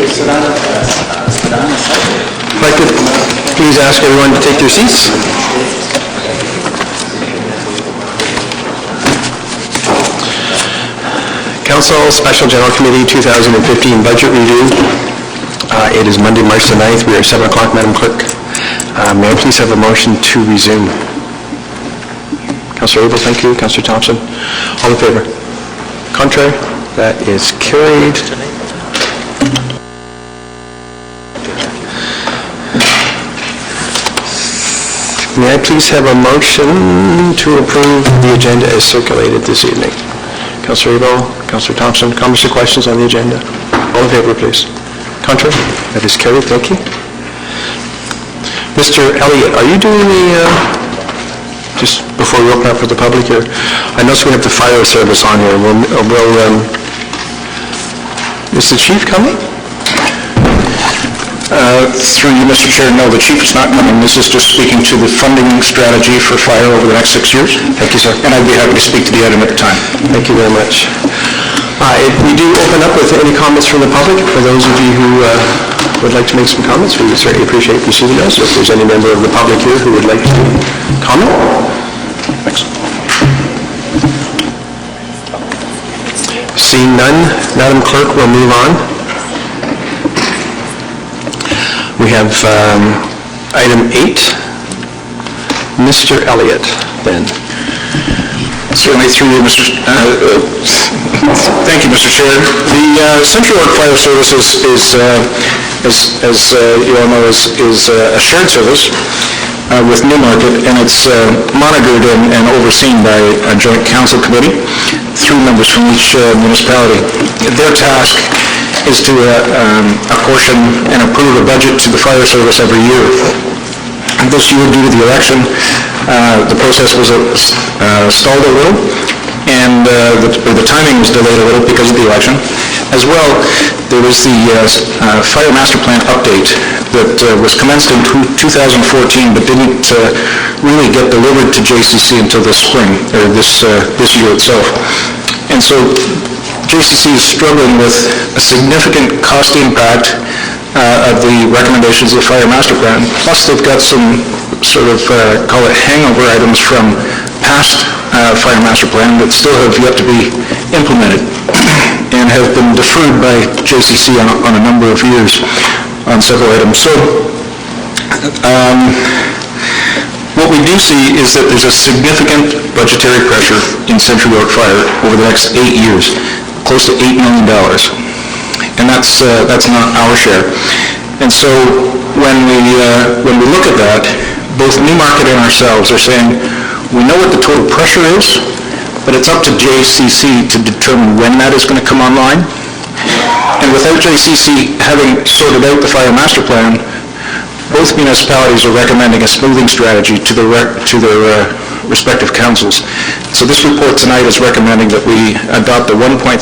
If I could please ask everyone to take their seats. Council Special General Committee 2015 Budget Review. It is Monday, March the 9th. We are 7 o'clock, Madam Clerk. May I please have a motion to resume? Councillor Abel, thank you. Councillor Thompson. All in favor? Contrary? That is carried. May I please have a motion to approve the agenda as circulated this evening? Councillor Abel, Councillor Thompson, comments or questions on the agenda? All in favor, please. Contrary? That is carried. Thank you. Mr. Elliott, are you doing the, just before we open up for the public here, I notice we have the fire service on here. Is the chief coming? Through you, Mr. Chair, no, the chief is not coming. This is just speaking to the funding strategy for fire over the next 6 years. Thank you, sir. And I'd be happy to speak to the item at the time. Thank you very much. We do open up with any comments from the public. For those of you who would like to make some comments, we would certainly appreciate receiving those. If there's any member of the public here who would like to comment. Thanks. Seeing none, Madam Clerk, we'll move on. We have item 8. Mr. Elliott, then. Certainly through you, Mr. Thank you, Mr. Chair. The Central York Fire Service is as you all know, is a shared service with Newmarket, and it's monitored and overseen by a joint council committee, 3 members from each municipality. Their task is to apportion and approve a budget to the fire service every year. This year, due to the election, the process was stalled a little, and the timing was delayed a little because of the election. As well, there was the Fire Master Plan update that was commenced in 2014, but didn't really get delivered to JCC until this spring, or this year itself. And so JCC is struggling with a significant cost impact of the recommendations of the Fire Master Plan, plus they've got some sort of, call it hangover items from past Fire Master Plan that still have yet to be implemented and have been deferred by JCC on a number of years on several items. So what we do see is that there's a significant budgetary pressure in Central York Fire over the next 8 years, close to $8 million. And that's not our share. And so when we look at that, both Newmarket and ourselves are saying, we know what the total pressure is, but it's up to JCC to determine when that is going to come online. And without JCC having sorted out the Fire Master Plan, both municipalities are recommending a smoothing strategy to their respective councils. So this report tonight is recommending that we adopt a 1.3%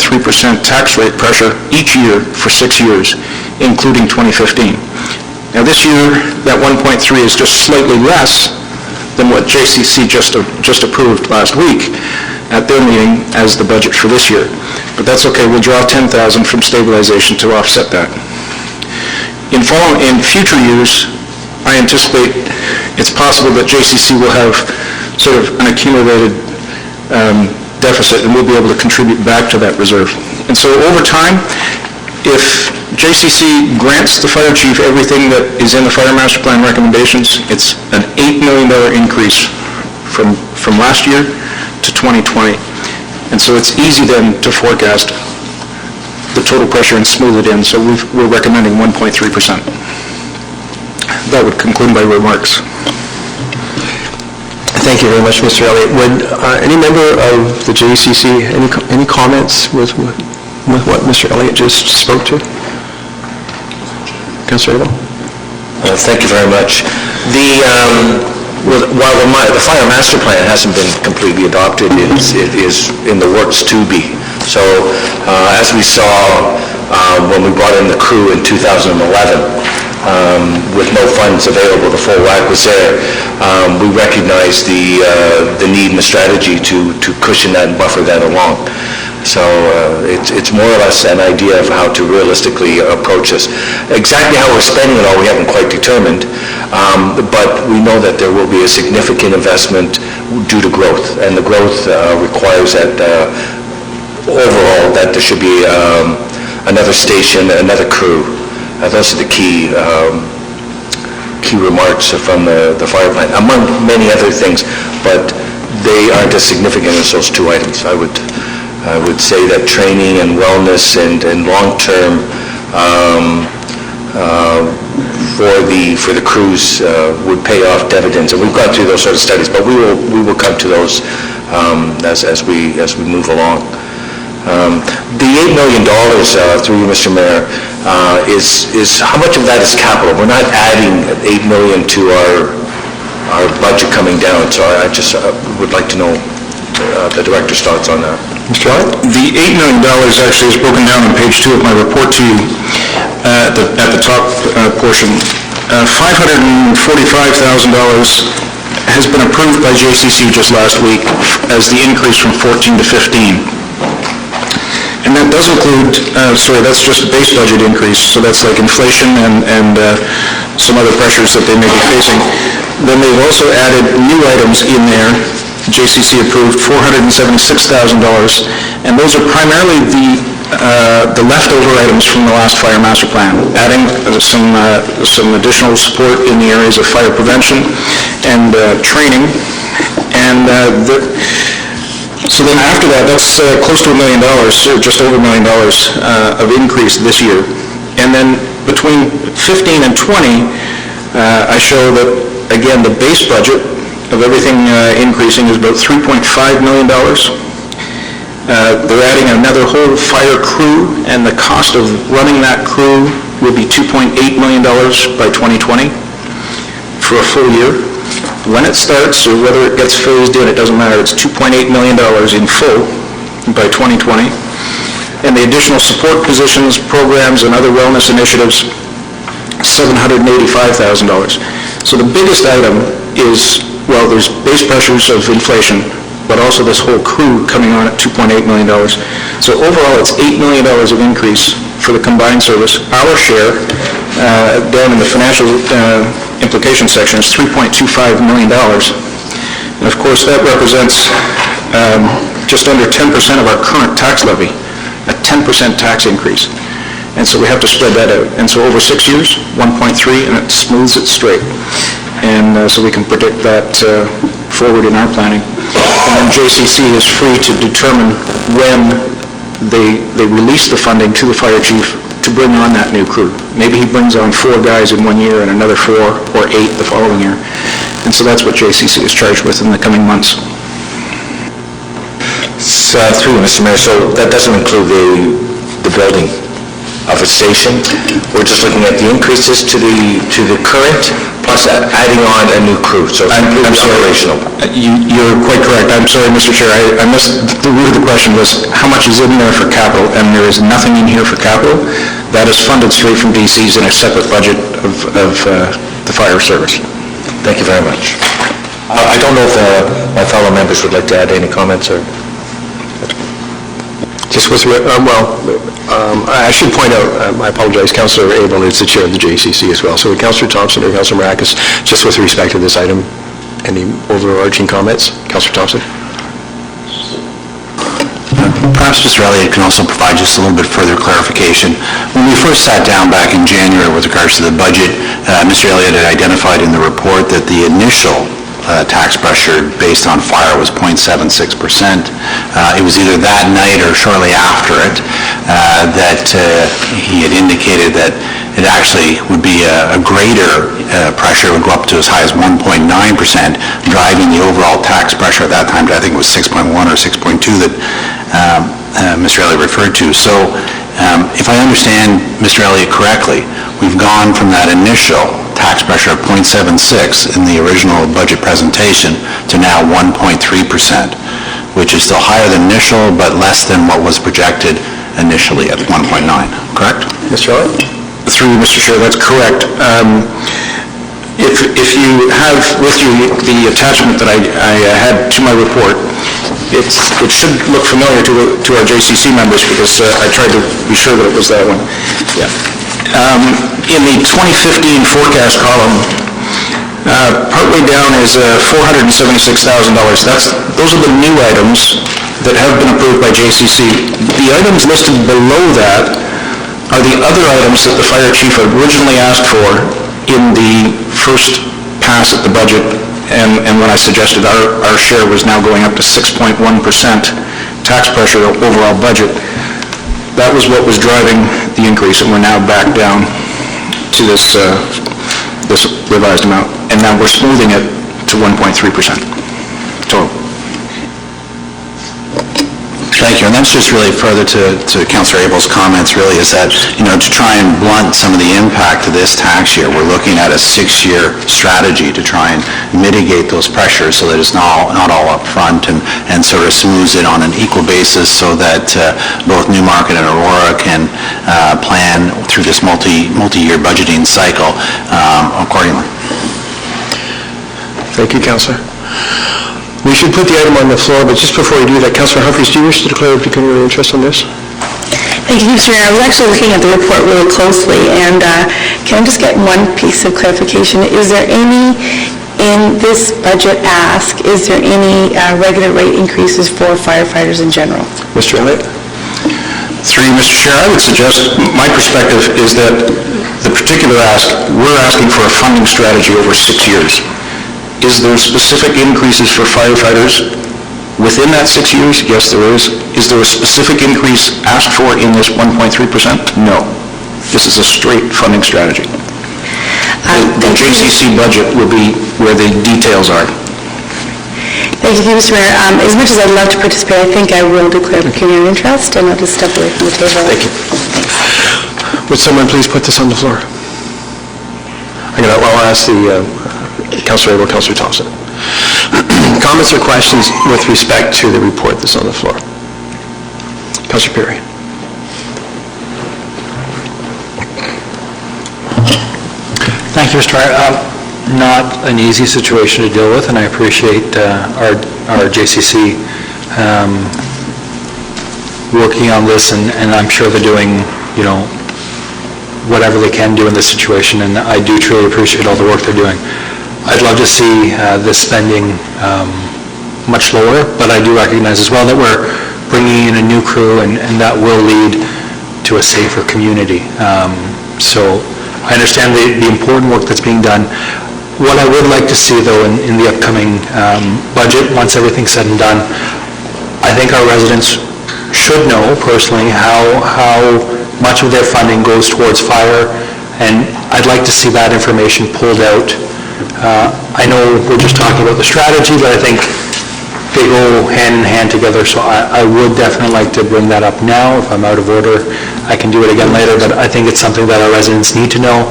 tax rate pressure each year for 6 years, including 2015. Now this year, that 1.3 is just slightly less than what JCC just approved last week at their meeting as the budget for this year. But that's okay, we'll draw $10,000 from stabilization to offset that. In future years, I anticipate it's possible that JCC will have sort of an accumulated deficit, and we'll be able to contribute back to that reserve. And so over time, if JCC grants the fire chief everything that is in the Fire Master Plan recommendations, it's an $8 million increase from last year to 2020. And so it's easy then to forecast the total pressure and smooth it in. So we're recommending 1.3%. That would conclude my remarks. Thank you very much, Mr. Elliott. Would any member of the JCC, any comments with what Mr. Elliott just spoke to? Councillor Abel? Thank you very much. While the Fire Master Plan hasn't been completely adopted, it is in the works to be. So as we saw when we brought in the crew in 2011, with no funds available, the full whack was there. We recognized the need and the strategy to cushion that and buffer that along. So it's more or less an idea of how to realistically approach this. Exactly how we're spending it all, we haven't quite determined, but we know that there will be a significant investment due to growth, and the growth requires that overall that there should be another station, another crew. Those are the key remarks from the fire plant, among many other things, but they aren't as significant as those two items. I would say that training and wellness and long-term for the crews would pay off dividends, and we've gone through those sort of studies, but we will come to those as we move along. The $8 million, through you, Mr. Mayor, is how much of that is capital? We're not adding $8 million to our budget coming down, so I just would like to know the director's thoughts on that. Mr. Elliott? The $8 million actually is broken down on page 2 of my report to you at the top portion. $545,000 has been approved by JCC just last week as the increase from 14 to 15. And that does include, that's just a base budget increase, so that's like inflation and some other pressures that they may be facing. Then they've also added new items in there. JCC approved $476,000, and those are primarily the leftover items from the last fire master plan, adding some additional support in the areas of fire prevention and training. And so then after that, that's close to $1 million, just over $1 million of increase this year. And then between 15 and 20, I show that, again, the base budget of everything increasing is about $3.5 million. They're adding another whole fire crew, and the cost of running that crew will be $2.8 million by 2020 for a full year. When it starts, or whether it gets phased in, it doesn't matter. It's $2.8 million in full by 2020. And the additional support positions, programs, and other wellness initiatives, $785,000. So the biggest item is, well, there's base pressures of inflation, but also this whole crew coming on at $2.8 million. So overall, it's $8 million of increase for the combined service. Our share, down in the financial implication section, is $3.25 million. And of course, that represents just under 10% of our current tax levy, a 10% tax increase. And so we have to spread that out. And so over 6 years, 1.3, and it smooths it straight. And so we can predict that forward in our planning. And then JCC is free to determine when they release the funding to the fire chief to bring on that new crew. Maybe he brings on 4 guys in 1 year and another 4 or 8 the following year. And so that's what JCC is charged with in the coming months. So, through you, Mr. Mayor, so that doesn't include the building of a station. We're just looking at the increases to the current, plus adding on a new crew, so it's completely operational. You're quite correct. I'm sorry, Mr. Chair. I missed, the root of the question was how much is in there for capital, and there is nothing in here for capital. That is funded straight from DC's in a separate budget of the fire service. Thank you very much. I don't know if my fellow members would like to add any comments or... Just with, I should point out, I apologize, Councillor Abel is the chair of the JCC as well. So Councillor Thompson or Councillor Maracas, just with respect to this item, any overarching comments? Councillor Thompson? Perhaps Mr. Elliott can also provide just a little bit further clarification. When we first sat down back in January with regards to the budget, Mr. Elliott had identified in the report that the initial tax pressure based on fire was 0.76%. It was either that night or shortly after it that he had indicated that it actually would be a greater pressure, would go up to as high as 1.9%, driving the overall tax pressure at that time to, I think it was 6.1 or 6.2 that Mr. Elliott referred to. So if I understand Mr. Elliott correctly, we've gone from that initial tax pressure of 0.76 in the original budget presentation to now 1.3%, which is still higher than initial, but less than what was projected initially at 1.9, correct? Mr. Elliott? Through you, Mr. Chair, that's correct. If you have with you the attachment that I had to my report, it should look familiar to our JCC members, because I tried to be sure that it was that one. Yeah. In the 2015 forecast column, partway down is $476,000. Those are the new items that have been approved by JCC. The items listed below that are the other items that the fire chief originally asked for in the first pass at the budget, and when I suggested our share was now going up to 6.1% tax pressure overall budget. That was what was driving the increase, and we're now back down to this revised amount, and now we're smoothing it to 1.3% total. Thank you, and that's just really further to Councillor Abel's comments, really, is that, to try and blunt some of the impact of this tax year, we're looking at a 6-year strategy to try and mitigate those pressures so that it's not all up front, and sort of smooths it on an equal basis so that both Newmarket and Aurora can plan through this multi-year budgeting cycle accordingly. Thank you, Councillor. We should put the item on the floor, but just before we do that, Councillor Humphries, do you wish to declare a pecuniary interest on this? Thank you, Mr. Mayor. I was actually looking at the report really closely, and can I just get one piece of clarification? Is there any, in this budget ask, is there any regular rate increases for firefighters in general? Mr. Elliott? Through you, Mr. Chair, I would suggest, my perspective is that the particular ask, we're asking for a funding strategy over 6 years. Is there specific increases for firefighters within that 6 years? Yes, there is. Is there a specific increase asked for in this 1.3%? No. This is a straight funding strategy. The JCC budget will be where the details are. Thank you, Mr. Mayor. As much as I'd love to participate, I think I will declare pecuniary interest, and I'll just step away from the table. Thank you. Would someone please put this on the floor? I'll ask the Councillor Abel, Councillor Thompson. Comments or questions with respect to the report that's on the floor? Councillor Perry. Thank you, Mr. Mayor. Not an easy situation to deal with, and I appreciate our JCC working on this, and I'm sure they're doing, whatever they can do in this situation, and I do truly appreciate all the work they're doing. I'd love to see this spending much lower, but I do recognize as well that we're bringing in a new crew, and that will lead to a safer community. So I understand the important work that's being done. What I would like to see, though, in the upcoming budget, once everything's said and done, I think our residents should know personally how much of their funding goes towards fire, and I'd like to see that information pulled out. I know we're just talking about the strategy, but I think they go hand in hand together, so I would definitely like to bring that up now. If I'm out of order, I can do it again later, but I think it's something that our residents need to know.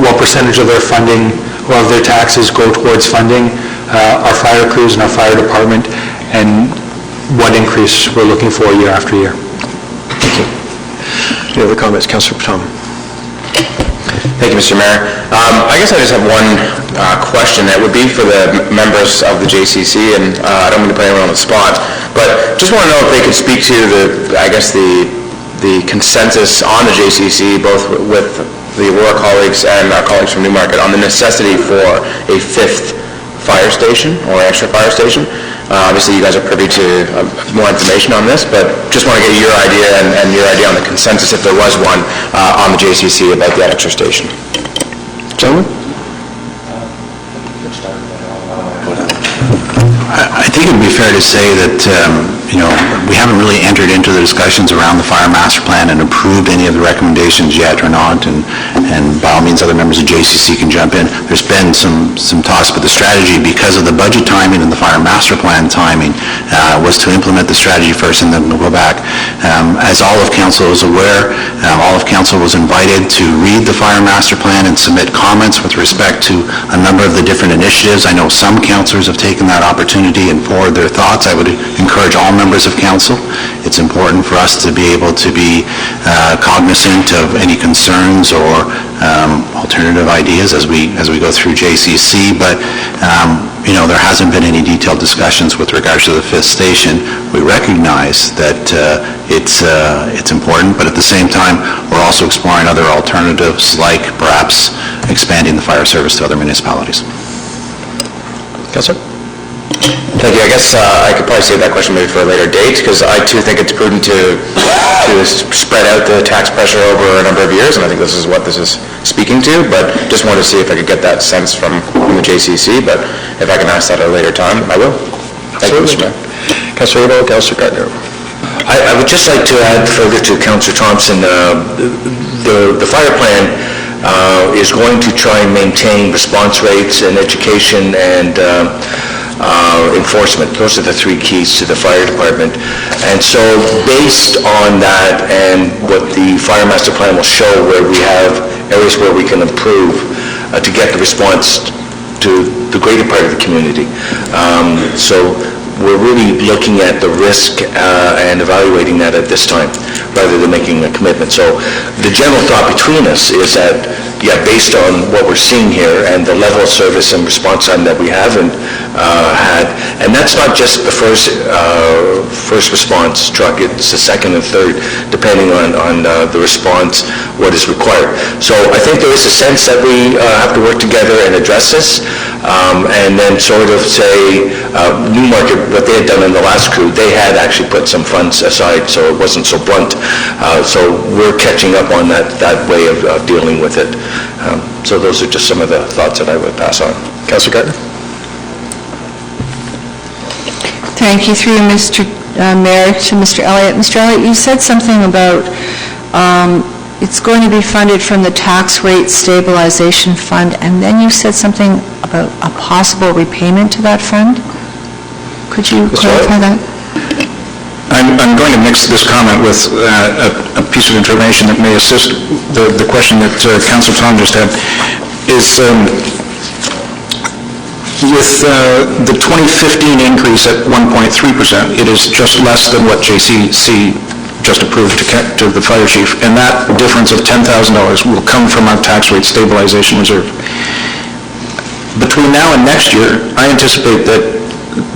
What percentage of their funding or of their taxes go towards funding our fire crews and our fire department, and what increase we're looking for year after year. Thank you. Any other comments? Councillor Tom. Thank you, Mr. Mayor. I guess I just have one question that would be for the members of the JCC, and I don't mean to put anyone on the spot, but just want to know if they could speak to the consensus on the JCC, both with the Aurora colleagues and our colleagues from Newmarket, on the necessity for a 5th fire station or extra fire station. Obviously, you guys are privy to more information on this, but just want to get your idea and your idea on the consensus, if there was one, on the JCC about that extra station. Gentlemen? I think it would be fair to say that, we haven't really entered into the discussions around the fire master plan and approved any of the recommendations yet or not, and by all means, other members of JCC can jump in. There's been some talks, but the strategy, because of the budget timing and the fire master plan timing, was to implement the strategy first and then we'll go back. As all of council is aware, all of council was invited to read the fire master plan and submit comments with respect to a number of the different initiatives. I know some councillors have taken that opportunity and forwarded their thoughts. I would encourage all members of council. It's important for us to be able to be cognizant of any concerns or alternative ideas as we go through JCC, but there hasn't been any detailed discussions with regards to the fifth station. We recognize that it's important, but at the same time, we're also exploring other alternatives, like perhaps expanding the fire service to other municipalities. Councillor? Thank you. I guess I could probably save that question maybe for a later date, because I too think it's prudent to spread out the tax pressure over a number of years, and I think this is what this is speaking to, but just wanted to see if I could get that sense from the JCC, but if I can ask that at a later time, I will. Thank you, Mr. Mayor. Councillor Abel, Councillor Gardner. I would just like to add further to Councillor Thompson, the fire plan is going to try and maintain response rates and education and enforcement. Those are the three keys to the fire department. And so based on that and what the fire master plan will show, where we have areas where we can improve to get the response to the greater part of the community. So we're really looking at the risk and evaluating that at this time, rather than making a commitment. So the general thought between us is that, yeah, based on what we're seeing here and the level of service and response time that we haven't had, and that's not just the first response truck, it's the second and third, depending on the response, what is required. So I think there is a sense that we have to work together and address this, and then sort of say, Newmarket, what they had done in the last crew, they had actually put some funds aside, so it wasn't so blunt. So we're catching up on that way of dealing with it. So those are just some of the thoughts that I would pass on. Councillor Gardner? Thank you. Through Mr. Mayor to Mr. Elliott. Mr. Elliott, you said something about it's going to be funded from the tax rate stabilization fund, and then you said something about a possible repayment to that fund. Could you clarify that? I'm going to mix this comment with a piece of information that may assist the question that Councillor Tom just had, is with the 2015 increase at 1.3%, it is just less than what JCC just approved to the fire chief, and that difference of $10,000 will come from our tax rate stabilization reserve. Between now and next year, I anticipate that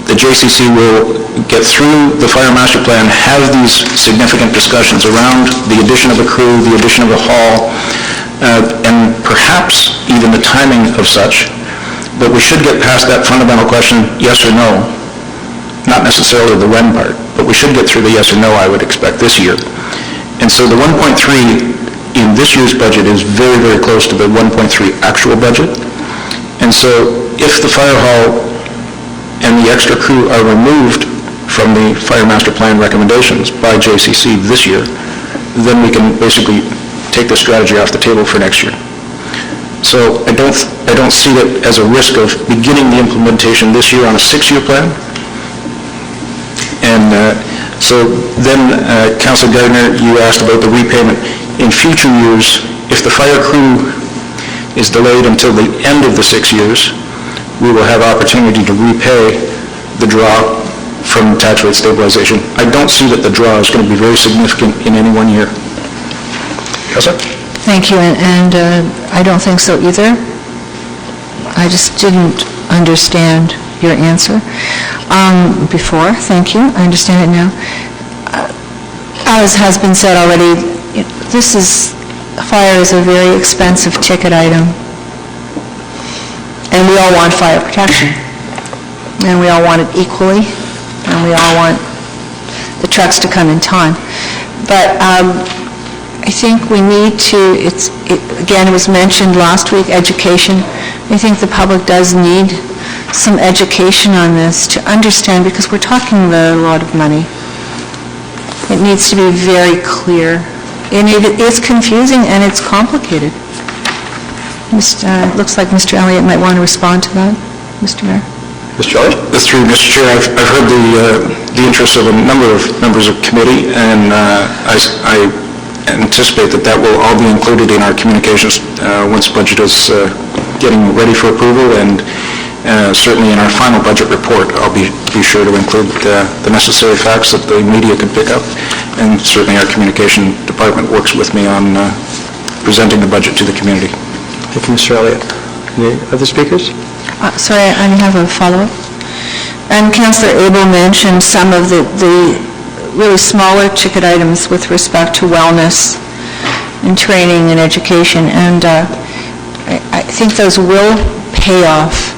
the JCC will get through the fire master plan, have these significant discussions around the addition of a crew, the addition of a hall, and perhaps even the timing of such. But we should get past that fundamental question, yes or no, not necessarily the when part, but we should get through the yes or no, I would expect, this year. And so the 1.3 in this year's budget is very, very close to the 1.3 actual budget. And so if the fire hall and the extra crew are removed from the fire master plan recommendations by JCC this year, then we can basically take the strategy off the table for next year. So I don't see it as a risk of beginning the implementation this year on a 6-year plan. And so then, Councillor Gardner, you asked about the repayment. In future years, if the fire crew is delayed until the end of the 6 years, we will have opportunity to repay the draw from tax rate stabilization. I don't see that the draw is going to be very significant in any one year. Councillor? Thank you, and I don't think so either. I just didn't understand your answer before. Thank you. I understand it now. As has been said already, fire is a very expensive ticket item, and we all want fire protection, and we all want it equally, and we all want the trucks to come in time. But I think we need to, again, it was mentioned last week, education. I think the public does need some education on this to understand, because we're talking about a lot of money. It needs to be very clear. And it is confusing and it's complicated. It looks like Mr. Elliott might want to respond to that, Mr. Mayor. Mr. Elliott? Through Mr. Chair, I've heard the interests of a number of members of committee, and I anticipate that will all be included in our communications once budget is getting ready for approval, and certainly in our final budget report, I'll be sure to include the necessary facts that the media can pick up, and certainly our communication department works with me on presenting the budget to the community. Thank you, Mr. Elliott. Any other speakers? Sorry, I have a follow-up. And Councillor Abel mentioned some of the really smaller ticket items with respect to wellness and training and education, and I think those will pay off.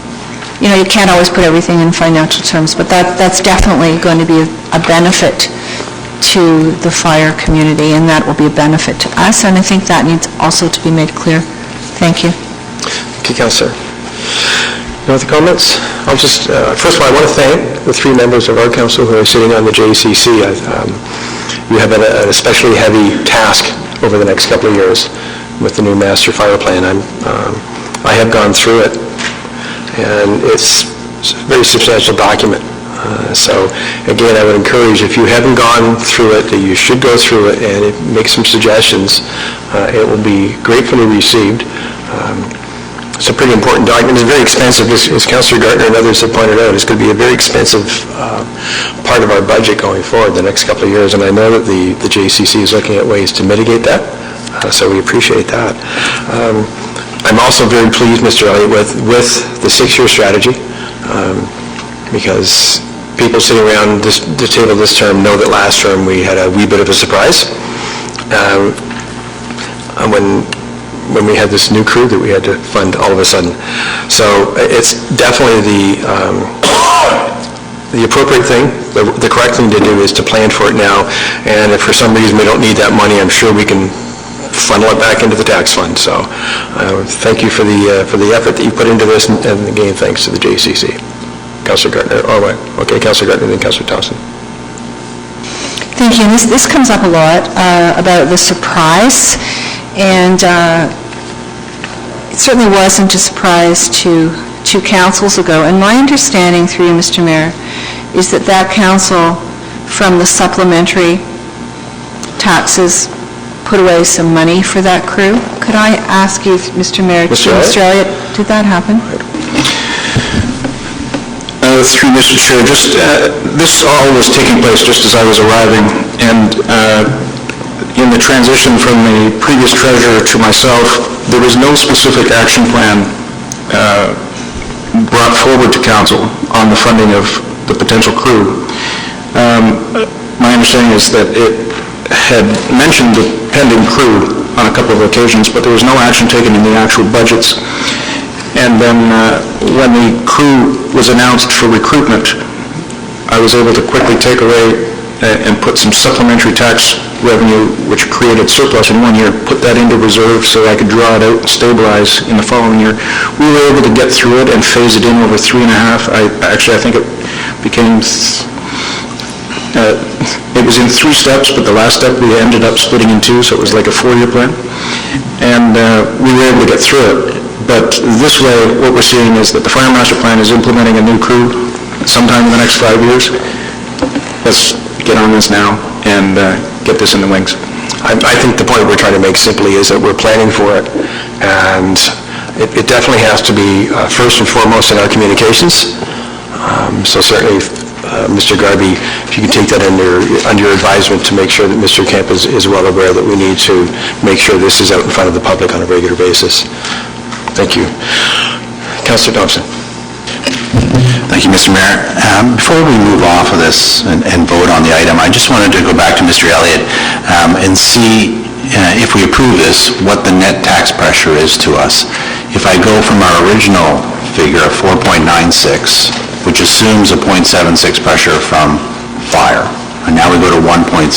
You know, you can't always put everything in financial terms, but that's definitely going to be a benefit to the fire community, and that will be a benefit to us, and I think that needs also to be made clear. Thank you. Thank you, Councillor. No other comments? I'll just, first of all, I want to thank the three members of our council who are sitting on the JCC. You have an especially heavy task over the next couple of years with the new master fire plan. I have gone through it, and it's a very substantial document. So, again, I would encourage, if you haven't gone through it, that you should go through it and make some suggestions. It will be gratefully received. It's a pretty important document. It's very expensive, as Councillor Gartner and others have pointed out. It's going to be a very expensive part of our budget going forward the next couple of years, and I know that the JCC is looking at ways to mitigate that, so we appreciate that. I'm also very pleased, Mr. Elliott, with the 6-year strategy, because people sitting around the table this term know that last term we had a wee bit of a surprise. When we had this new crew that we had to fund all of a sudden. So it's definitely the appropriate thing, the correct thing to do is to plan for it now, and if for some reason we don't need that money, I'm sure we can funnel it back into the tax fund. So thank you for the effort that you put into this, and again, thanks to the JCC. Councillor Gartner, Councillor Gartner, then Councillor Thompson. Thank you. This comes up a lot about the surprise, and it certainly wasn't a surprise to councils ago. And my understanding, through you, Mr. Mayor, is that council, from the supplementary taxes, put away some money for that crew. Could I ask you, Mr. Mayor, Mr. Elliott, did that happen? Through Mr. Chair, this all was taking place just as I was arriving, and in the transition from the previous treasurer to myself, there was no specific action plan brought forward to council on the funding of the potential crew. My understanding is that it had mentioned the pending crew on a couple of occasions, but there was no action taken in the actual budgets. And then when the crew was announced for recruitment, I was able to quickly take away and put some supplementary tax revenue, which created surplus in one year, put that into reserve so I could draw it out and stabilize in the following year. We were able to get through it and phase it in over 3.5. I think it became, it was in 3 steps, but the last step we ended up splitting in 2, so it was like a 4-year plan. And we were able to get through it. But this way, what we're seeing is that the Fire Master Plan is implementing a new crew sometime in the next 5 years. Let's get on this now and get this in the wings. I think the point we're trying to make simply is that we're planning for it, and it definitely has to be first and foremost in our communications. So certainly, Mr. Garby, if you could take that under your advisement to make sure that Mr. Kemp is well aware that we need to make sure this is out in front of the public on a regular basis. Thank you. Councillor Thompson. Thank you, Mr. Mayor. Before we move off of this and vote on the item, I just wanted to go back to Mr. Elliott and see if we approve this, what the net tax pressure is to us. If I go from our original figure of 4.96, which assumes a 0.76 pressure from fire, and now we go to 1.3,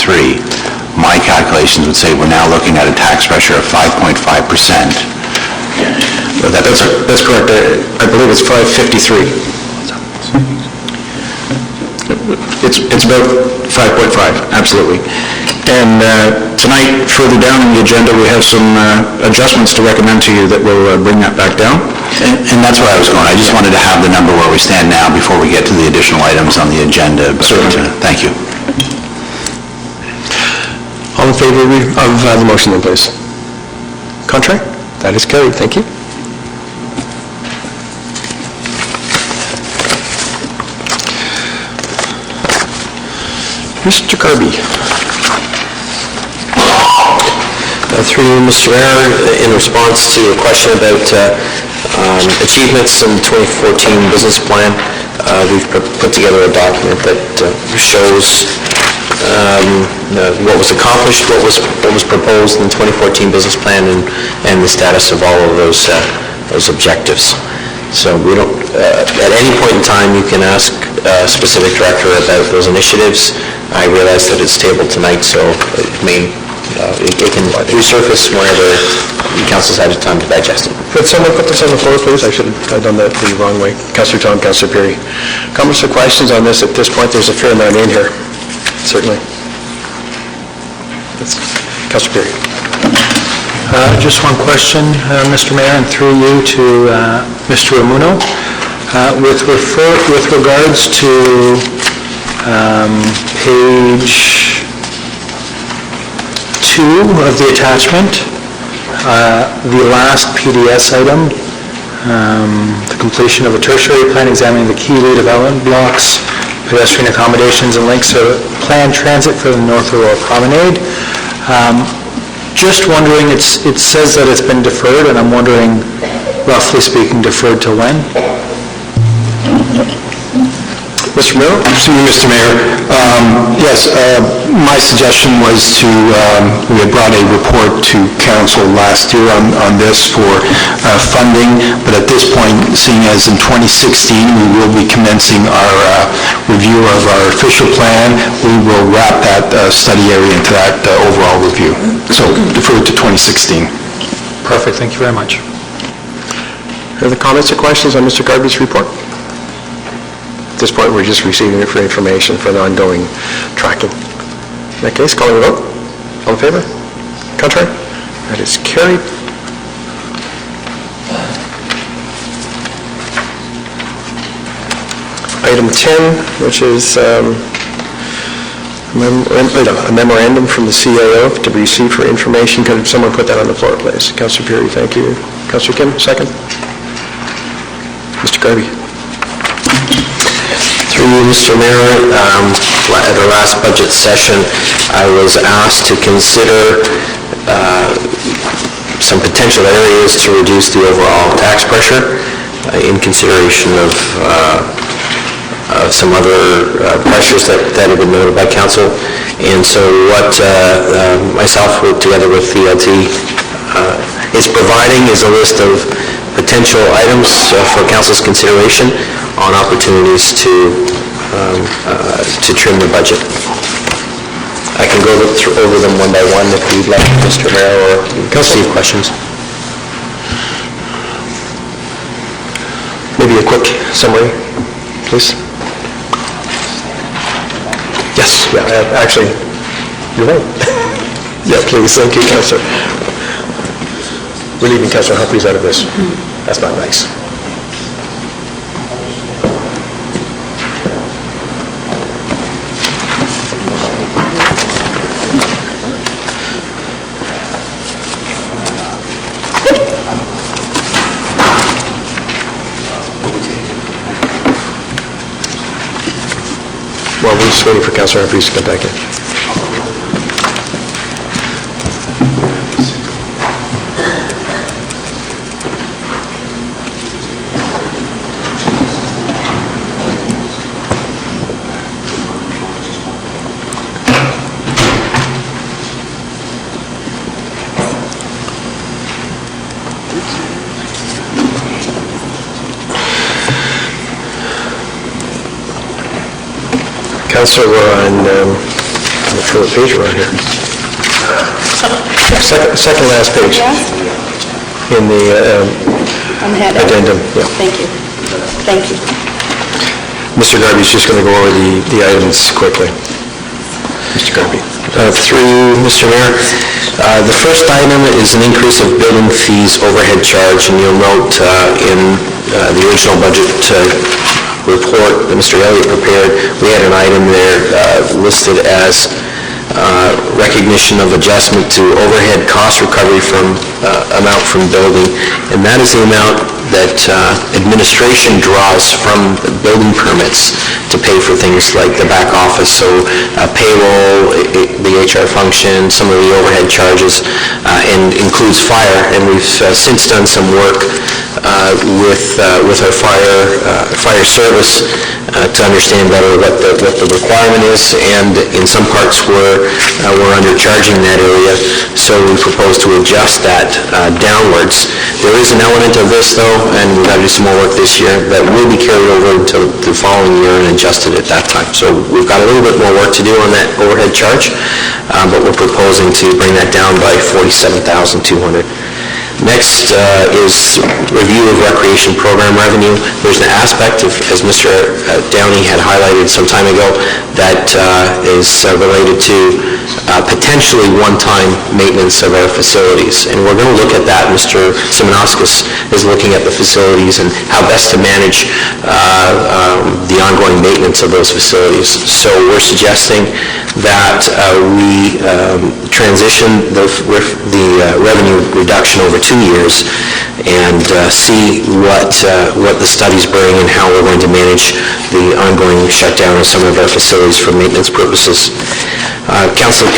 my calculations would say we're now looking at a tax pressure of 5.5%. That's correct. I believe it's 553. It's about 5.5, absolutely. And tonight, further down in the agenda, we have some adjustments to recommend to you that will bring that back down. And that's where I was going. I just wanted to have the number where we stand now before we get to the additional items on the agenda. Certainly. Thank you. All in favor of the motion then, please? Contrary? That is carried. Thank you. Mr. Kirby. Through you, Mr. Mayor, in response to your question about achievements in the 2014 business plan, we've put together a document that shows what was accomplished, what was proposed in the 2014 business plan, and the status of all of those objectives. So we don't, at any point in time, you can ask a specific director about those initiatives. I realize that it's tabled tonight, so it can resurface whenever the council's had time to digest it. Could someone put this on the floor, please? I should have done that the wrong way. Councillor Tom, Councillor Perry. Comments or questions on this? At this point, there's a fair amount in here, certainly. Councillor Perry. Just one question, Mr. Mayor, and through you to Mr. Amuno. With regards to page 2 of the attachment, the last PDS item, the completion of a tertiary plan examining the key redevelopment blocks, pedestrian accommodations and links to planned transit for the North Aurora Promenade. Just wondering, it says that it's been deferred, and I'm wondering, roughly speaking, deferred to when? Mr. Miller? Excuse me, Mr. Mayor. Yes, my suggestion was to, we had brought a report to council last year on this for funding, but at this point, seeing as in 2016, we will be commencing our review of our official plan, we will wrap that study area into that overall review. So defer to 2016. Perfect, thank you very much. Are there comments or questions on Mr. Garby's report? At this point, we're just receiving it for information for the ongoing tracking. In that case, calling the vote. All in favor? Contrary? That is carried. Item 10, which is a memorandum from the CAO to be received for information. Could someone put that on the floor, please? Councillor Perry, thank you. Councillor Kim, second. Mr. Garby. Through you, Mr. Mayor, at our last budget session, I was asked to consider some potential areas to reduce the overall tax pressure in consideration of some other pressures that have been noted by council. And so what myself, together with the LT, is providing is a list of potential items for council's consideration on opportunities to trim the budget. I can go over them one by one if you'd like, Mr. Mayor, or receive questions. Maybe a quick summary, please. Yes, yeah, actually, you're right. Yeah, please, thank you, Councillor. We're leaving Councillor Humphreys out of this. That's not nice. Well, we're just waiting for Councillor Humphreys to come back in. Councillor, we're on, I'm not sure what page we're on here. Second last page. In the addendum. Yeah. Thank you. Thank you. Mr. Garby's just going to go over the items quickly. Mr. Garby. Through Mr. Mayor, the first item is an increase of building fees overhead charge, and you'll note in the original budget report that Mr. Elliott prepared, we had an item there listed as recognition of adjustment to overhead cost recovery from amount from building, and that is the amount that administration draws from the building permits to pay for things like the back office, so payroll, the HR function, some of the overhead charges, and includes fire. And we've since done some work with our fire service to understand better what the requirement is, and in some parts we're undercharging that area, so we propose to adjust that downwards. There is an element of this, though, and we've got to do some more work this year, that will be carried over until the following year and adjusted at that time. So we've got a little bit more work to do on that overhead charge, but we're proposing to bring that down by $47,200. Next is review of recreation program revenue. There's an aspect, as Mr. Downey had highlighted some time ago, that is related to potentially one-time maintenance of our facilities. And we're going to look at that. Mr. Simonauskas is looking at the facilities and how best to manage the ongoing maintenance of those facilities. So we're suggesting that we transition the revenue reduction over 2 years and see what the studies bring and how we're going to manage the ongoing shutdown of some of our facilities for maintenance purposes. Council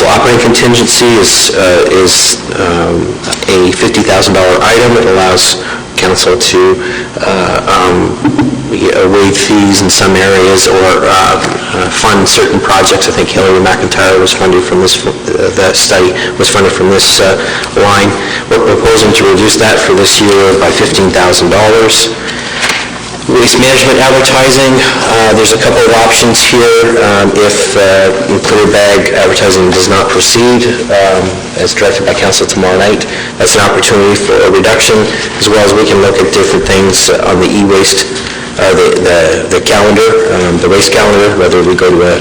operating contingency is a $50,000 item. It allows council to waive fees in some areas or fund certain projects. I think Hillary McIntyre was funded from this, that study was funded from this line. We're proposing to reduce that for this year by $15,000. Waste management advertising, there's a couple of options here. If clear bag advertising does not proceed, as directed by council tomorrow night, that's an opportunity for a reduction, as well as we can look at different things on the e-waste, the calendar, the waste calendar, whether we go to a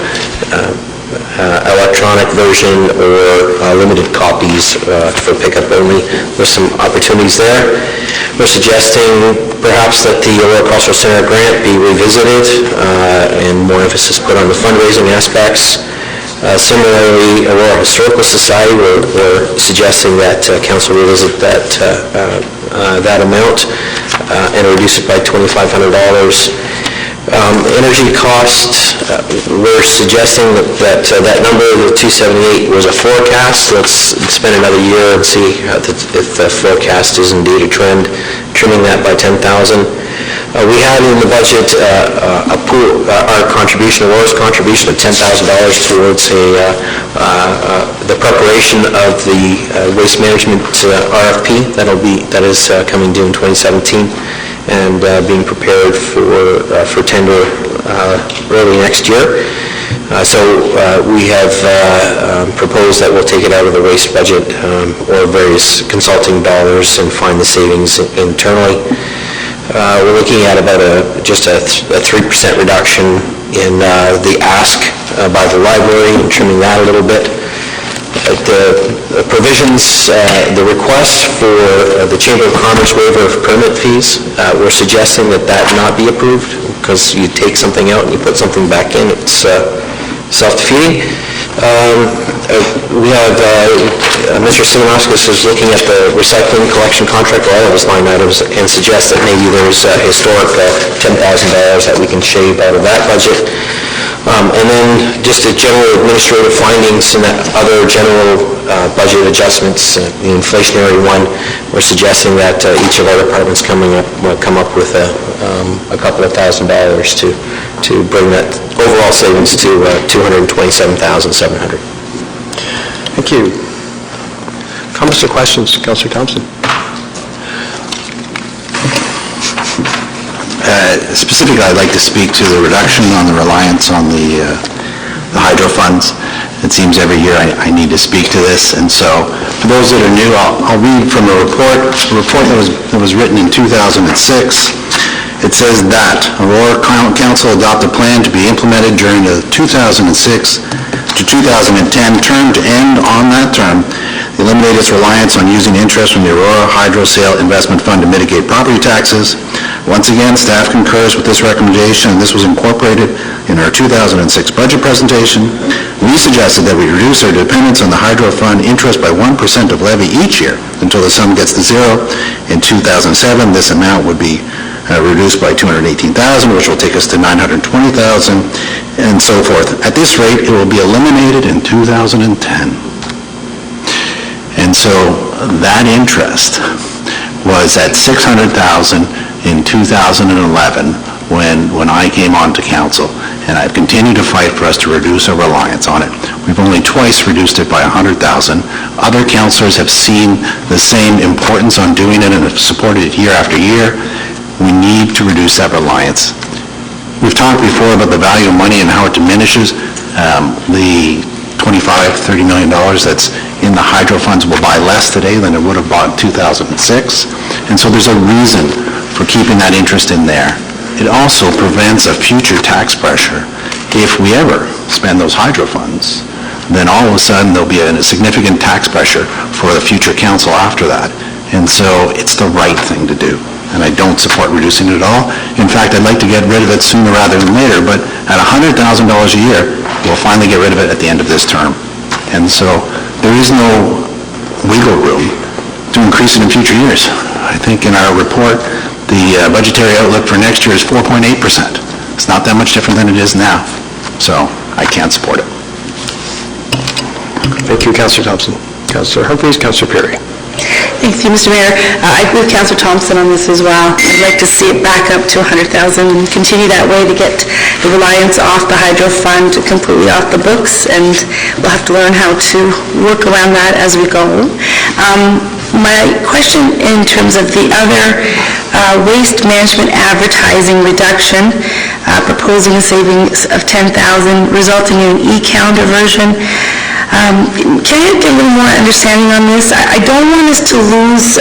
electronic version or limited copies for pickup only. There's some opportunities there. We're suggesting perhaps that the Aurora Cultural Center grant be revisited and more emphasis put on the fundraising aspects. Similarly, Aurora Historical Society, we're suggesting that council revisit that amount and reduce it by $2,500. Energy cost, we're suggesting that number, the 278, was a forecast. Let's spend another year and see if the forecast is indeed a trend, trimming that by $10,000. We had in the budget a pool, our contribution, Aurora's contribution of $10,000 towards the preparation of the waste management RFP that is coming due in 2017. And being prepared for tender early next year. So we have proposed that we'll take it out of the waste budget or various consulting dollars and find the savings internally. We're looking at about just a 3% reduction in the ask by the library and trimming that a little bit. The provisions, the request for the Chamber of Commerce waiver of permit fees, we're suggesting that not be approved because you take something out and you put something back in. It's self-defeating. We have Mr. Simonauskas is looking at the recycling collection contract for all of his line items and suggests that maybe there's a historic $10,000 that we can shave out of that budget. And then just the general administrative findings and other general budget adjustments, the inflationary one, we're suggesting that each of our departments come up with a couple of $1,000 to bring that overall savings to $227,700. Thank you. Comments or questions, Councillor Thompson? Specifically, I'd like to speak to the reduction on the reliance on the hydro funds. It seems every year I need to speak to this, and so for those that are new, I'll read from a report that was written in 2006. It says that Aurora Council adopt a plan to be implemented during the 2006 to 2010 term to end on that term, eliminate its reliance on using interest from the Aurora Hydro Sale Investment Fund to mitigate property taxes. Once again, staff concurs with this recommendation, and this was incorporated in our 2006 budget presentation. We suggested that we reduce our dependence on the hydro fund interest by 1% of levy each year until the sum gets to zero. In 2007, this amount would be reduced by $218,000, which will take us to $920,000, and so forth. At this rate, it will be eliminated in 2010. And so that interest was at $600,000 in 2011 when I came on to council, and I've continued to fight for us to reduce our reliance on it. We've only twice reduced it by $100,000. Other councillors have seen the same importance on doing it and have supported it year after year. We need to reduce that reliance. We've talked before about the value of money and how it diminishes. The $25–30 million that's in the hydro funds will buy less today than it would have bought in 2006. And so there's a reason for keeping that interest in there. It also prevents a future tax pressure. If we ever spend those hydro funds, then all of a sudden there'll be a significant tax pressure for the future council after that. And so it's the right thing to do. And I don't support reducing it at all. In fact, I'd like to get rid of it sooner rather than later, but at $100,000 a year, we'll finally get rid of it at the end of this term. And so there is no wiggle room to increase it in future years. I think in our report, the budgetary outlook for next year is 4.8%. It's not that much different than it is now. So I can't support it. Thank you, Councillor Thompson. Councillor Humphries, Councillor Perry. Thank you, Mr. Mayor. I agree with Councillor Thompson on this as well. I'd like to see it back up to $100,000 and continue that way to get the reliance off the hydro fund completely off the books, and we'll have to learn how to work around that as we go. My question in terms of the other waste management advertising reduction, proposing a savings of $10,000 resulting in an e-calendar version. Can I get a little more understanding on this? I don't want us to lose,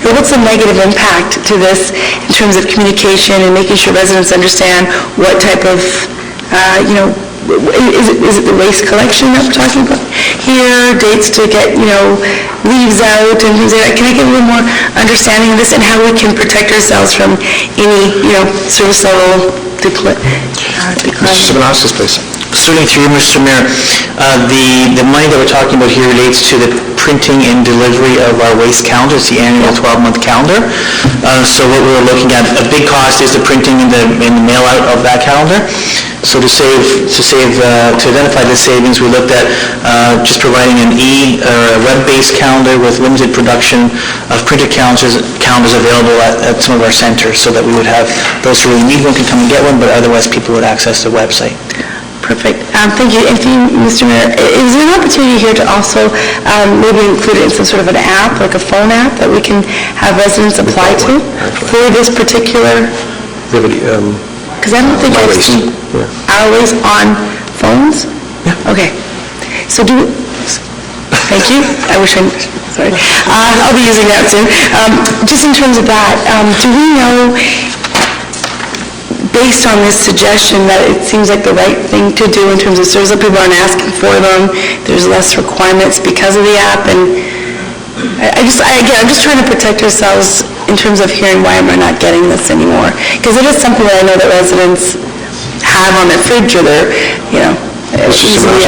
what's the negative impact to this in terms of communication and making sure residents understand what type of, is it the waste collection that we're talking about here, dates to get, leaves out and things like that? Can I get a little more understanding of this and how we can protect ourselves from any, service level decline? Mr. Simonakis, please. Certainly through you, Mr. Mayor. The money that we're talking about here relates to the printing and delivery of our waste calendar. It's the annual 12-month calendar. So what we're looking at, a big cost is the printing and the mail out of that calendar. So to identify the savings, we looked at just providing a web-based calendar with limited production of printed calendars available at some of our centers, so that we would have those who really need one can come and get one, but otherwise people would access the website. Perfect. Thank you. And thank you, Mr. Mayor. Is there an opportunity here to also maybe include it in some sort of an app, like a phone app, that we can have residents apply to for this particular? Because I don't think I've seen our waste on phones. Yeah. Okay. So thank you. I wish sorry. I'll be using that soon. Just in terms of that, do we know, based on this suggestion, that it seems like the right thing to do in terms of service, that people aren't asking for them, there's less requirements because of the app, and I'm just trying to protect ourselves in terms of hearing why am I not getting this anymore, because it is something that I know that residents have on their fridge or their, easily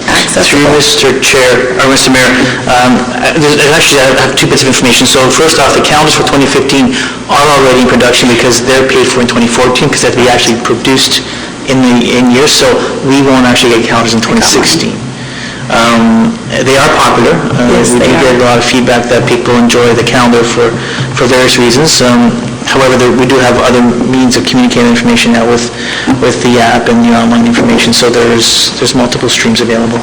accessible. Through Mr. Mayor, actually I have two bits of information. So first off, the calendars for 2015 are already in production because they're paid for in 2014, because they have to be actually produced in years, so we won't actually get calendars in 2016. They are popular. Yes, we do get a lot of feedback that people enjoy the calendar for various reasons. However, we do have other means of communicating information now with the app and the online information, so there's multiple streams available.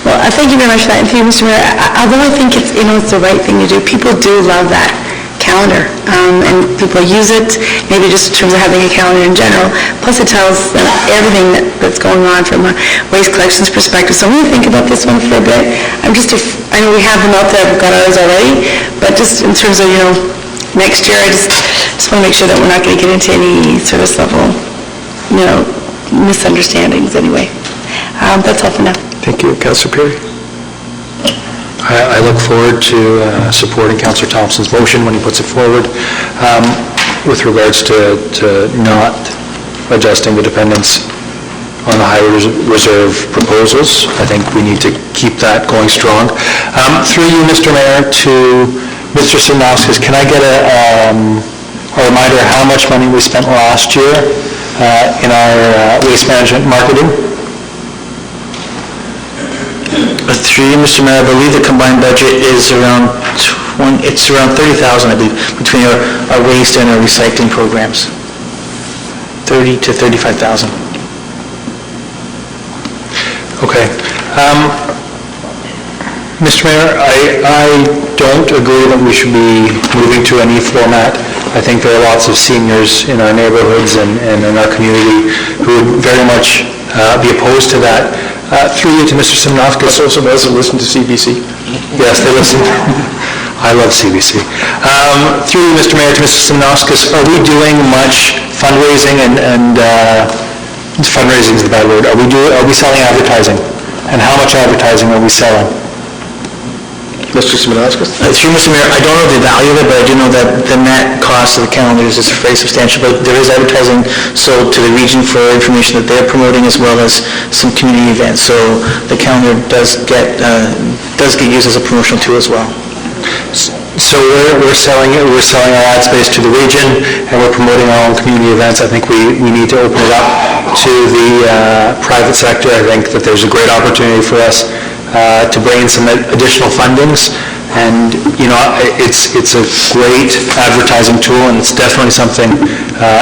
Well, thank you very much for that. And thank you, Mr. Mayor. Although I think it's the right thing to do, people do love that calendar, and people use it, maybe just in terms of having a calendar in general. Plus, it tells them everything that's going on from a waste collections perspective. So I'm going to think about this one for a bit. I know we have them out there, we've got ours already, but just in terms of, next year, I just want to make sure that we're not going to get into any service level, misunderstandings anyway. That's all for now. Thank you. Councillor Perry. I look forward to supporting Councillor Thompson's motion when he puts it forward with regards to not adjusting the dependence on the highway reserve proposals. I think we need to keep that going strong. Through you, Mr. Mayor, to Mr. Sinowskis, can I get a reminder how much money we spent last year in our waste management marketing? Through you, Mr. Mayor, I believe the combined budget is around it's around 30,000, I believe, between our waste and our recycling programs. 30 to 35,000. Okay. Mr. Mayor, I don't agree that we should be moving to an e-format. I think there are lots of seniors in our neighborhoods and in our community who would very much be opposed to that. Through you to Mr. Simnovskis. Also those who listen to CBC. Yes, they listen. I love CBC. Through you, Mr. Mayor, to Mr. Simnovskis, are we doing much fundraising and fundraising is the bad word. Are we selling advertising? And how much advertising are we selling? Mr. Simnovskis? Through Mr. Mayor, I don't know the value of it, but I do know that the net cost of the calendars is very substantial, but there is advertising sold to the region for information that they're promoting as well as some community events. So the calendar does get used as a promotional tool as well. So we're selling our ad space to the region, and we're promoting our own community events. I think we need to open it up to the private sector. I think that there's a great opportunity for us to bring in some additional fundings, and it's a great advertising tool, and it's definitely something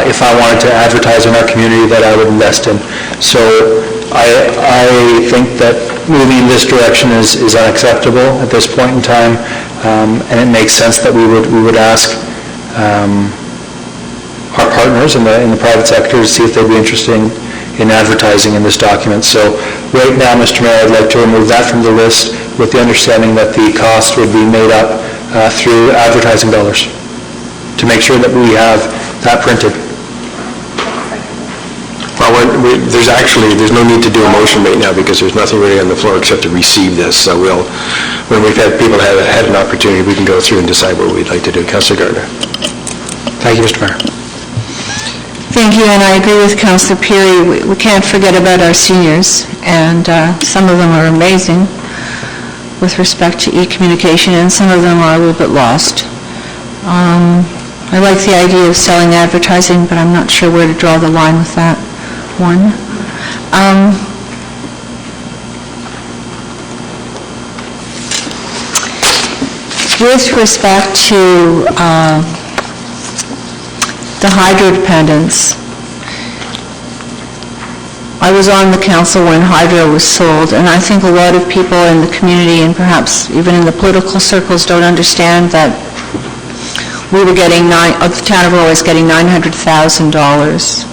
if I wanted to advertise in our community that I would invest in. So I think that moving in this direction is unacceptable at this point in time, and it makes sense that we would ask our partners in the private sector to see if they'd be interested in advertising in this document. So right now, Mr. Mayor, I'd like to remove that from the list with the understanding that the cost would be made up through advertising dollars to make sure that we have that printed. Well, there's no need to do a motion right now because there's nothing really on the floor except to receive this. So when we've had people have had an opportunity, we can go through and decide what we'd like to do. Councillor Gardner. Thank you, Mr. Mayor. Thank you, and I agree with Councillor Peary. We can't forget about our seniors, and some of them are amazing with respect to e-communication, and some of them are a little bit lost. I like the idea of selling advertising, but I'm not sure where to draw the line with that one. With respect to the hydro dependence, I was on the council when hydro was sold, and I think a lot of people in the community and perhaps even in the political circles don't understand that we were getting, the town of Aurora was getting $900,000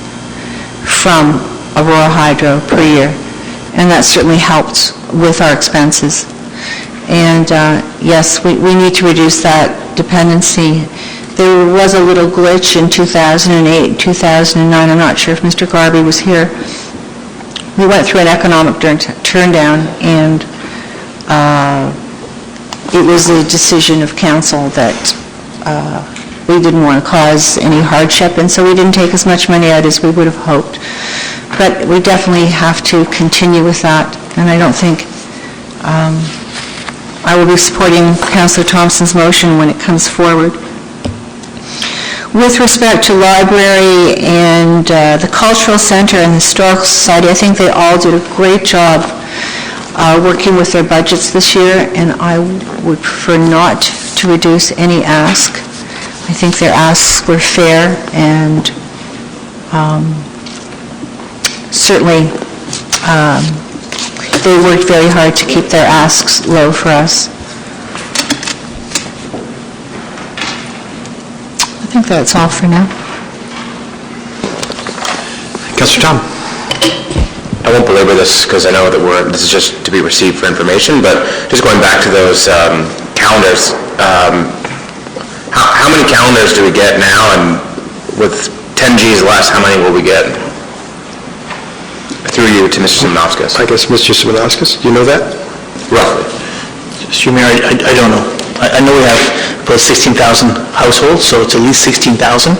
from Aurora Hydro per year, and that certainly helped with our expenses. And yes, we need to reduce that dependency. There was a little glitch in 2008, 2009. I'm not sure if Mr. Garby was here. We went through an economic turndown, and it was a decision of council that we didn't want to cause any hardship, and so we didn't take as much money out as we would have hoped. But we definitely have to continue with that, and I don't think I will be supporting Councillor Thompson's motion when it comes forward. With respect to library and the Cultural Center and the Historical Society, I think they all did a great job working with their budgets this year, and I would prefer not to reduce any ask. I think their asks were fair, and certainly they worked very hard to keep their asks low for us. I think that's all for now. Councillor Tom. I won't belabor this because I know that this is just to be received for information, but just going back to those calendars, how many calendars do we get now, and with 10 Gs less, how many will we get? Through you to Mr. Simnovskis. I guess Mr. Simnovskis, do you know that? Roughly. Mr. Mayor, I don't know. I know we have about 16,000 households, so it's at least 16,000.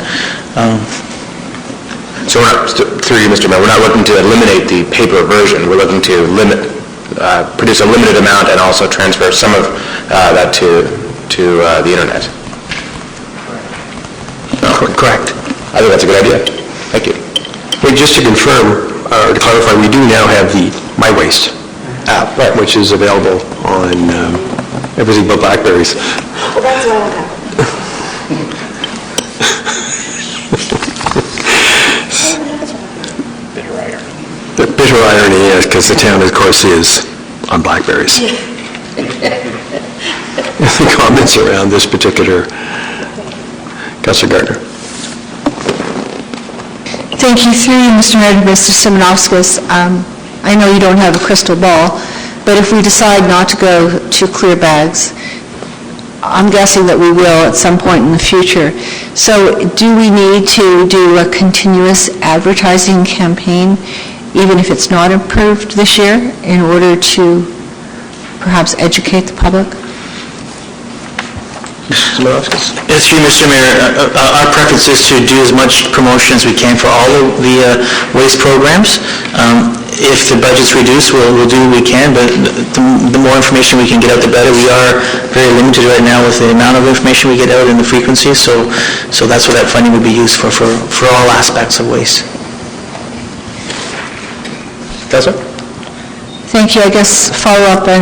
So we're not, through you, Mr. Mayor, we're not looking to eliminate the paper version. We're looking to produce a limited amount and also transfer some of that to the internet. Correct. I think that's a good idea. Thank you. Wait, just to confirm, or to clarify, we do now have the My Waste app, which is available on everything but Blackberries. The bitter irony is, because the town, of course, is on Blackberries. Any comments around this particular? Councillor Gardner. Thank you. Through you, Mr. Mayor, to Mr. Simonovskis. I know you don't have a crystal ball, but if we decide not to go to clear bags, I'm guessing that we will at some point in the future. So do we need to do a continuous advertising campaign, even if it's not approved this year, in order to perhaps educate the public? It's true, Mr. Mayor. Our preference is to do as much promotion as we can for all of the waste programs. If the budget's reduced, we'll do what we can, but the more information we can get out, the better. We are very limited right now with the amount of information we get out and the frequency, so that's what that funding would be used for all aspects of waste. Councillor? Thank you. I guess follow up on,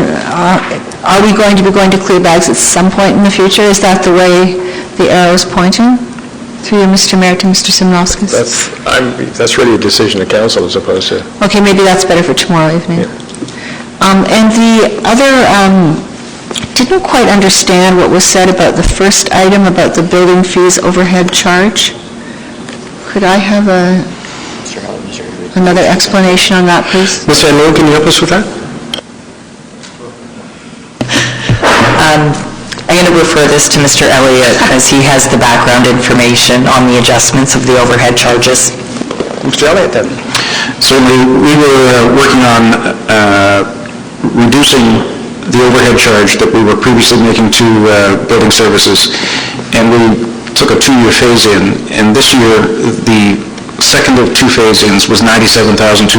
are we going to be going to clear bags at some point in the future? Is that the way the arrow is pointing? Through you, Mr. Mayor, to Mr. Simonovskis. That's really a decision of council as opposed to... Okay, maybe that's better for tomorrow evening. And the other, didn't quite understand what was said about the first item about the building fees overhead charge. Could I have another explanation on that, please? Ms. Van Loon, can you help us with that? I'm going to refer this to Mr. Elliott, as he has the background information on the adjustments of the overhead charges. Mr. Elliott, then. Certainly, we were working on reducing the overhead charge that we were previously making to building services, and we took a 2-year phase-in, and this year, the second of 2 phase-ins was $97,200,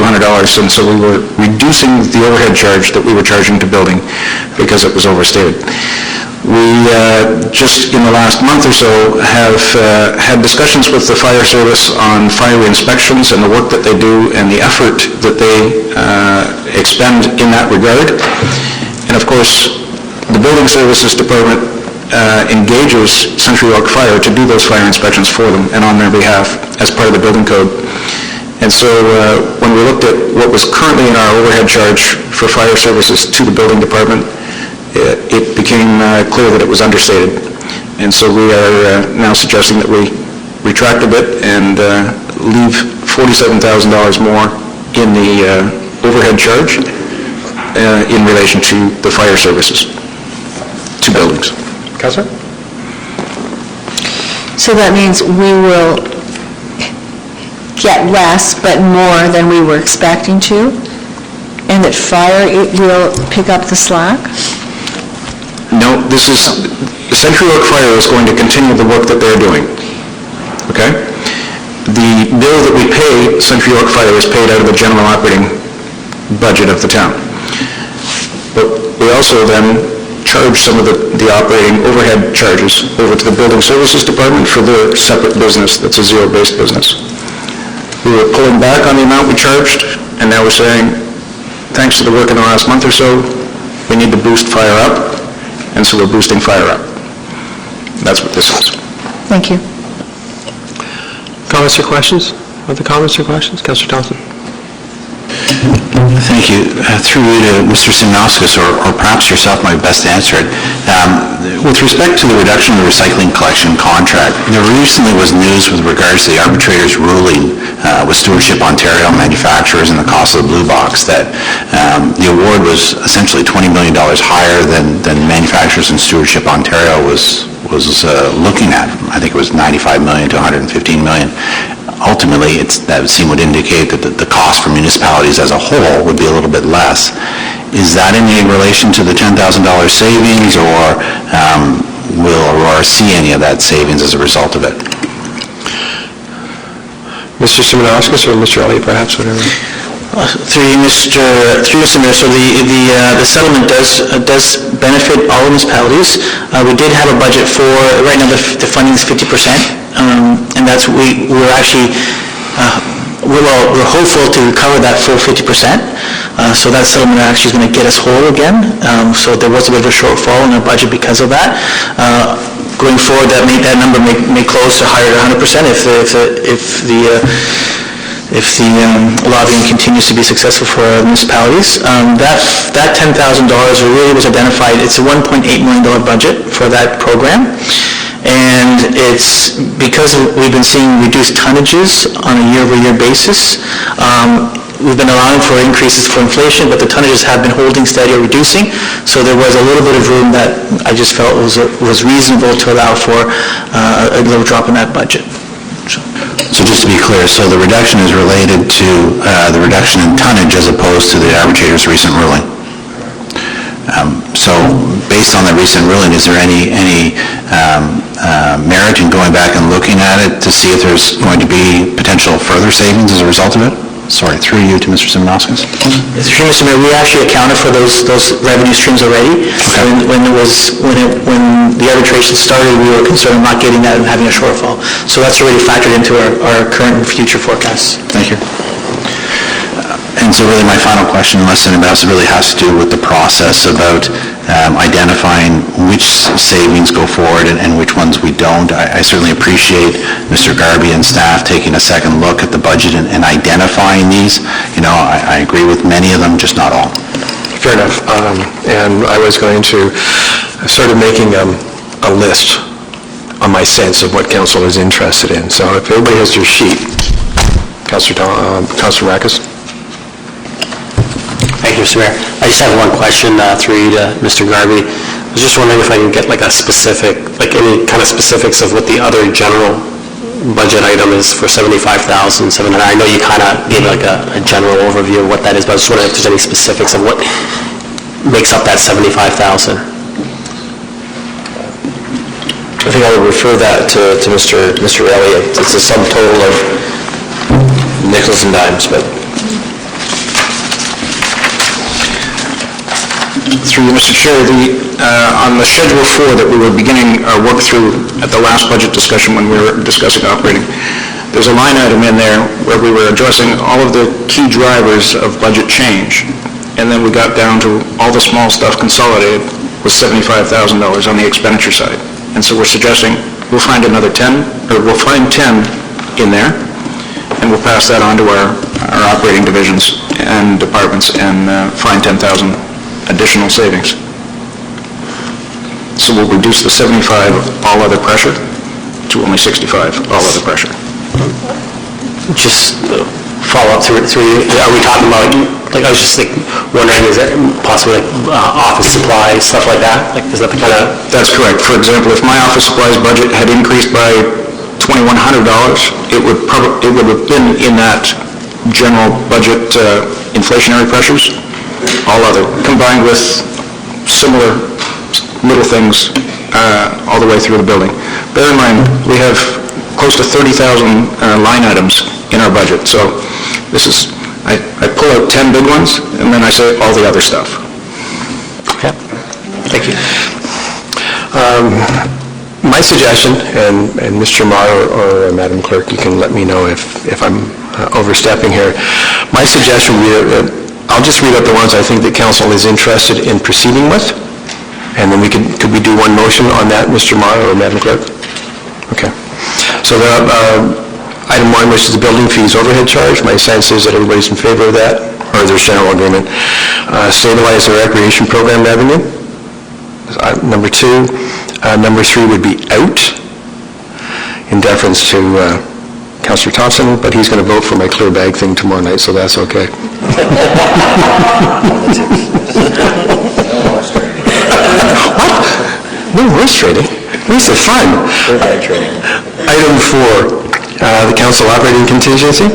and so we were reducing the overhead charge that we were charging to building because it was overstated. We, just in the last month or so, have had discussions with the fire service on fire inspections and the work that they do and the effort that they expend in that regard. And of course, the Building Services Department engages Century York Fire to do those fire inspections for them and on their behalf as part of the building code. And so when we looked at what was currently in our overhead charge for fire services to the building department, it became clear that it was understated. And so we are now suggesting that we retract a bit and leave $47,000 more in the overhead charge in relation to the fire services to buildings. Councillor? So that means we will get less but more than we were expecting to, and that fire will pick up the slack? No, this is, Century York Fire is going to continue the work that they're doing, okay? The bill that we pay Century York Fire is paid out of the general operating budget of the town. But we also then charge some of the operating overhead charges over to the Building Services Department for their separate business that's a zero-based business. We were pulling back on the amount we charged, and now we're saying, thanks to the work in the last month or so, we need to boost fire up, and so we're boosting fire up. That's what this is. Thank you. Comments or questions? Other comments or questions? Councillor Thompson? Thank you. Through you to Mr. Simonovskis, or perhaps yourself might best answer it. With respect to the reduction of the recycling collection contract, there recently was news with regards to the arbitrator's ruling with Stewardship Ontario manufacturers and the cost of the blue box that the award was essentially $20 million higher than Manufacturers and Stewardship Ontario was looking at. I think it was $95 million to $115 million. Ultimately, that would indicate that the cost for municipalities as a whole would be a little bit less. Is that in any relation to the $10,000 savings, or will Aurora see any of that savings as a result of it? Mr. Simonauskas or Mr. Elliott, perhaps, whatever. Through you, Mr. Mayor, so the settlement does benefit all municipalities. We did have a budget for, right now the funding is 50%, and that's, we're actually, we're hopeful to recover that full 50%. So that settlement actually is going to get us whole again. So there was a bit of a shortfall in our budget because of that. Going forward, that number may close to higher than 100% if the lobbying continues to be successful for our municipalities. That $10,000 really was identified. It's a $1.8 million budget for that program. And it's because we've been seeing reduced tonnages on a year-over-year basis. We've been allowing for increases for inflation, but the tonnages have been holding steady or reducing. So there was a little bit of room that I just felt was reasonable to allow for a little drop in that budget. So just to be clear, so the reduction is related to the reduction in tonnage as opposed to the arbitrator's recent ruling? So based on the recent ruling, is there any merit in going back and looking at it to see if there's going to be potential further savings as a result of it? Sorry, through you to Mr. Simonauskas. Through Mr. Mayor, we actually accounted for those revenue streams already. Okay. When the arbitration started, we were concerned of not getting that and having a shortfall. So that's already factored into our current and future forecasts. Thank you. And so really my final question, unless anybody else, really has to do with the process about identifying which savings go forward and which ones we don't. I certainly appreciate Mr. Garby and staff taking a second look at the budget and identifying these. You know, I agree with many of them, just not all. Fair enough. And I was going to sort of making a list on my sense of what council is interested in. So if everybody has your sheet, Councillor Rackus. Thank you, Mr. Mayor. I just have one question through you to Mr. Garby. I was just wondering if I can get like a specific, like any kind of specifics of what the other general budget item is for $75,700. I know you kind of gave like a general overview of what that is, but I was just wondering if there's any specifics of what makes up that $75,000. I think I would refer that to Mr. Elliott. It's a sum total of nickels and dimes, but... Through you, Mr. Chair, on the Schedule 4 that we were beginning our work through at the last budget discussion when we were discussing operating, there's a line item in there where we were addressing all of the key drivers of budget change, and then we got down to all the small stuff consolidated was $75,000 on the expenditure side. And so we're suggesting we'll find another 10, or we'll find 10 in there, and we'll pass that on to our operating divisions and departments and find 10,000 additional savings. So we'll reduce the 75 all other pressure to only 65 all other pressure. Just follow up through you. Are we talking about, like, I was just wondering, is that possibly like office supplies, stuff like that? Like, is that the kind of... That's correct. For example, if my office supplies budget had increased by $2,100, it would have been in that general budget inflationary pressures, all other, combined with similar little things all the way through the building. Bear in mind, we have close to 30,000 line items in our budget. So this is, I pull out 10 big ones, and then I say all the other stuff. Okay. Thank you. My suggestion, and Mr. Marr or Madam Clerk, you can let me know if I'm overstepping here. My suggestion would be, I'll just read out the ones I think that council is interested in proceeding with, and then could we do one motion on that, Mr. Marr or Madam Clerk? Okay. So item 1, which is the building fees overhead charge, my sense is that everybody's in favor of that, or there's general agreement. Stabilize the recreation program revenue, number 2. Number 3 would be out, in deference to Councillor Thompson, but he's going to vote for my clear bag thing tomorrow night, so that's okay. What? No horse trading? These are fun. Clear bag trading. Item 4, the council operating contingency.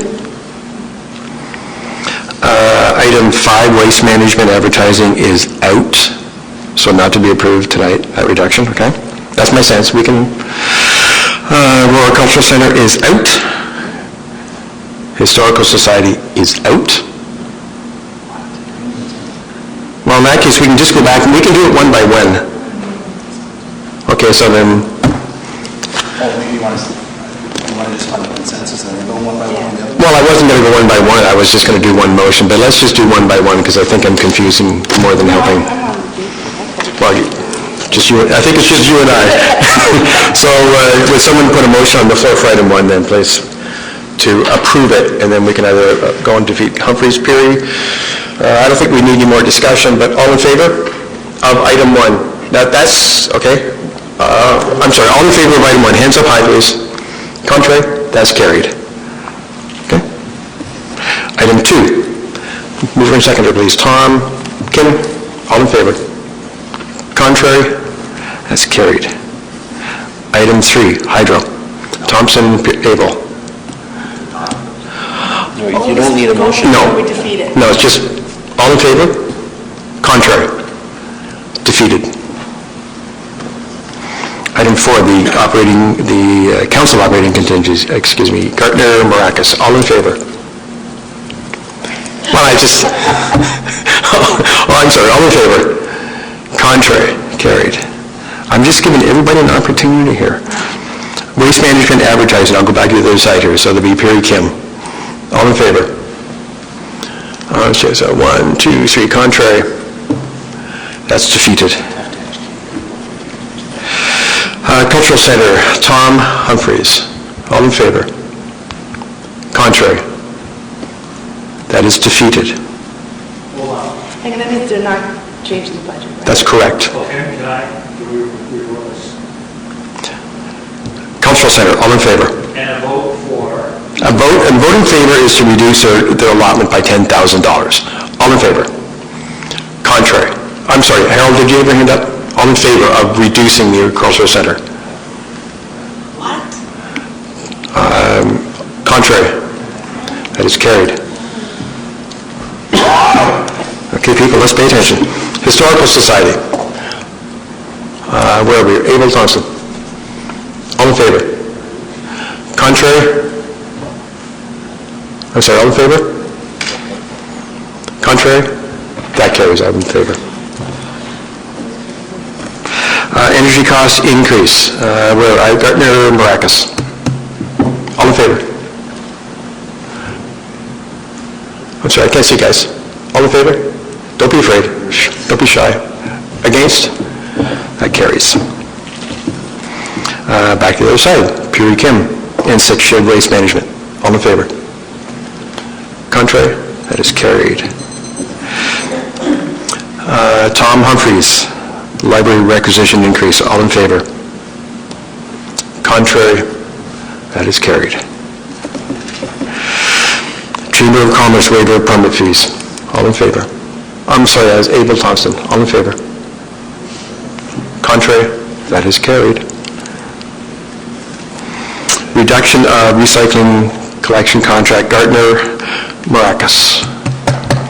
Item 5, waste management advertising is out, so not to be approved tonight, that reduction, okay? That's my sense. We can... Aurora Cultural Center is out. Historical Society is out? Well, in that case, we can just go back, and we can do it one by one. Okay, so then, well, I wasn't going to go one by one, I was just going to do one motion, but let's just do one by one, because I think I'm confusing more than helping. Well, just you, I think it's just you and I. So, would someone put a motion on the floor for item 1 then, please, to approve it, and then we can either go and defeat Humphreys, Peary. I don't think we need any more discussion, but all in favor of item 1? That's, okay. I'm sorry, all in favor of item 1, hands up high, please. Contrary? That's carried. Okay. Item 2, mover and seconder, please. Tom, Kim, all in favor? Contrary? That's carried. Item 3, Hydro. Thompson, Abel. You don't need a motion? No. No, it's just, all in favor? Contrary? Defeated. Item 4, the council operating contingencies, Gartner, Maracas, all in favor? Well, I'm sorry, all in favor? Contrary, carried. I'm just giving everybody an opportunity here. Waste management advertising, I'll go back to the other side here, so there'll be Perry Kim. All in favor? Okay, so 1, 2, 3, contrary. That's defeated. Cultural Center, Tom Humphreys. All in favor? Contrary. That is defeated. And that means they're not changing the budget, right? That's correct. Cultural Center, all in favor? And a vote for? A vote in favor is to reduce their allotment by $10,000. All in favor? Contrary. I'm sorry, Harold, did you ever hand up? All in favor of reducing the Cultural Center? What? Contrary. That is carried. Okay, people, let's pay attention. Historical Society. Where are we? Abel Thompson. All in favor? Contrary? I'm sorry, all in favor? Contrary? That carries, I'm in favor. Energy cost increase. Where are we? Gartner, Maracas. All in favor? I'm sorry, I can't see, guys. All in favor? Don't be afraid. Don't be shy. Against? That carries. Back to the other side. Peary Kim, N6 Shared Waste Management. All in favor? Contrary? That is carried. Tom Humphreys, Library Requisition Increase. All in favor? Contrary? That is carried. Chamber of Commerce waiver of permit fees. All in favor? I'm sorry, that was Abel Thompson. All in favor? Contrary? That is carried. Reduction of recycling collection contract, Gartner, Maracas.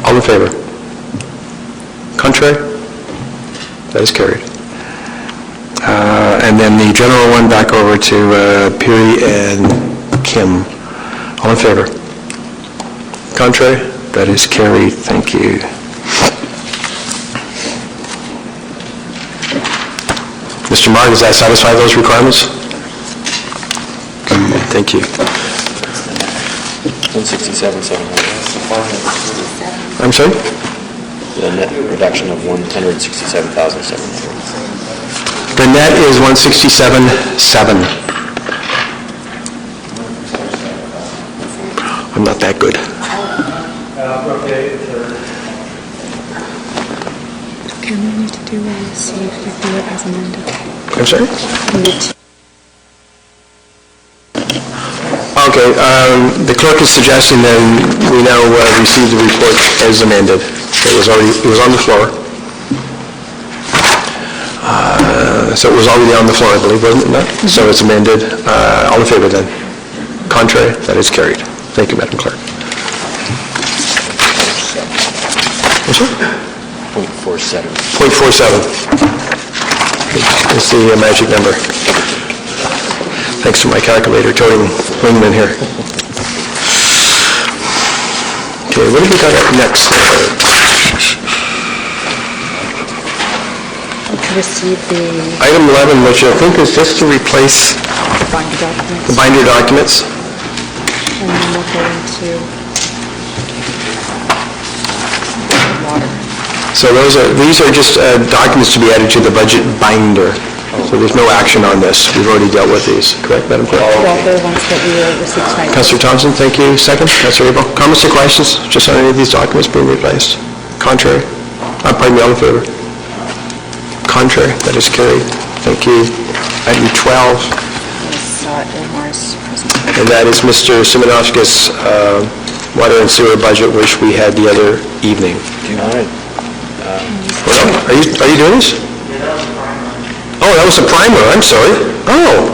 All in favor? Contrary? That is carried. And then the general one back over to Peary and Kim. All in favor? Contrary? That is carried. Thank you. Mr. Marr, does that satisfy those requirements? Thank you. 167,700. I'm sorry? The net reduction of 167,700. The net is 167,700. I'm not that good. Okay, we need to do see if you can do it as amended. I'm sorry? We need to Okay, the clerk is suggesting that we now receive the report as amended. It was on the floor. So it was already on the floor, I believe, wasn't it? No? So it's amended. All in favor then? Contrary? That is carried. Thank you, Madam Clerk. Yes, sir? 0.47. 0.47. It's the magic number. Thanks to my calculator toting wingman here. Okay, what have we got up next? To receive the Item 11, which I think is just to replace binder documents, the binder documents. and then we'll go into water. So these are just documents to be added to the budget binder. So there's no action on this. We've already dealt with these, correct, Madam Clerk? Well, they're the ones that we received tonight. Councillor Thompson, thank you. Second, Councillor Abel. Comments or questions just on any of these documents being replaced? Contrary? Pardon me, all in favor? Contrary, that is carried. Thank you. Item 12, This Omar's presentation. and that is Mr. Simonovsky's water and sewer budget, which we had the other evening. Are you doing this? Oh, that was a primer, I'm sorry. Oh,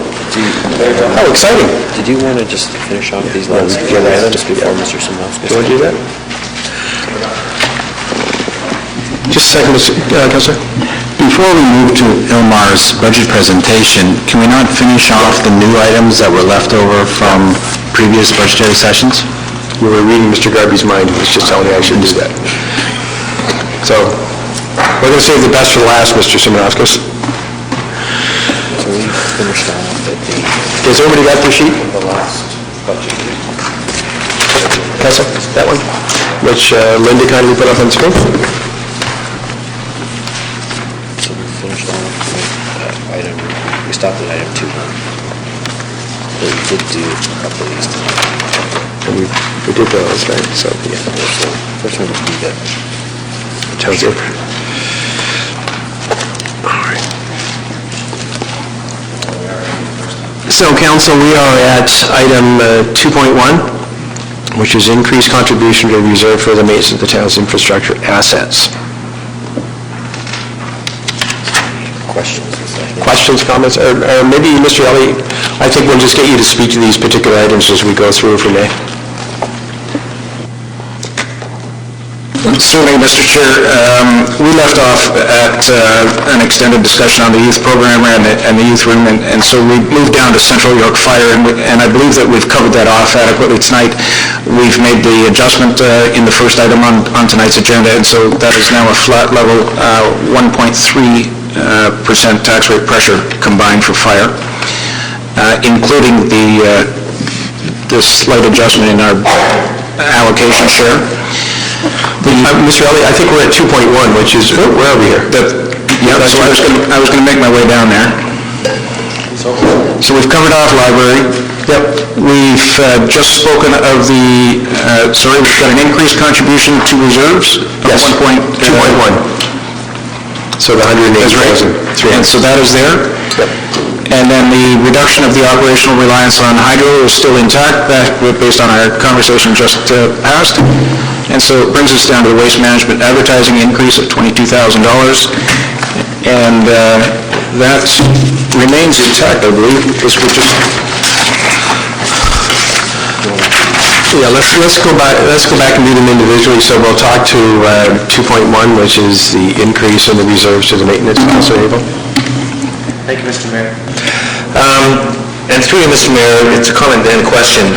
how exciting. Did you want to just finish off these last few items before Mr. Simonovsky? Do you want to do that? Just a second, Councillor. Before we move to Ilmar's budget presentation, can we not finish off the new items that were left over from previous budgetary sessions? You were reading Mr. Garby's mind, he was just telling me I should do that. So, we're going to save the best for last, Mr. Simonovskis. So we finished off at the Has everybody got their sheet? last budget. Councillor, that one, which Linda kindly put up on screen. So we finished off with item, we stopped at item 2. But we did do a couple of these tonight. And we did those, right? So, Yeah, so first one was the tells you. So, council, we are at item 2.1, which is increased contribution to reserve for the maintenance of the town's infrastructure assets. questions. Questions, comments, or maybe, Mr. Elliott, I think we'll just get you to speak to these particular items as we go through, if we may. Certainly, Mr. Chair. We left off at an extended discussion on the youth program and the youth room, and so we moved down to Central York Fire, and I believe that we've covered that off adequately tonight. We've made the adjustment in the first item on tonight's agenda, and so that is now a flat level 1.3% tax rate pressure combined for fire, including the slight adjustment in our allocation share. Mr. Elliott, I think we're at 2.1, which is, where are we here? Yeah, so I was going to make my way down there. So we've covered off library. Yep. We've just spoken of we've got an increased contribution to reserves of Yes, 2.1. So the 180,000. And so that is there. Yep. And then the reduction of the operational reliance on hydro is still intact, based on our conversation just passed. And so it brings us down to the waste management advertising increase of $22,000. And that remains intact, I believe, because we're just... Yeah, let's go back and do them individually. So we'll talk to 2.1, which is the increase in the reserves to the maintenance. Councilor Abel? Thank you, Mr. Mayor. And through you, Mr. Mayor, it's a comment and a question.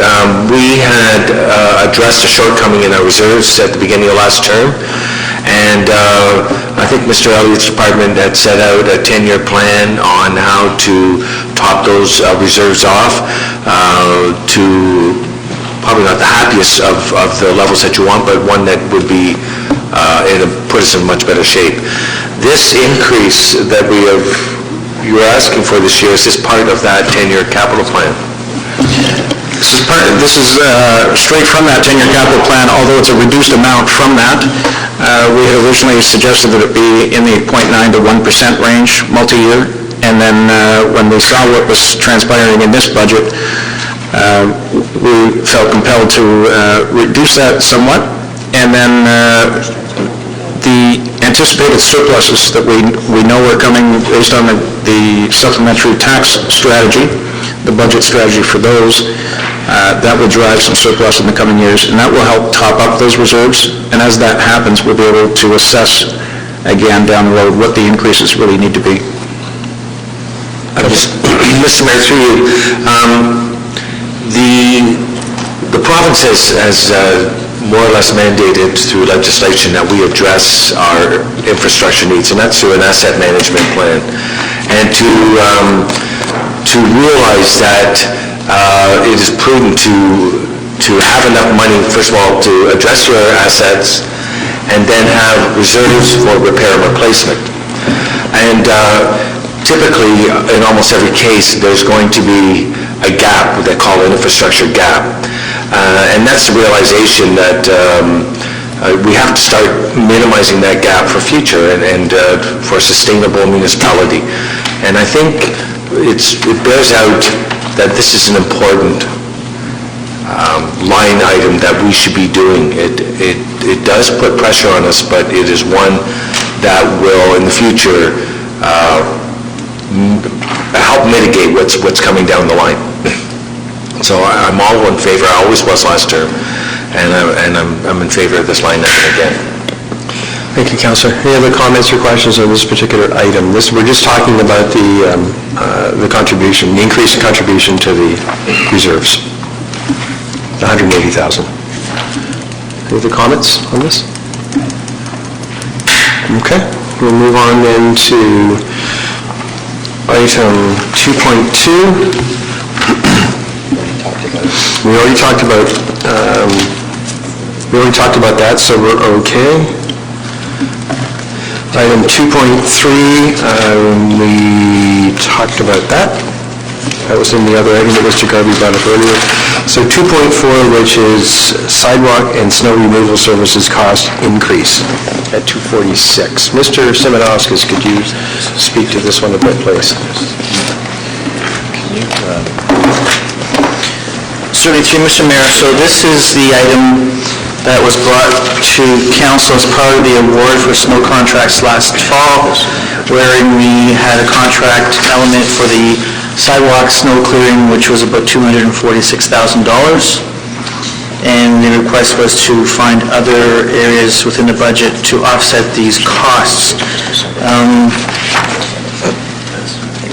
We had addressed a shortcoming in our reserves at the beginning of last term, and I think Mr. Elliott's department had set out a 10-year plan on how to top those reserves off to probably not the happiest of the levels that you want, but one that would be, put us in much better shape. This increase that you are asking for this year, is this part of that 10-year capital plan? This is straight from that 10-year capital plan, although it's a reduced amount from that. We had originally suggested that it be in the 0.9 to 1% range, multi-year, and then when we saw what was transpiring in this budget, we felt compelled to reduce that somewhat, and then the anticipated surpluses that we know are coming based on the supplementary tax strategy, the budget strategy for those, that will drive some surplus in the coming years, and that will help top up those reserves. And as that happens, we'll be able to assess again down the road what the increases really need to be. Mr. Mayor, through you, the province has more or less mandated through legislation that we address our infrastructure needs, and that's through an asset management plan. And to realize that it is prudent to have enough money, first of all, to address your assets, and then have reserves for repair and replacement. And typically, in almost every case, there's going to be a gap, what they call an infrastructure gap. And that's the realization that we have to start minimizing that gap for future and for a sustainable municipality. And I think it bears out that this is an important line item that we should be doing. It does put pressure on us, but it is one that will, in the future, help mitigate what's coming down the line. So I'm all in favor, I always was last term, and I'm in favor of this line item again. Thank you, Councillor. Any other comments or questions on this particular item? We're just talking about the contribution, the increase in contribution to the reserves, the $180,000. Any other comments on this? Okay, we'll move on then to item 2.2. We already talked about that, so we're okay. Item 2.3, we talked about that. That was in the other item that Mr. Garvey brought up earlier. So 2.4, which is sidewalk and snow removal services cost increase at 246. Mr. Simonauskas, could you speak to this one a bit, please? Certainly, through Mr. Mayor. So this is the item that was brought to council as part of the award for snow contracts last fall, wherein we had a contract element for the sidewalk snow clearing, which was about $246,000. And the request was to find other areas within the budget to offset these costs.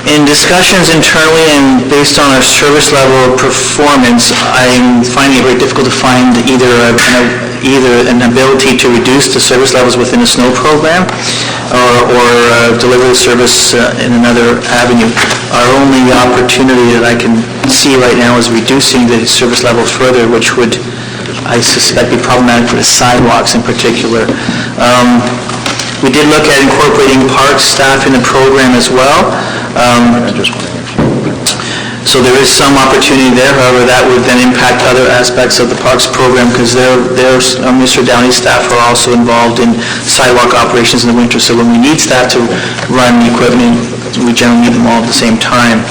In discussions internally and based on our service level of performance, I'm finding it very difficult to find either an ability to reduce the service levels within a snow program or deliver the service in another avenue. Our only opportunity that I can see right now is reducing the service level further, which would, I suspect, be problematic for the sidewalks in particular. We did look at incorporating park staff in the program as well. So there is some opportunity there. However, that would then impact other aspects of the parks program because Mr. Downey's staff are also involved in sidewalk operations in the winter. So when we need staff to run equipment, we generally need them all at the same time.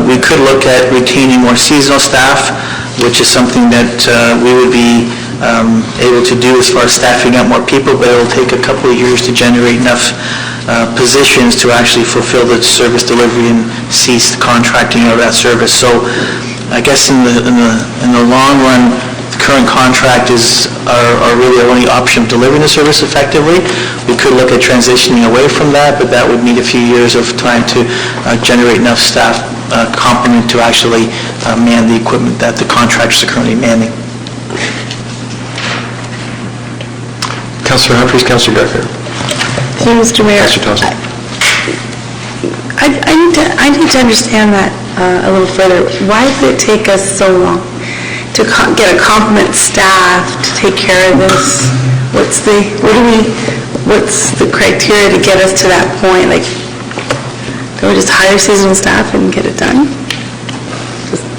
We could look at retaining more seasonal staff, which is something that we would be able to do as far as staffing up more people, but it will take a couple of years to generate enough positions to actually fulfill the service delivery and cease the contracting of that service. So I guess in the long run, the current contract is our really our only option of delivering the service effectively. We could look at transitioning away from that, but that would need a few years of time to generate enough staff complement to actually man the equipment that the contractors are currently manning. Councillor Humphries, Councillor Garfield. Thank you, Mr. Mayor. Councillor Thompson. I need to understand that a little further. Why did it take us so long to get a complement staff to take care of this? What's the criteria to get us to that point? Like, can we just hire seasonal staff and get it done?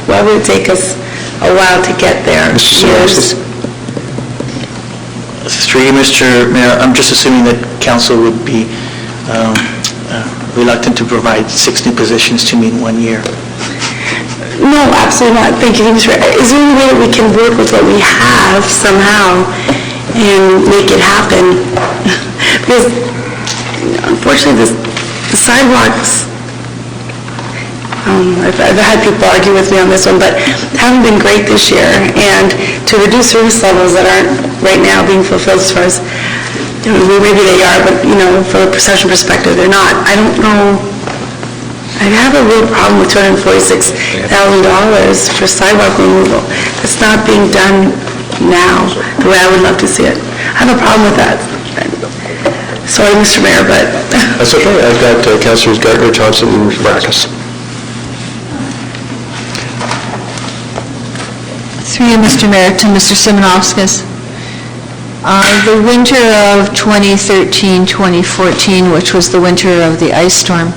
Why would it take us a while to get there? Through you, Mr. Mayor, I'm just assuming that council would be reluctant to provide 6 new positions to me in 1 year. No, absolutely not. Thank you. Is there any way that we can work with what we have somehow and make it happen? Because unfortunately, the sidewalks, I've had people argue with me on this one, but haven't been great this year. And to reduce service levels that aren't right now being fulfilled as far as, maybe they are, but, from a perception perspective, they're not. I don't know. I have a real problem with $246,000 for sidewalk removal. It's not being done now, the way I would love to see it. I have a problem with that. Sorry, Mr. Mayor, but... That's okay. I've got Councilors Gardner, Thompson, and Marcus. Through you, Mr. Mayor, to Mr. Simonovskis. The winter of 2013-2014, which was the winter of the ice storm,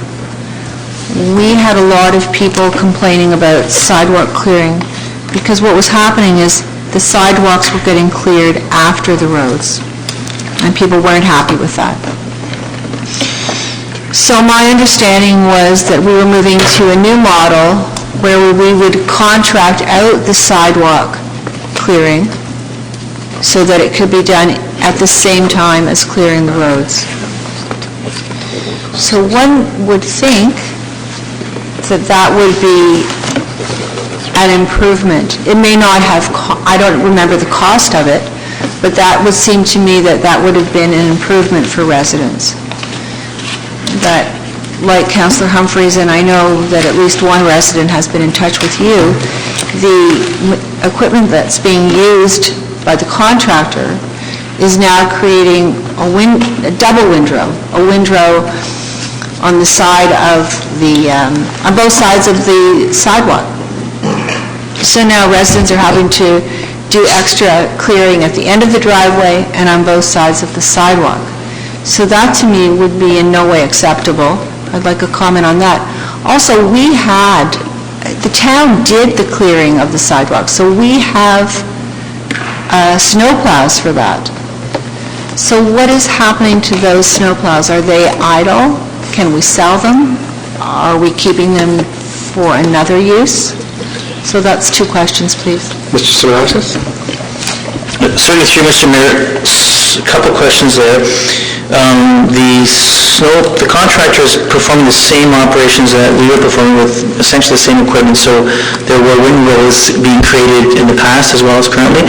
we had a lot of people complaining about sidewalk clearing, because what was happening is the sidewalks were getting cleared after the roads, and people weren't happy with that. So my understanding was that we were moving to a new model where we would contract out the sidewalk clearing so that it could be done at the same time as clearing the roads. So one would think that that would be an improvement. It may not have, I don't remember the cost of it, but that would seem to me that that would have been an improvement for residents. But like Councillor Humphreys, and I know that at least one resident has been in touch with you, the equipment that's being used by the contractor is now creating a double windrow, a windrow on the side of the, on both sides of the sidewalk. So now residents are having to do extra clearing at the end of the driveway and on both sides of the sidewalk. So that to me would be in no way acceptable. I'd like a comment on that. Also, the town did the clearing of the sidewalk, so we have snowplows for that. So what is happening to those snowplows? Are they idle? Can we sell them? Are we keeping them for another use? So that's two questions, please. Mr. Simonovskis? Certainly through Mr. Mayor, a couple questions there. The contractors performing the same operations that we were performing with essentially the same equipment, so there were windrows being created in the past as well as currently.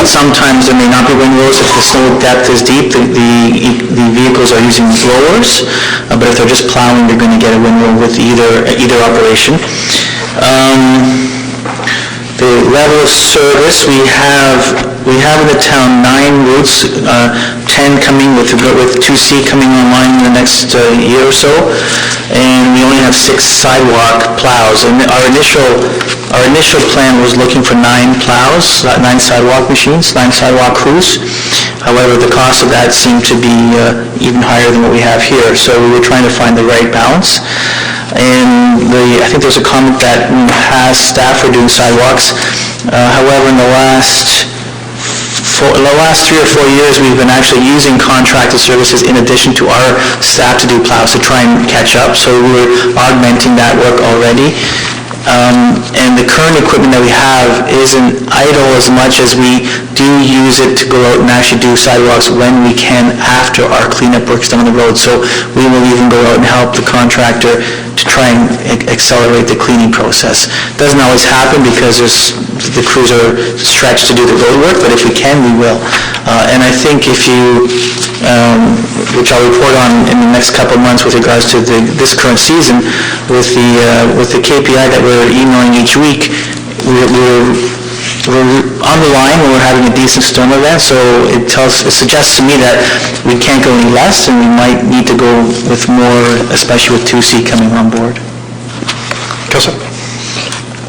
Sometimes there may not be windrows if the snow depth is deep. The vehicles are using blowers, but if they're just plowing, they're going to get a windrow with either operation. The level of service, we have in the town 9 routes, 10 coming with 2C coming online in the next year or so, and we only have 6 sidewalk plows. And our initial plan was looking for 9 plows, 9 sidewalk machines, 9 sidewalk crews. However, the cost of that seemed to be even higher than what we have here, so we were trying to find the right balance. And I think there's a comment that past staff are doing sidewalks. However, in the last 3 or 4 years, we've been actually using contracted services in addition to our staff to do plows to try and catch up. So we're augmenting that work already. And the current equipment that we have isn't idle as much as we do use it to go out and actually do sidewalks when we can after our cleanup work's done on the road. So we will even go out and help the contractor to try and accelerate the cleaning process. Doesn't always happen because the crews are stretched to do the road work, but if we can, we will. And I think if you, which I'll report on in the next couple of months with regards to this current season, with the KPI that we're emailing each week, we're on the line when we're having a decent storm event, so it suggests to me that we can't go any less, and we might need to go with more, especially with 2C coming on board. Councilor?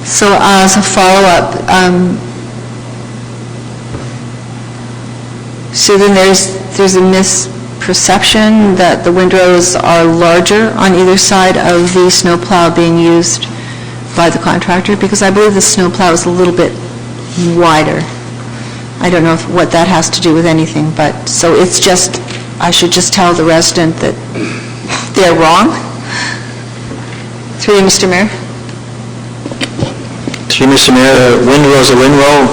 So as a follow-up, so then there's a misperception that the windrows are larger on either side of the snowplow being used by the contractor, because I believe the snowplow is a little bit wider. I don't know what that has to do with anything, but, so it's just, I should just tell the resident that they're wrong? Through you, Mr. Mayor? Through you, Mr. Mayor, windrow is a windrow.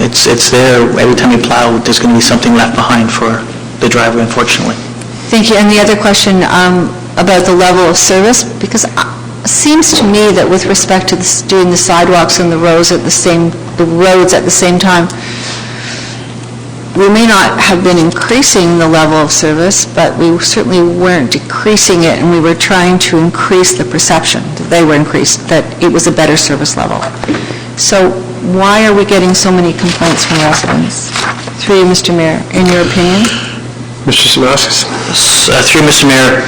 It's there. Every time you plow, there's going to be something left behind for the driver, unfortunately. Thank you. And the other question about the level of service, because it seems to me that with respect to doing the sidewalks and the roads at the same time, we may not have been increasing the level of service, but we certainly weren't decreasing it, and we were trying to increase the perception that they were increased, that it was a better service level. So why are we getting so many complaints from residents? Through you, Mr. Mayor, in your opinion? Mr. Simonauskas? Through Mr. Mayor,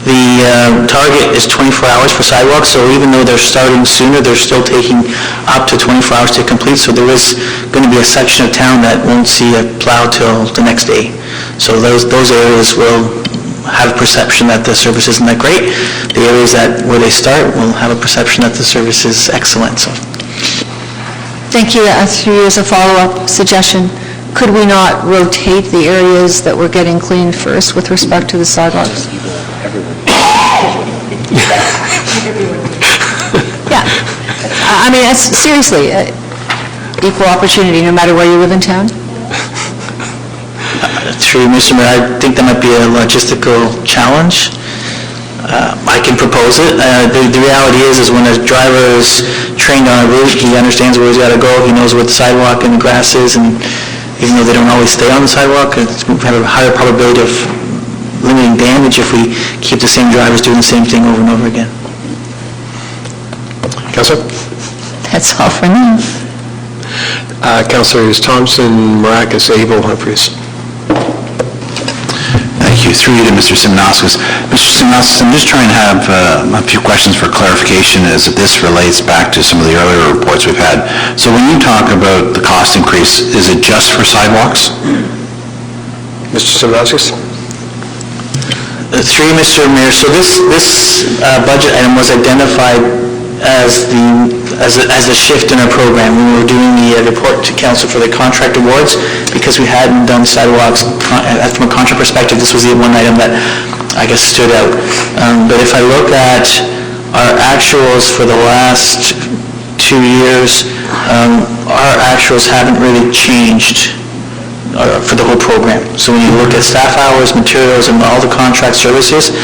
the target is 24 hours for sidewalks, so even though they're starting sooner, they're still taking up to 24 hours to complete, so there is going to be a section of town that won't see a plow till the next day. So those areas will have a perception that the service isn't that great. The areas where they start will have a perception that the service is excellent, so. Thank you. Through you as a follow-up suggestion, could we not rotate the areas that we're getting cleaned first with respect to the sidewalks? Yeah. I mean, seriously, equal opportunity no matter where you live in town? Through Mr. Mayor, I think that might be a logistical challenge. I can propose it. The reality is when a driver is trained on a route, he understands where he's got to go, he knows where the sidewalk and the grass is, and even though they don't always stay on the sidewalk, we have a higher probability of limiting damage if we keep the same drivers doing the same thing over and over again. Councilor? That's all for me. Councilors Thompson, Maracus, Abel, Humphries. Thank you. Through you to Mr. Simonauskas. Mr. Simonauskas, I'm just trying to have a few questions for clarification as this relates back to some of the earlier reports we've had. So when you talk about the cost increase, is it just for sidewalks? Mr. Simonauskas? Through you, Mr. Mayor, so this budget item was identified as a shift in our program. We were doing the report to council for the contract awards because we hadn't done sidewalks. From a contract perspective, this was the one item that I guess stood out. But if I look at our actuals for the last 2 years, our actuals haven't really changed for the whole program. So when you look at staff hours, materials, and all the contract services,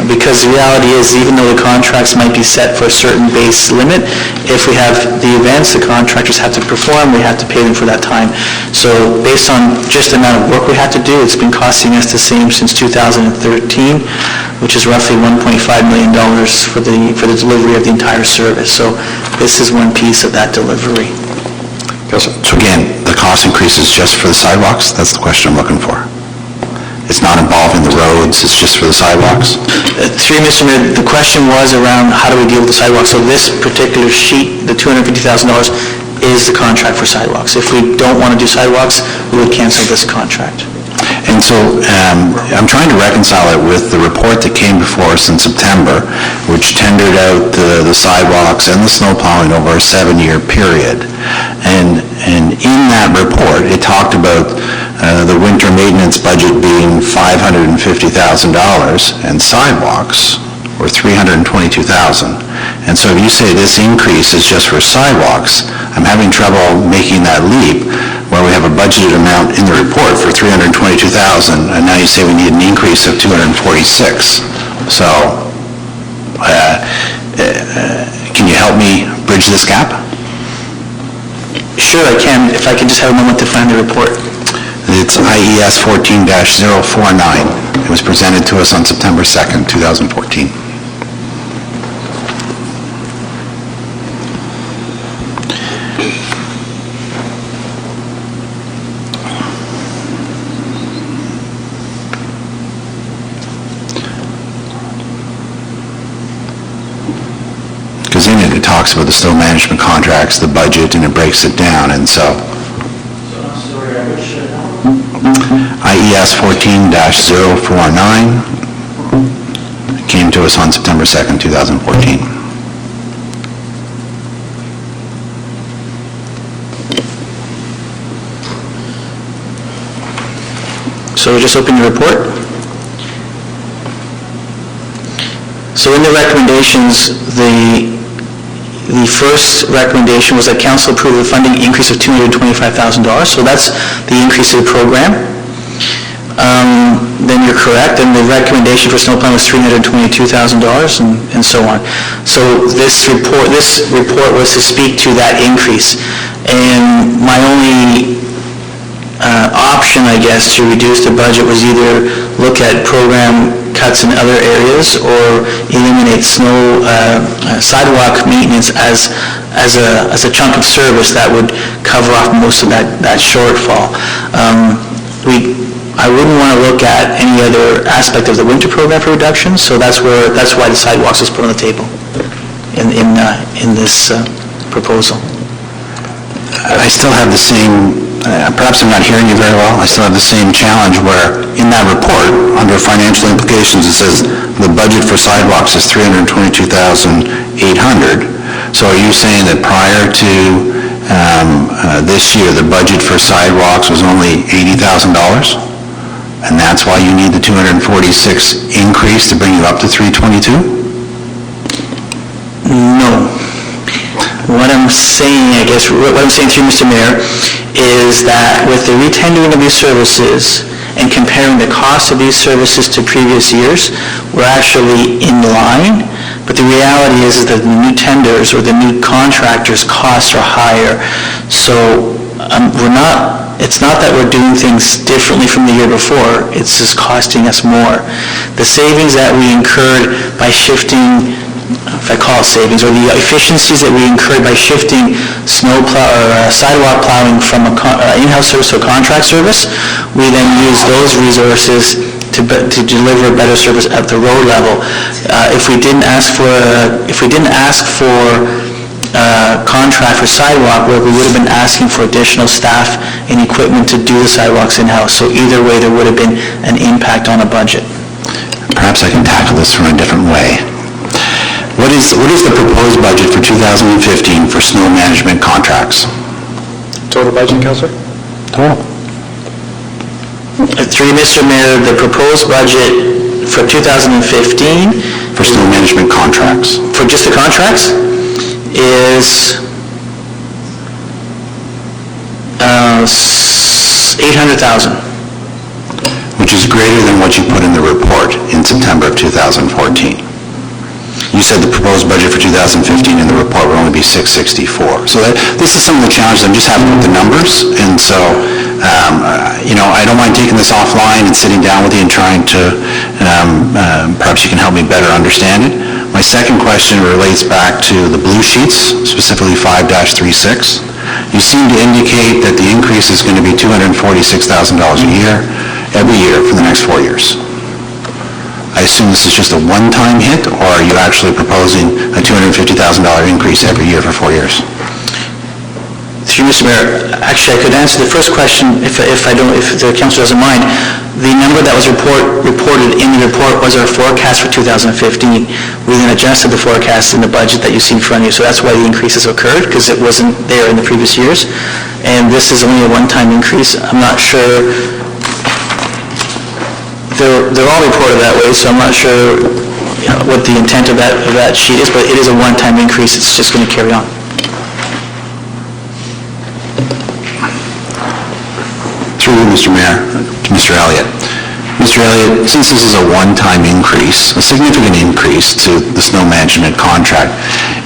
because the reality is, even though the contracts might be set for a certain base limit, if we have the events the contractors have to perform, we have to pay them for that time. So based on just the amount of work we have to do, it's been costing us the same since 2013, which is roughly $1.5 million for the delivery of the entire service. So this is one piece of that delivery. So again, the cost increase is just for the sidewalks? That's the question I'm looking for. It's not involving the roads, it's just for the sidewalks? Through Mr. Mayor, the question was around how do we deal with the sidewalks. So this particular sheet, the $250,000, is the contract for sidewalks. If we don't want to do sidewalks, we would cancel this contract. And so I'm trying to reconcile it with the report that came before us in September, which tendered out the sidewalks and the snow plowing over a 7-year period. And in that report, it talked about the winter maintenance budget being $550,000 and sidewalks were $322,000. And so if you say this increase is just for sidewalks, I'm having trouble making that leap where we have a budgeted amount in the report for $322,000, and now you say we need an increase of $246,000. So can you help me bridge this gap? Sure, I can, if I can just have a moment to find the report. It's IES 14-049. It was presented to us on September 2nd, 2014. Because in it talks about the snow management contracts, the budget, and it breaks it down, and so... IES 14-049 came to us on September 2nd, 2014. So just open your report. So in the recommendations, the first recommendation was that council approve a funding increase of $225,000. So that's the increase of the program. Then you're correct, and the recommendation for snow plowing was $322,000 and so on. So this report was to speak to that increase. And my only option, I guess, to reduce the budget was either look at program cuts in other areas or eliminate snow sidewalk maintenance as a chunk of service that would cover off most of that shortfall. I wouldn't want to look at any other aspect of the winter program for reduction, so that's why the sidewalks was put on the table in this proposal. I still have the same, perhaps I'm not hearing you very well, I still have the same challenge where in that report, under financial implications, it says the budget for sidewalks is $322,800. So are you saying that prior to this year, the budget for sidewalks was only $80,000? And that's why you need the 246 increase to bring you up to 322? No. What I'm saying, what I'm saying through Mr. Mayor, is that with the retendering of these services and comparing the cost of these services to previous years, we're actually in line, but the reality is that the new tenders or the new contractors' costs are higher. So it's not that we're doing things differently from the year before, it's just costing us more. The savings that we incurred by shifting, if I call it savings, or the efficiencies that we incurred by shifting sidewalk plowing from an in-house service to a contract service, we then use those resources to deliver better service at the road level. If we didn't ask for contract for sidewalk work, we would have been asking for additional staff and equipment to do the sidewalks in-house. So either way, there would have been an impact on the budget. Perhaps I can tackle this from a different way. What is the proposed budget for 2015 for snow management contracts? Total budget, Councillor? Total. Through Mr. Mayor, the proposed budget for 2015... For snow management contracts. For just the contracts? Is $800,000. Which is greater than what you put in the report in September of 2014. You said the proposed budget for 2015 in the report would only be $664. So this is some of the challenges I'm just having with the numbers, and so I don't mind taking this offline and sitting down with you and trying to, perhaps you can help me better understand it. My second question relates back to the blue sheets, specifically 5-36. You seem to indicate that the increase is going to be $246,000 a year, every year for the next 4 years. I assume this is just a one-time hit, or are you actually proposing a $250,000 increase every year for 4 years? Through Mr. Mayor, actually, I could answer the first question if the council doesn't mind. The number that was reported in the report was our forecast for 2015. We then adjusted the forecast in the budget that you see in front of you, so that's why the increases occurred, because it wasn't there in the previous years. And this is only a one-time increase. I'm not sure, they're all reported that way, so I'm not sure what the intent of that sheet is, but it is a one-time increase. It's just going to carry on. Through Mr. Mayor, to Mr. Elliott. Mr. Elliott, since this is a one-time increase, a significant increase to the snow management contract,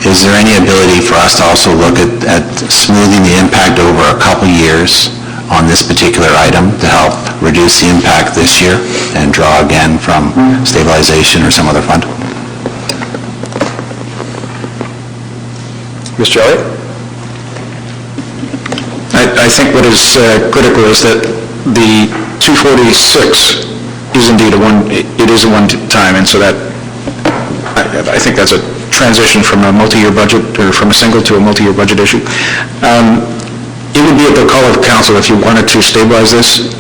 is there any ability for us to also look at smoothing the impact over a couple years on this particular item to help reduce the impact this year and draw again from stabilization or some other fund? Mr. Elliott? I think what is critical is that the 246 is indeed a one-time, and so that, I think that's a transition from a multi-year budget, or from a single to a multi-year budget issue. It would be at the call of council if you wanted to stabilize this,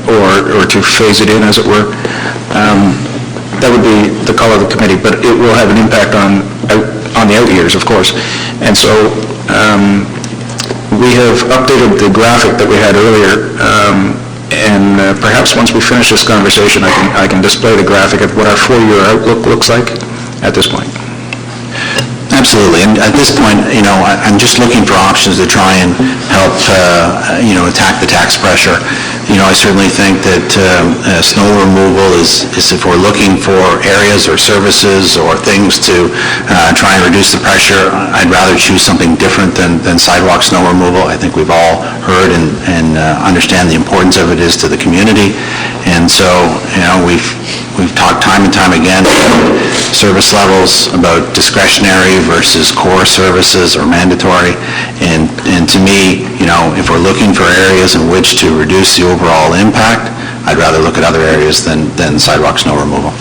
or to phase it in, as it were. That would be the call of the committee, but it will have an impact on the out years, of course. And so, we have updated the graphic that we had earlier, and perhaps once we finish this conversation, I can display the graphic of what our 4-year outlook looks like at this point. Absolutely, and at this point, I'm just looking for options to try and help, attack the tax pressure. I certainly think that snow removal is if we're looking for areas or services or things to try and reduce the pressure, I'd rather choose something different than sidewalk snow removal. I think we've all heard and understand the importance of it is to the community. And so, we've talked time and time again about service levels, about discretionary versus core services or mandatory. And to me, if we're looking for areas in which to reduce the overall impact, I'd rather look at other areas than sidewalk snow removal.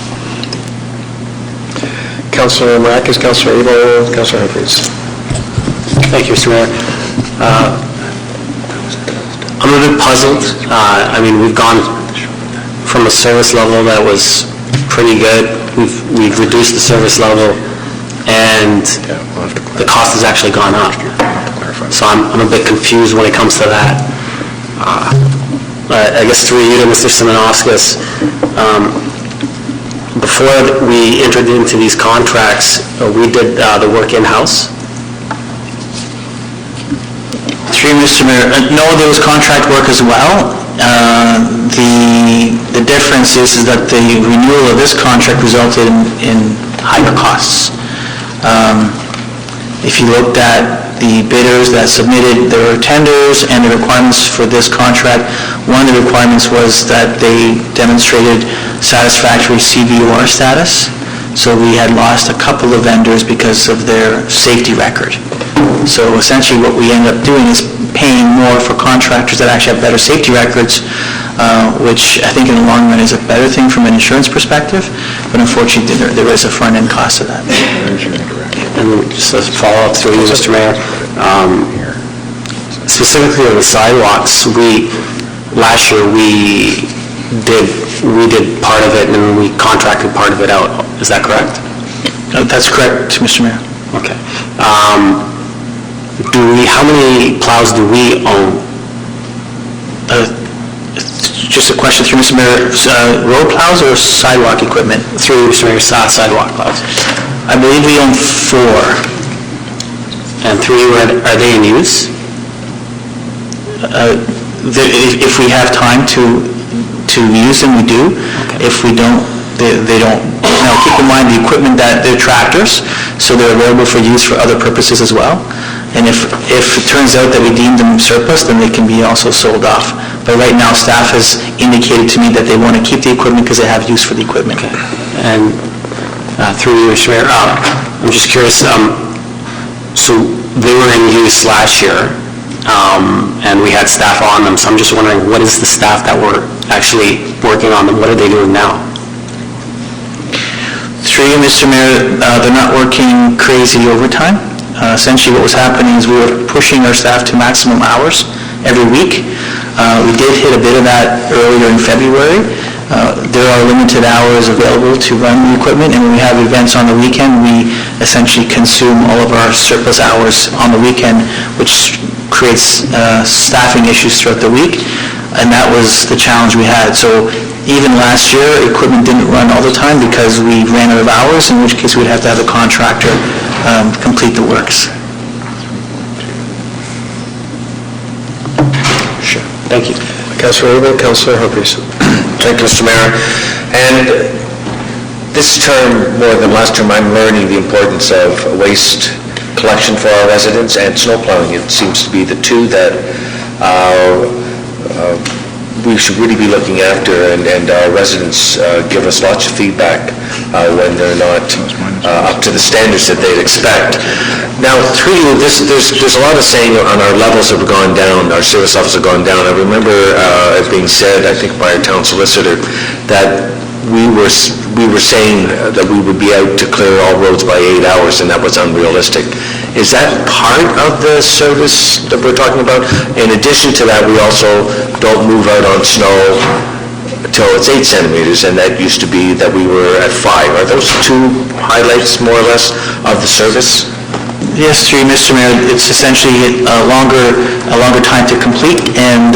Councillor Maracus, Councillor Abel, Councillor Humphries. Thank you, Mr. Mayor. I'm a bit puzzled. We've gone from a service level that was pretty good. We've reduced the service level, and the cost has actually gone up. So I'm a bit confused when it comes to that. I guess through you to Mr. Simonovskis, before we entered into these contracts, we did the work in-house. Through you, Mr. Mayor, no, there was contract work as well. The difference is that the renewal of this contract resulted in higher costs. If you looked at the bidders that submitted their tenders and the requirements for this contract, one of the requirements was that they demonstrated satisfactory CVOR status. So we had lost a couple of vendors because of their safety record. So essentially what we end up doing is paying more for contractors that actually have better safety records, which I think in the long run is a better thing from an insurance perspective, but unfortunately there is a front-end cost to that. And just a follow-up through you, Mr. Mayor. Specifically on the sidewalks, last year we did part of it and we contracted part of it out. Is that correct? That's correct, Mr. Mayor. Okay. How many plows do we own? Just a question through Mr. Mayor, road plows or sidewalk equipment? Through Mr. Mayor, sidewalk plows. I believe we own 4. And 3, are they in use? If we have time to use them, we do. If we don't, they don't. Now, keep in mind the equipment that they're tractors, so they're available for use for other purposes as well. And if it turns out that we deem them surplus, then they can be also sold off. But right now, staff has indicated to me that they want to keep the equipment because they have use for the equipment. Okay. And through you, Mr. Mayor, I'm just curious, so they were in use last year, and we had staff on them, so I'm just wondering, what is the staff that were actually working on them? What are they doing now? Through you, Mr. Mayor, they're not working crazy overtime. Essentially what was happening is we were pushing our staff to maximum hours every week. We did hit a bit of that earlier in February. There are limited hours available to run the equipment, and when we have events on the weekend, we essentially consume all of our surplus hours on the weekend, which creates staffing issues throughout the week, and that was the challenge we had. So even last year, equipment didn't run all the time because we ran out of hours, in which case we'd have to have a contractor complete the works. Sure. Thank you. Councillor Abel, Councillor Humphries. Thank you, Mr. Mayor. And this term, more than last term, I'm learning the importance of waste collection for our residents and snow plowing. It seems to be the two that we should really be looking after, and our residents give us lots of feedback when they're not up to the standards that they'd expect. Now, through you, there's a lot of saying on our levels have gone down, our service levels have gone down. I remember it being said, I think by our town solicitor, that we were saying that we would be out to clear all roads by 8 hours, and that was unrealistic. Is that part of the service that we're talking about? In addition to that, we also don't move out on snow till it's 8 centimeters, and that used to be that we were at 5. Are those two highlights, more or less, of the service? Yes, through you, Mr. Mayor, it's essentially a longer time to complete, and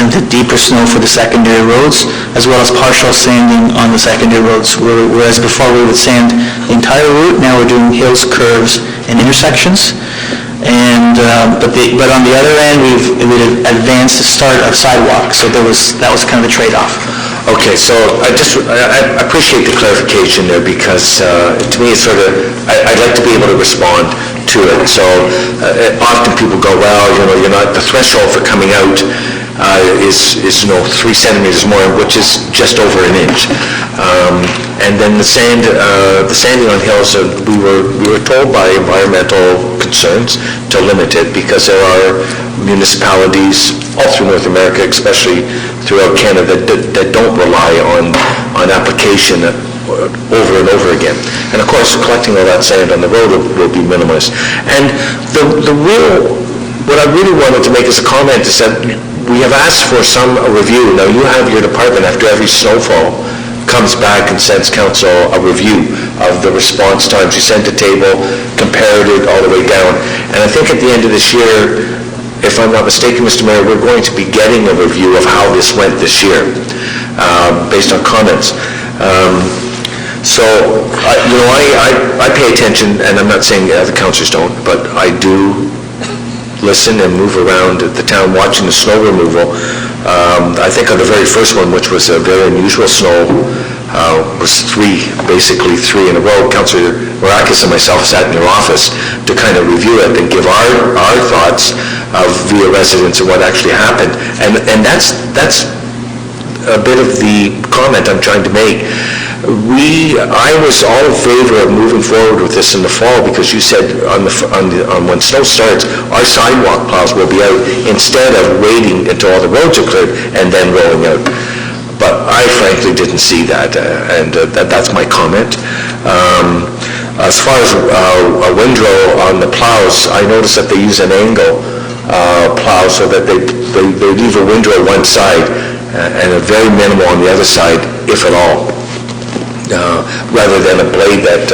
the deeper snow for the secondary roads, as well as partial sanding on the secondary roads. Whereas before we would sand the entire route, now we're doing hills, curves, and intersections. And, but on the other end, we've advanced the start of sidewalks, so that was kind of the trade-off. Okay, so I appreciate the clarification there, because to me, it's sort of, I'd like to be able to respond to it. So often people go, well, you're not, the threshold for coming out is 3 centimeters more, which is just over an inch. And then the sanding on hills, we were told by environmental concerns to limit it, because there are municipalities all through North America, especially throughout Canada, that don't rely on application over and over again. And of course, collecting all that sand on the road will be minimized. And what I really wanted to make as a comment is that we have asked for some review. Now, you have your department, after every snowfall, comes back and sends council a review of the response times. You sent a table, compared it all the way down. And I think at the end of this year, if I'm not mistaken, Mr. Mayor, we're going to be getting a review of how this went this year, based on comments. So, I pay attention, and I'm not saying the councillors don't, but I do listen and move around the town watching the snow removal. I think on the very first one, which was a very unusual snow, was basically three in a row. Councillor Marakis and myself sat in your office to kind of review it and give our thoughts via residents of what actually happened. And that's a bit of the comment I'm trying to make. I was all in favor of moving forward with this in the fall, because you said on when snow starts, our sidewalk plows will be out instead of waiting until all the roads are cleared and then rolling out. But I frankly didn't see that, and that's my comment. As far as a windrow on the plows, I noticed that they use an angle plow, so that they leave a windrow one side and a very minimal on the other side, if at all. Rather than a blade that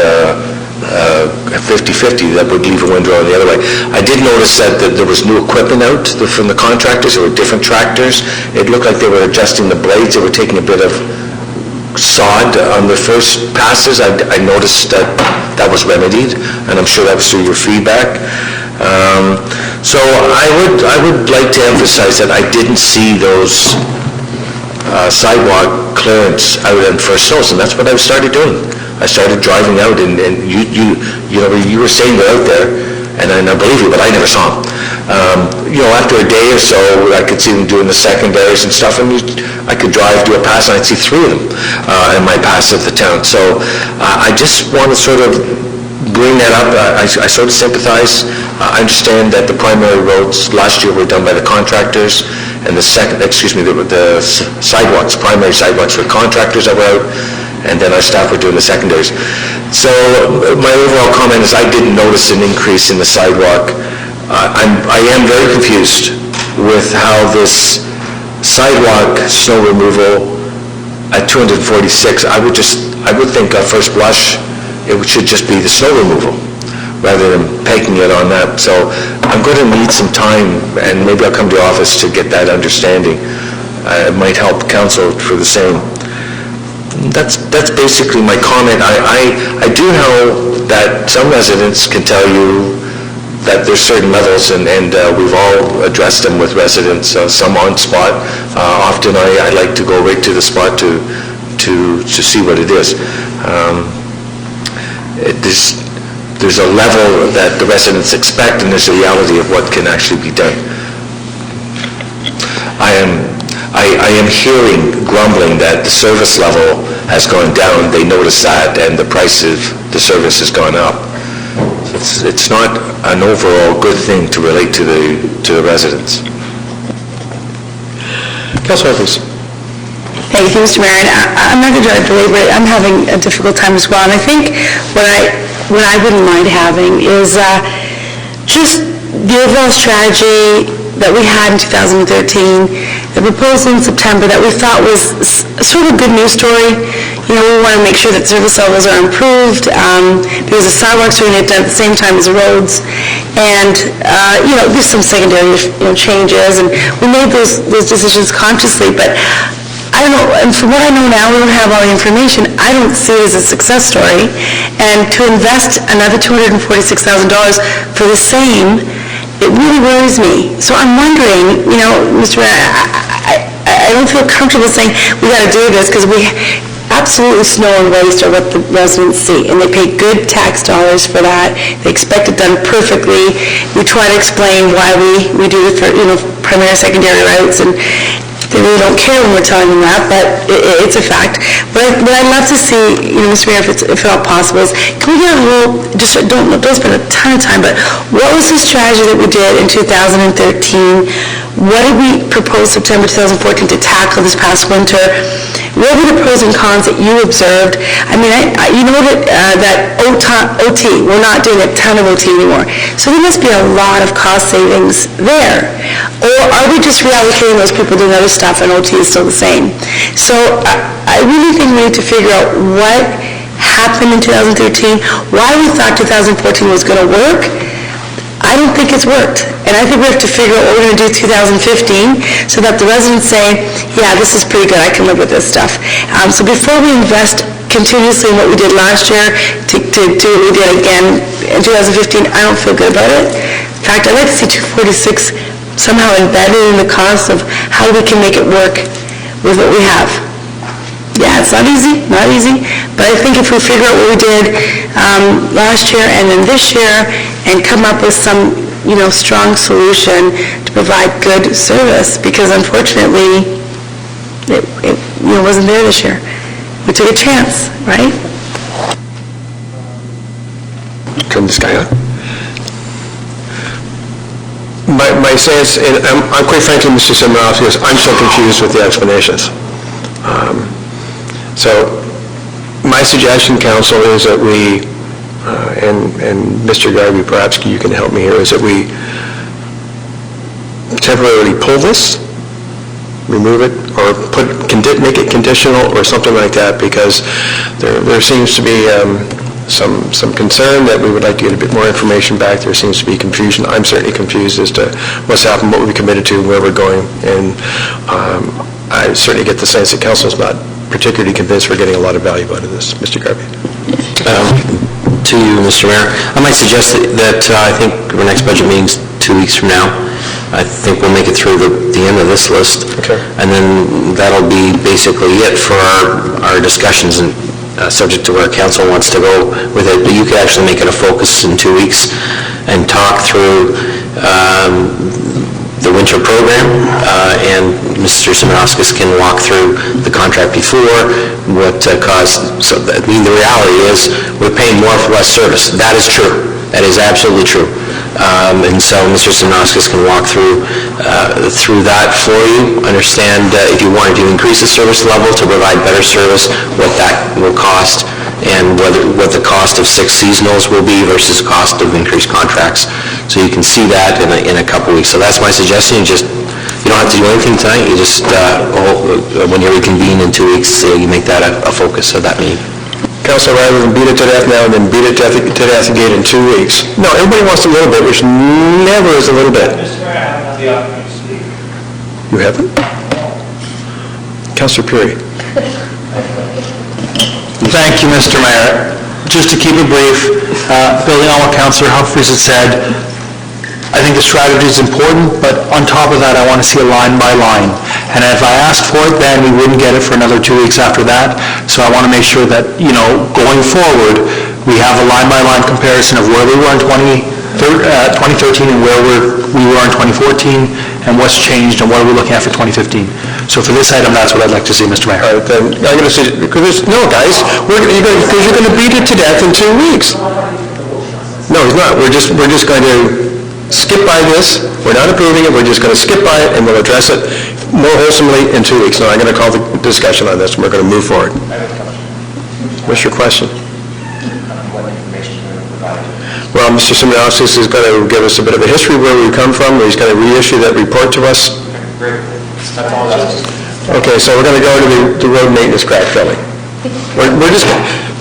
50-50 that would leave a windrow on the other way. I did notice that there was new equipment out from the contractors. There were different tractors. It looked like they were adjusting the blades. They were taking a bit of sod on the first passes. I noticed that was remedied, and I'm sure that was through your feedback. So I would like to emphasize that I didn't see those sidewalk clearance out on first snows, and that's what I started doing. I started driving out, and you were saying they're out there, and I believe you, but I never saw them. After a day or so, I could see them doing the secondaries and stuff, and I could do a pass, and I'd see three of them in my pass of the town. So I just want to sort of bring that up. I sort of sympathize. I understand that the primary roads last year were done by the contractors, and the sidewalks, primary sidewalks were contractors that were out, and then our staff were doing the secondaries. So my overall comment is I didn't notice an increase in the sidewalk. I am very confused with how this sidewalk snow removal at 246, I would think at first blush, it should just be the snow removal, rather than pegging it on that. So I'm going to need some time, and maybe I'll come to your office to get that understanding. It might help council for the same. That's basically my comment. I do know that some residents can tell you that there's certain levels, and we've all addressed them with residents, some on spot. Often I like to go right to the spot to see what it is. There's a level that the residents expect, and there's a reality of what can actually be done. I am hearing grumbling that the service level has gone down. They notice that, and the price of the service has gone up. It's not an overall good thing to relate to the residents. Councilor Evans. Thank you, Mr. Mayor. And I'm not going to try to belabor it. I'm having a difficult time as well. And I think what I wouldn't mind having is just the overall strategy that we had in 2013, the proposal in September that we thought was sort of a good news story. We want to make sure that service levels are improved because the sidewalks are going to get done at the same time as the roads. And, there's some secondary changes, and we made those decisions consciously. But I don't know, and from what I know now, we don't have all the information. I don't see it as a success story. And to invest another $246,000 for the same it really worries me. So I'm wondering, Mr. Mayor, I don't feel comfortable saying we got to do this, because we absolutely snow and waste are what the residents see, and they pay good tax dollars for that. They expect it done perfectly. We try to explain why we do it for, primary, secondary routes, and they really don't care when we're telling them that, but it's a fact. What I'd love to see, Mr. Mayor, if at all possible, is can we get a little, just don't spend a ton of time, but what was the strategy that we did in 2013? What did we propose September 2014 to tackle this past winter? What were the pros and cons that you observed? I mean, you know that OT, we're not doing a ton of OT anymore. So there must be a lot of cost savings there. Or are we just reallocating those people doing other stuff and OT is still the same? So I really think we need to figure out what happened in 2013, why we thought 2014 was going to work. I don't think it's worked. And I think we have to figure out what we're going to do 2015 so that the residents say, yeah, this is pretty good, I can live with this stuff. So before we invest continuously in what we did last year to do what we did again in 2015, I don't feel good about it. In fact, I'd like to see 246 somehow embedded in the cost of how we can make it work with what we have. Yeah, it's not easy, but I think if we figure out what we did last year and then this year and come up with some, strong solution to provide good service, because unfortunately, it wasn't there this year. We took a chance, right? Turn this guy on. My sense, and I'm quite frankly, Mr. Simonoff, I'm so confused with the explanations. So my suggestion, Council, is that we, and Mr. Garvey, perhaps you can help me here, is that we temporarily pull this, remove it, or make it conditional or something like that, because there seems to be some concern that we would like to get a bit more information back. There seems to be confusion. I'm certainly confused as to what's happened, what we committed to, where we're going, and I certainly get the sense that Council is not particularly convinced we're getting a lot of value out of this. Mr. Garvey. To you, Mr. Mayor, I might suggest that I think our next budget meeting's 2 weeks from now. I think we'll make it through the end of this list. Okay. And then that'll be basically it for our discussions, and subject to where council wants to go with it. But you could actually make it a focus in 2 weeks and talk through the winter program, and Mr. Simonoskis can walk through the contract before, what caused, so the reality is, we're paying more for less service. That is true. That is absolutely true. And so Mr. Simonoskis can walk through that for you, understand if you wanted to increase the service level to provide better service, what that will cost, and what the cost of 6 seasonals will be versus cost of increased contracts. So you can see that in a couple weeks. So that's my suggestion. You don't have to do anything tonight. You just, when you reconvene in 2 weeks, you make that a focus of that meeting. Council, rather than beat it to death now and then beat it to death again in 2 weeks. No, everybody wants a little bit, which never is a little bit. Mr. Mayor, I haven't had the opportunity to speak. You haven't? Councillor Puri. Thank you, Mr. Mayor. Just to keep it brief, building on what Councillor Humphries had said, I think the strategy is important, but on top of that, I want to see a line by line. And if I asked for it then, we wouldn't get it for another 2 weeks after that. So I want to make sure that, going forward, we have a line-by-line comparison of where we were in 2013 and where we were in 2014, and what's changed and what are we looking at for 2015. So for this item, that's what I'd like to see, Mr. Mayor. All right, then, I'm going to say, because no, guys, because you're going to beat it to death in 2 weeks. No, he's not. We're just going to skip by this. We're not approving it. We're just going to skip by it, and we'll address it more wholesomely in 2 weeks. Now, I'm going to call the discussion on this, and we're going to move forward. What's your question? Well, Mr. Simonoskis is going to give us a bit of a history of where we come from. He's going to reissue that report to us. Okay, so we're going to go to the road maintenance crack filling. We're just,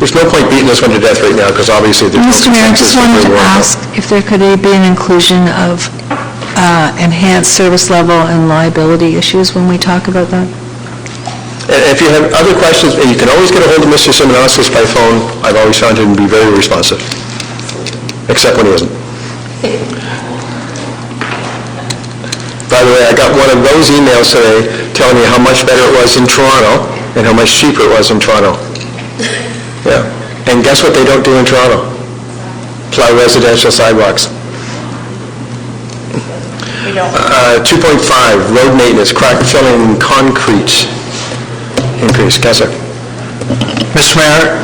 there's no point beating this one to death right now, because obviously there's no Mr. Mayor, I consensus just wanted that to we want. ask if there could be an inclusion of enhanced service level and liability issues when we talk about that? And if you have other questions, and you can always get a hold of Mr. Simonoskis by phone. I've always found him to be very responsive, except when he isn't. By the way, I got one of those emails today telling me how much better it was in Toronto and how much cheaper it was in Toronto. Yeah. And guess what they don't do in Toronto? Plow residential sidewalks. 2.5, road maintenance, crack filling, concrete increase. Councillor. Mr. Mayor,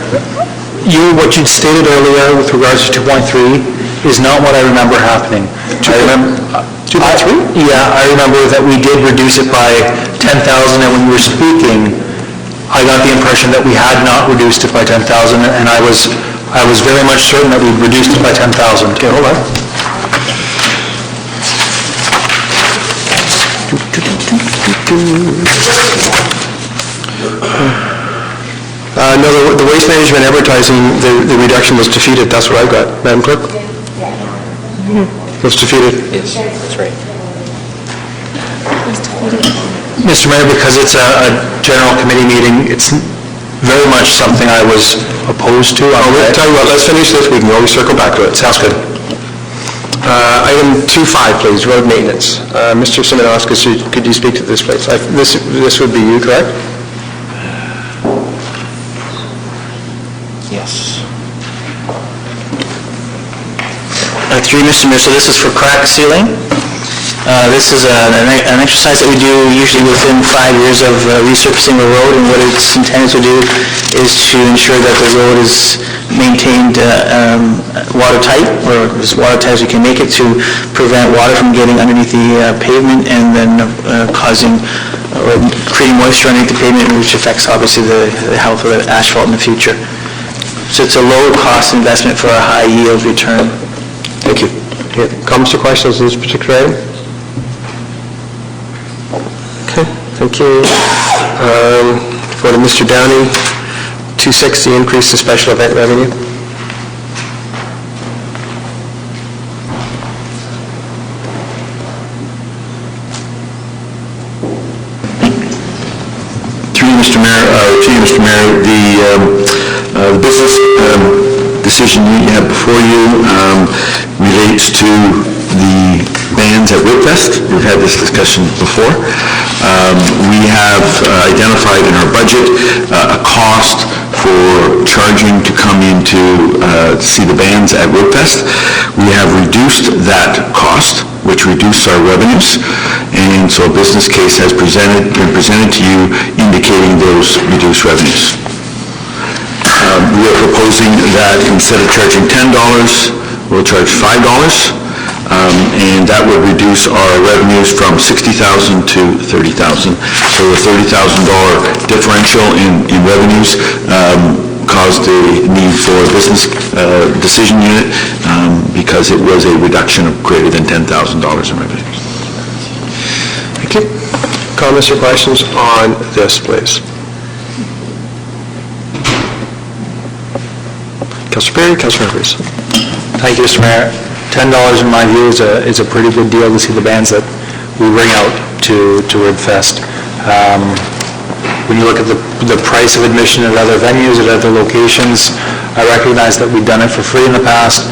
what you stated earlier with regards to 2.3 is not what I remember happening. 2.3? Yeah, I remember that we did reduce it by 10,000, and when you were speaking, I got the impression that we had not reduced it by 10,000, and I was very much certain that we'd reduced it by 10,000. Okay, hold on. No, the waste management advertising, the reduction was defeated. That's what I've got. Madam Clerk? It's defeated. Yes, that's right. Mr. Mayor, because it's a general committee meeting, it's very much something I was opposed to. I'll tell you what, let's finish this. We can always circle back to it. Sounds good. Item 2.5, please, road maintenance. Mr. Simonovskis, could you speak to this, please? This would be you, correct? Yes. Through Mr. Mayor, so this is for crack sealing. This is an exercise that we do usually within 5 years of resurfacing the road, and what it's intended to do is to ensure that the road is maintained watertight, or as watertight as you can make it, to prevent water from getting underneath the pavement and then causing or creating moisture underneath the pavement, which affects obviously the health of the asphalt in the future. So it's a low-cost investment for a high-yield return. Thank you. Comments or questions on this particular item? Okay, thank you. Go to Mr. Downey, 260, increase in special event revenue. Through you, Mr. Mayor, the business decision you have before you relates to the bans at Whitfest. We've had this discussion before. We have identified in our budget a cost for charging to come in to see the bands at Whitfest. We have reduced that cost, which reduced our revenues, and so a business case has been presented to you indicating those reduced revenues. We are proposing that instead of charging $10, we'll charge $5, and that would reduce our revenues from $60,000 to $30,000. So a $30,000 differential in revenues caused the need for a business decision unit because it was a reduction of greater than $10,000 in revenues. Thank you. Comments or questions on this, please? Councillor Perry, Councillor Humphries. Thank you, Mr. Mayor. $10 in my view is a pretty good deal to see the bands that we bring out to Ribfest. When you look at the price of admission at other venues, at other locations, I recognize that we've done it for free in the past,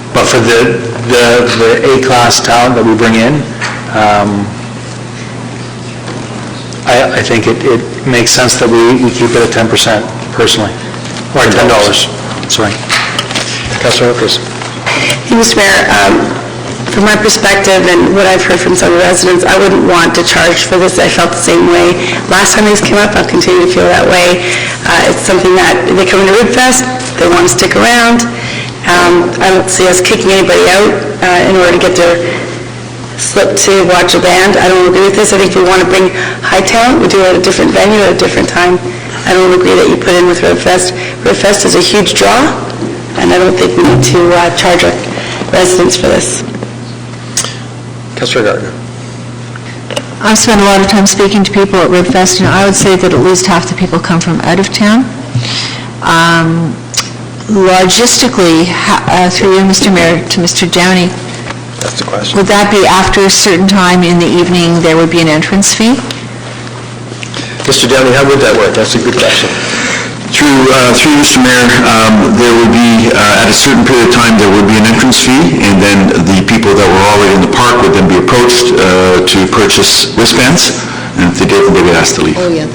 but for the A-class talent that we bring in, I think it makes sense that we keep it at 10% personally, or $10, sorry. Councillor Humphries. Mr. Mayor, from my perspective and what I've heard from some of the residents, I wouldn't want to charge for this. I felt the same way last time these came up. I'll continue to feel that way. It's something that they come into Ribfest, they want to stick around. I don't see us kicking anybody out in order to get their slip to watch a band. I don't agree with this. I think if we want to bring high talent, we do it at a different venue at a different time. I don't agree that you put in with Ribfest. Ribfest is a huge draw, and I don't think we need to charge our residents for this. Councillor Gardner. I've spent a lot of time speaking to people at Ribfest, and I would say that at least half the people come from out of town. Logistically, through you, Mr. Mayor, to Mr. Downey, That's the question. would that be after a certain time in the evening, there would be an entrance fee? Mr. Downey, how would that work? That's a good question. Through Mr. Mayor, there would be, at a certain period of time, there would be an entrance fee, and then the people that were already in the park would then be approached to purchase wristbands, and if they did, they would ask to leave. Oh, yeah,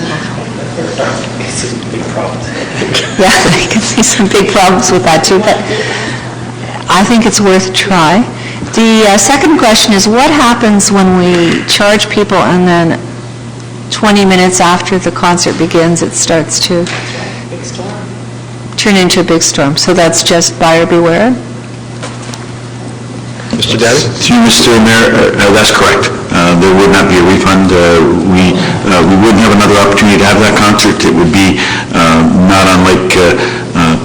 Yeah, I can see some big problems with that too, but I think it's worth a try. The second question is, what happens when we charge people and then 20 minutes after the concert begins, it starts to turn into a big storm? So that's just buyer beware? Mr. Daddy? To you, Mr. Mayor, that's correct. There would not be a refund. We wouldn't have another opportunity to have that concert. It would be not unlike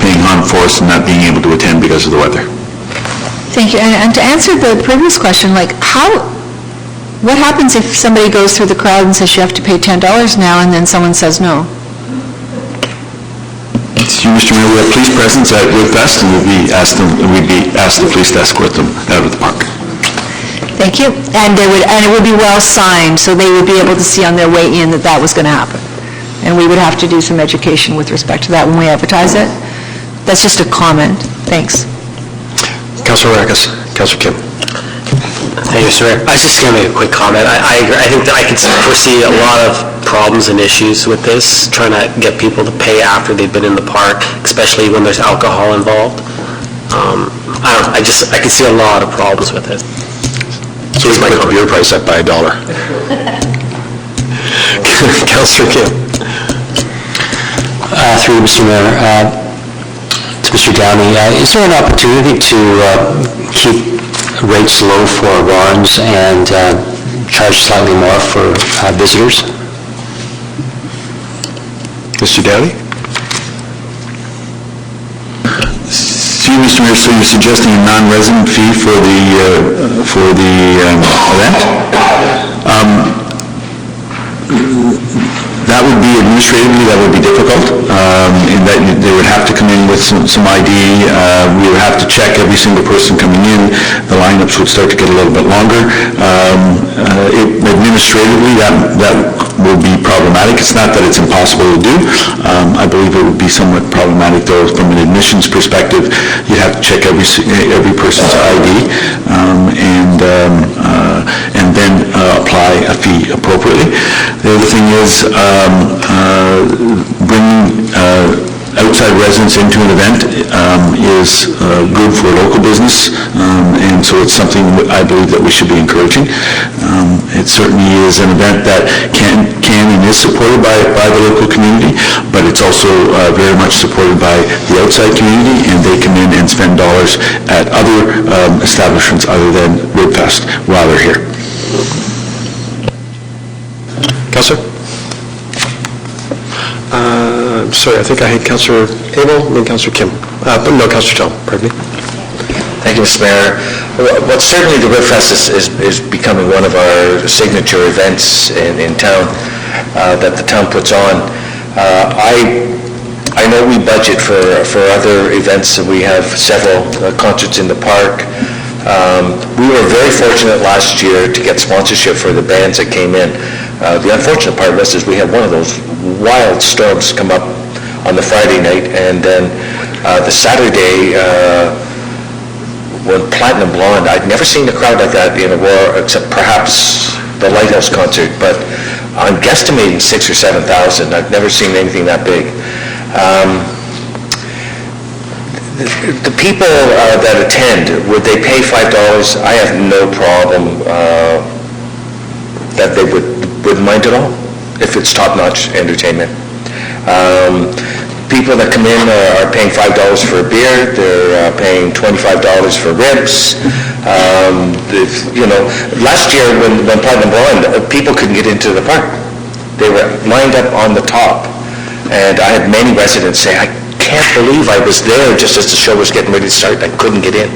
paying harm for us and not being able to attend because of the weather. Thank you. And to answer the previous question, like what happens if somebody goes through the crowd and says you have to pay $10 now and then someone says no? To you, Mr. Mayor, we have police presence at Woodfest, and we'd be asked the police to escort them out of the park. Thank you. And it would be well signed, so they would be able to see on their way in that was going to happen. And we would have to do some education with respect to that when we advertise it. That's just a comment. Thanks. Councilor Rackus. Councilor Kim. Thank you, Mr. Mayor. I was just going to make a quick comment. I agree. I think that I can foresee a lot of problems and issues with this, trying to get people to pay after they've been in the park, especially when there's alcohol involved. I can see a lot of problems with it. So we might put the beer price up by $1. Councilor Kim. Through Mr. Mayor, to Mr. Downey, is there an opportunity to keep rates low for barns and charge slightly more for visitors? Mr. Downey? See, Mr. Mayor, so you're suggesting a non-resident fee for the event? That would be administratively, that would be difficult, in that they would have to come in with some ID. We would have to check every single person coming in. The lineups would start to get a little bit longer. Administratively, that will be problematic. It's not that it's impossible to do. I believe it would be somewhat problematic, though, from an admissions perspective. You'd have to check every person's ID, and then apply a fee appropriately. The other thing is bringing outside residents into an event is good for local business, and so it's something I believe that we should be encouraging. It certainly is an event that can and is supported by the local community, but it's also very much supported by the outside community, and they come in and spend dollars at other establishments other than Woodfest while they're here. Councilor? Sorry, I think I had Councilor Abel and then Councilor Kim. No, Councilor Tell, pardon me. Thank you, Mr. Mayor. Well, certainly the Woodfest is becoming one of our signature events in town that the town puts on. I know we budget for other events, and we have several concerts in the park. We were very fortunate last year to get sponsorship for the bands that came in. The unfortunate part of this is we had one of those wild storms come up on the Friday night, and then the Saturday, when Platinum Blonde, I'd never seen a crowd like that in Aurora, except perhaps the Lighthouse concert, but I'm guesstimating 6,000 or 7,000. I've never seen anything that big. The people that attend, would they pay $5? I have no problem that they wouldn't mind at all if it's top-notch entertainment. People that come in are paying $5 for a beer, they're paying $25 for ribs. Last year when Platinum Blonde, people couldn't get into the park. They were lined up on the top, and I had many residents say, I can't believe I was there just as the show was getting ready to start, I couldn't get in.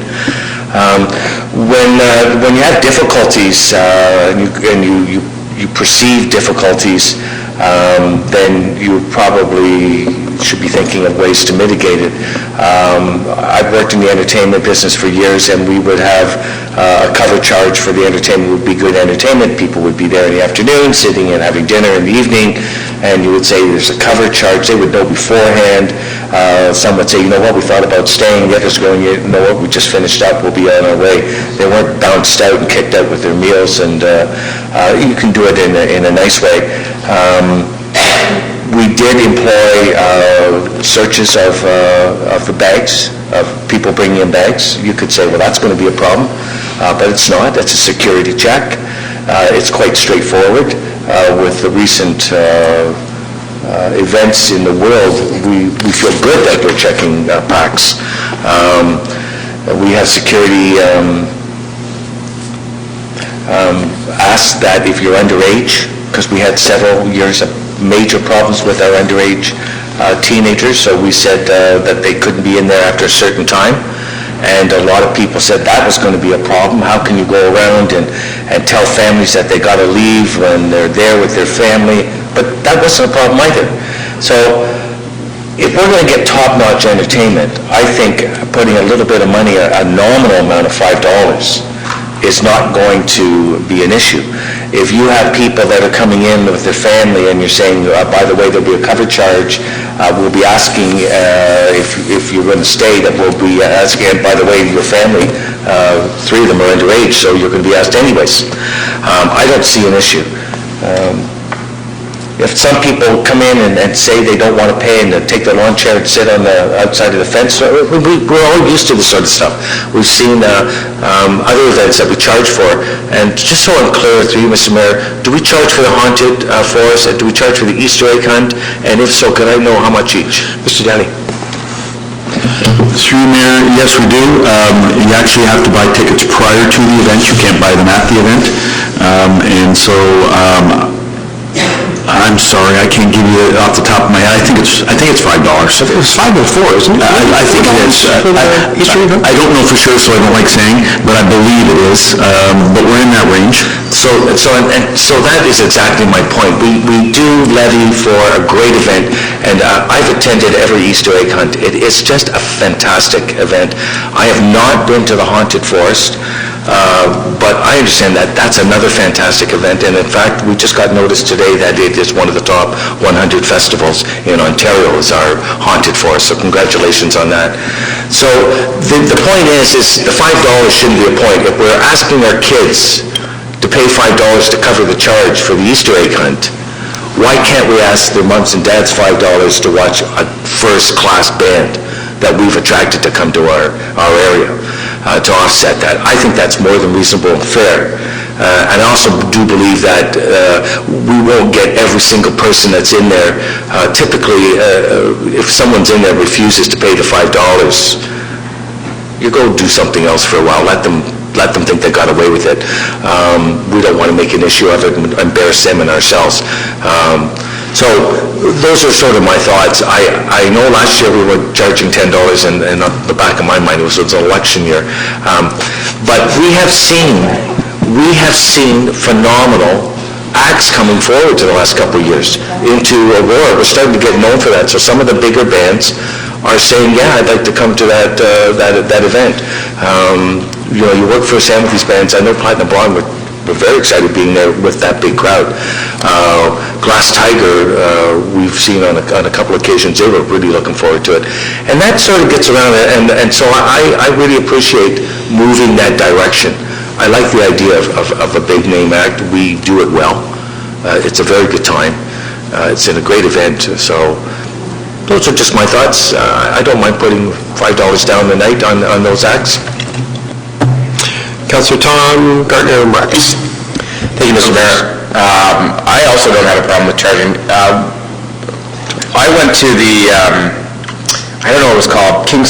When you have difficulties and you perceive difficulties, then you probably should be thinking of ways to mitigate it. I've worked in the entertainment business for years, and we would have a cover charge for the entertainment. Would be good entertainment. People would be there in the afternoon, sitting and having dinner in the evening. and you would say there's a cover charge, they would know beforehand. Some would say, you know what, we thought about staying, the others going, you know what, we just finished up, we'll be on our way. They weren't bounced out and kicked out with their meals, and you can do it in a nice way. We did employ searches of the bags, of people bringing in bags. You could say, well, that's going to be a problem, but it's not. That's a security check. It's quite straightforward. With the recent events in the world, we feel good that we're checking packs. We have security ask that if you're underage, because we had several years of major problems with our underage teenagers, so we said that they couldn't be in there after a certain time, and a lot of people said that was going to be a problem. How can you go around and tell families that they got to leave when they're there with their family? But that wasn't a problem either. So if we're going to get top-notch entertainment, I think putting a little bit of money, a nominal amount of $5, is not going to be an issue. If you have people that are coming in with their family and you're saying, by the way, there'll be a cover charge, we'll be asking if you're going to stay, that we'll be asking, and by the way, your family, 3 of them are underage, so you're going to be asked anyways. I don't see an issue. If some people come in and say they don't want to pay and take their lawn chair and sit on the outside of the fence, we're all used to this sort of stuff. We've seen other events that we charge for, and just so I'm clear through you, Mr. Mayor, do we charge for the haunted forest, and do we charge for the Easter egg hunt? And if so, could I know how much each? Mr. Denny. Through Mayor, yes, we do. You actually have to buy tickets prior to the event. You can't buy them at the event. And so I'm sorry, I can't give you it off the top of my head. I think it's $5. It was $5 before, isn't it? I think it is. I don't know for sure, so I don't like saying, but I believe it is. But we're in that range. So that is exactly my point. We do levy for a great event, and I've attended every Easter egg hunt. It is just a fantastic event. I have not been to the haunted forest, but I understand that that's another fantastic event, and in fact, we just got notice today that it is one of the top 100 festivals in Ontario, is our haunted forest, so congratulations on that. So the point is the $5 shouldn't be a point. If we're asking our kids to pay $5 to cover the charge for the Easter egg hunt, why can't we ask their moms and dads $5 to watch a first-class band that we've attracted to come to our area to offset that? I think that's more than reasonable and fair. And I also do believe that we won't get every single person that's in there. Typically, if someone's in there and refuses to pay the $5, you go do something else for a while. Let them think they got away with it. We don't want to make an issue of it and embarrass them and ourselves. So those are sort of my thoughts. I know last year we were charging $10, and on the back of my mind it was an election year. But we have seen phenomenal acts coming forward to the last couple of years into Aurora. We're starting to get known for that. So some of the bigger bands are saying, yeah, I'd like to come to that event. You work for Sam with these bands. I know Platinum Blonde, we're very excited being there with that big crowd. Glass Tiger, we've seen on a couple of occasions. They were really looking forward to it. And that sort of gets around, and so I really appreciate moving that direction. I like the idea of a big name act. We do it well. It's a very good time. It's in a great event. So those are just my thoughts. I don't mind putting $5 down the night on those acts. Councillor Tom Gardner-Marcus. Thank you, Mr. Mayor. I also don't have a problem with charging. I went to the, I don't know what it was called, King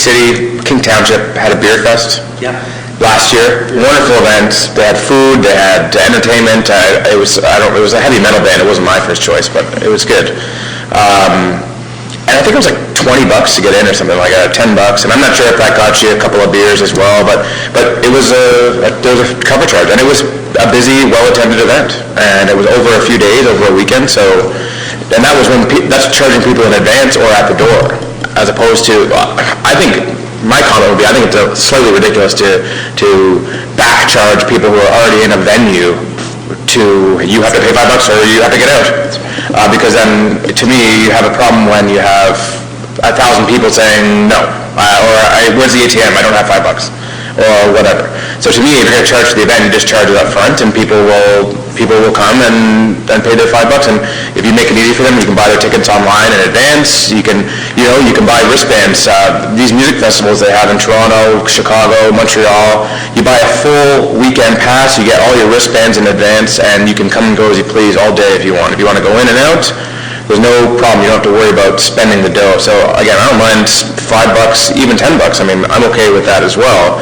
Township had a beer fest. Yeah. Last year, wonderful event. They had food, they had entertainment. It was a heavy metal band. It wasn't my first choice, but it was good. And I think it was like $20 to get in or something like that, $10, and I'm not sure if that got you a couple of beers as well, but it was there was a cover charge, and it was a busy, well-attended event, and it was over a few days, over a weekend, and that was that's charging people in advance or at the door, as opposed to, I think, my comment would be, I think it's slightly ridiculous to back charge people who are already in a venue to, you have to pay $5 or you have to get out. because then, to me, you have a problem when you have 1,000 people saying no, where's the ATM, I don't have $5, or whatever. So to me, if you're going to charge for the event, you just charge it up front, and people will come and pay their $5. And if you make it easy for them, you can buy their tickets online in advance. You can buy wristbands. These music festivals they have in Toronto, Chicago, Montreal, you buy a full weekend pass, you get all your wristbands in advance, and you can come and go as you please all day if you want. If you want to go in and out, there's no problem. You don't have to worry about spending the dough. So again, I don't mind $5, even $10. I mean, I'm okay with that as well.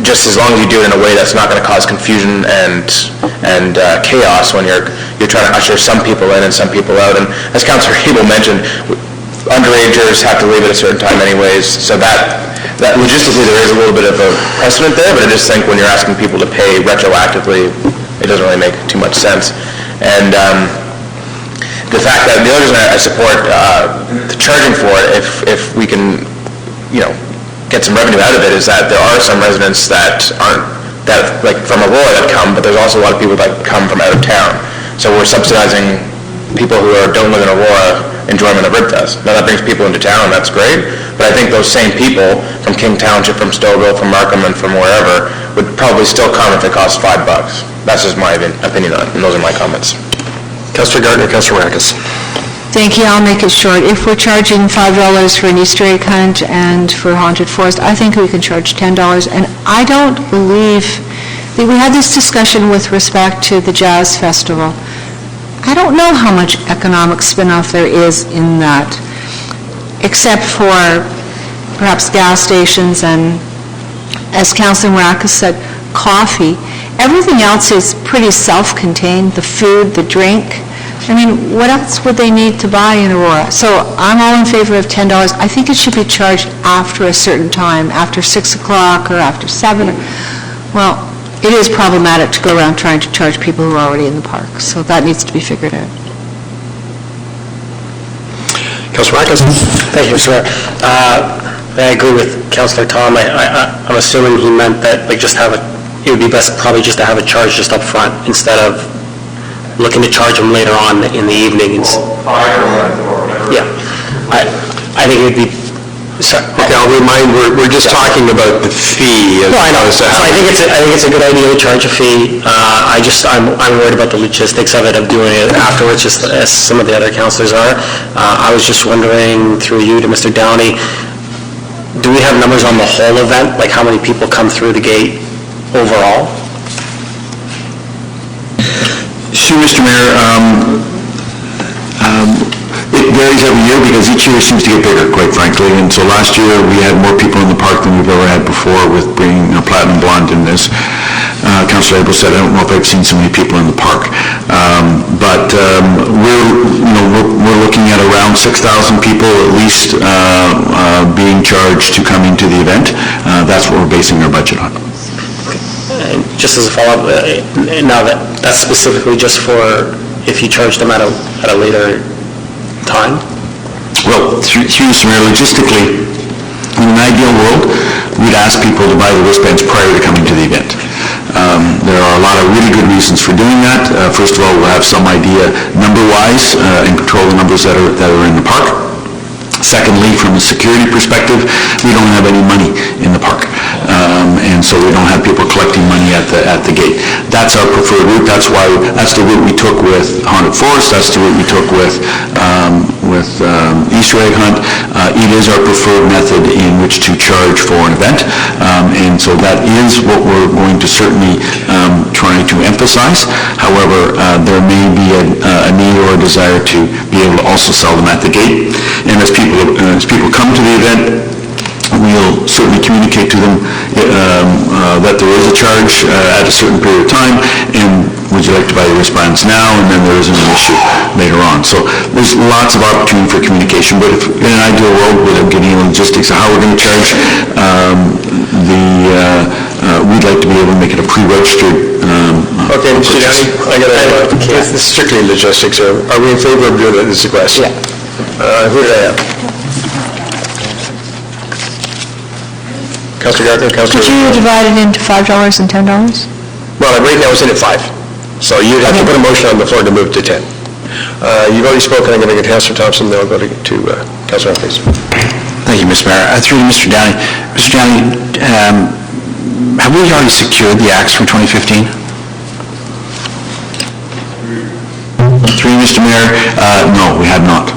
Just as long as you do it in a way that's not going to cause confusion and chaos when you're trying to usher some people in and some people out. And as Councillor Abel mentioned, underagers have to leave at a certain time anyways. So that logistically there is a little bit of a precedent there, but I just think when you're asking people to pay retroactively, it doesn't really make too much sense. And the fact that the other reason I support the charging for it, if we can, get some revenue out of it, is that there are some residents that like from Aurora that come, but there's also a lot of people that come from out of town. So we're subsidizing people who don't live in Aurora enjoyment of Ribfest. Now that brings people into town, that's great, but I think those same people from King Township, from Stouffville, from Markham, and from wherever would probably still come if it cost $5. That's just my opinion on it, and those are my comments. Councillor Gardner, Councillor Marcus. Thank you, I'll make it short. If we're charging $5 for an Easter egg hunt and for Haunted Forest, I think we can charge $10. And I don't believe, we had this discussion with respect to the Jazz Festival. I don't know how much economic spin-off there is in that, except for perhaps gas stations and, as Councillor Marcus said, coffee. Everything else is pretty self-contained, the food, the drink. I mean, what else would they need to buy in Aurora? So I'm all in favor of $10. I think it should be charged after a certain time, after 6 o'clock or after 7. Well, it is problematic to go around trying to charge people who are already in the park, so that needs to be figured out. Councillor Marcus. Thank you, sir. I agree with Councillor Tom. I'm assuming he meant that it would be best probably just to have it charged just up front instead of looking to charge them later on in the evenings. Yeah. I think it would be... Sorry. Okay, I'll remind, we're just talking about the fee. No, I know. So I think it's a good idea to charge a fee. I'm worried about the logistics of it, of doing it afterwards, just as some of the other councillors are. I was just wondering, through you to Mr. Downey, do we have numbers on the whole event, like how many people come through the gate overall? Sure, Mr. Mayor. It varies every year because each year seems to get bigger, quite frankly. And so last year we had more people in the park than we've ever had before with bringing Platinum Blonde in this. Councillor Abel said, I don't know if I've seen so many people in the park. But we're looking at around 6,000 people at least being charged to come into the event. That's what we're basing our budget on. Just as a follow-up, now that's specifically just for if you charge them at a later time? Well, through Mr. Mayor, logistically, in an ideal world, we'd ask people to buy the wristbands prior to coming to the event. There are a lot of really good reasons for doing that. First of all, we'll have some idea number-wise and control the numbers that are in the park. Secondly, from a security perspective, we don't have any money in the park. And so we don't have people collecting money at the gate. That's our preferred route. That's the route we took with Haunted Forest. That's the route we took with Easter egg hunt. It is our preferred method in which to charge for an event. And so that is what we're going to certainly try to emphasize. However, there may be a need or a desire to be able to also sell them at the gate. And as people come to the event, we'll certainly communicate to them that there is a charge at a certain period of time, and would you like to buy the wristbands now, and then there isn't an issue later on. So there's lots of opportunity for communication, but if in an ideal world, without getting into logistics of how we're going to charge, we'd like to be able to make it a pre-registered Okay, Mr. Downey, this is strictly logistics. Are we in favor of doing it? This is a question. Yeah. Who did I have? Councillor Gardner, Councillor... Could you divide it into $5 and $10? Well, right now it's in at 5. So you'd have to put a motion on the floor to move to 10. You've already spoken, I'm going to get Councillor Thompson, then I'll go to Councillor Humphries. Thank you, Mr. Mayor. Through to Mr. Downey. Mr. Downey, have we already secured the acts for 2015? Through you, Mr. Mayor, no, we have not.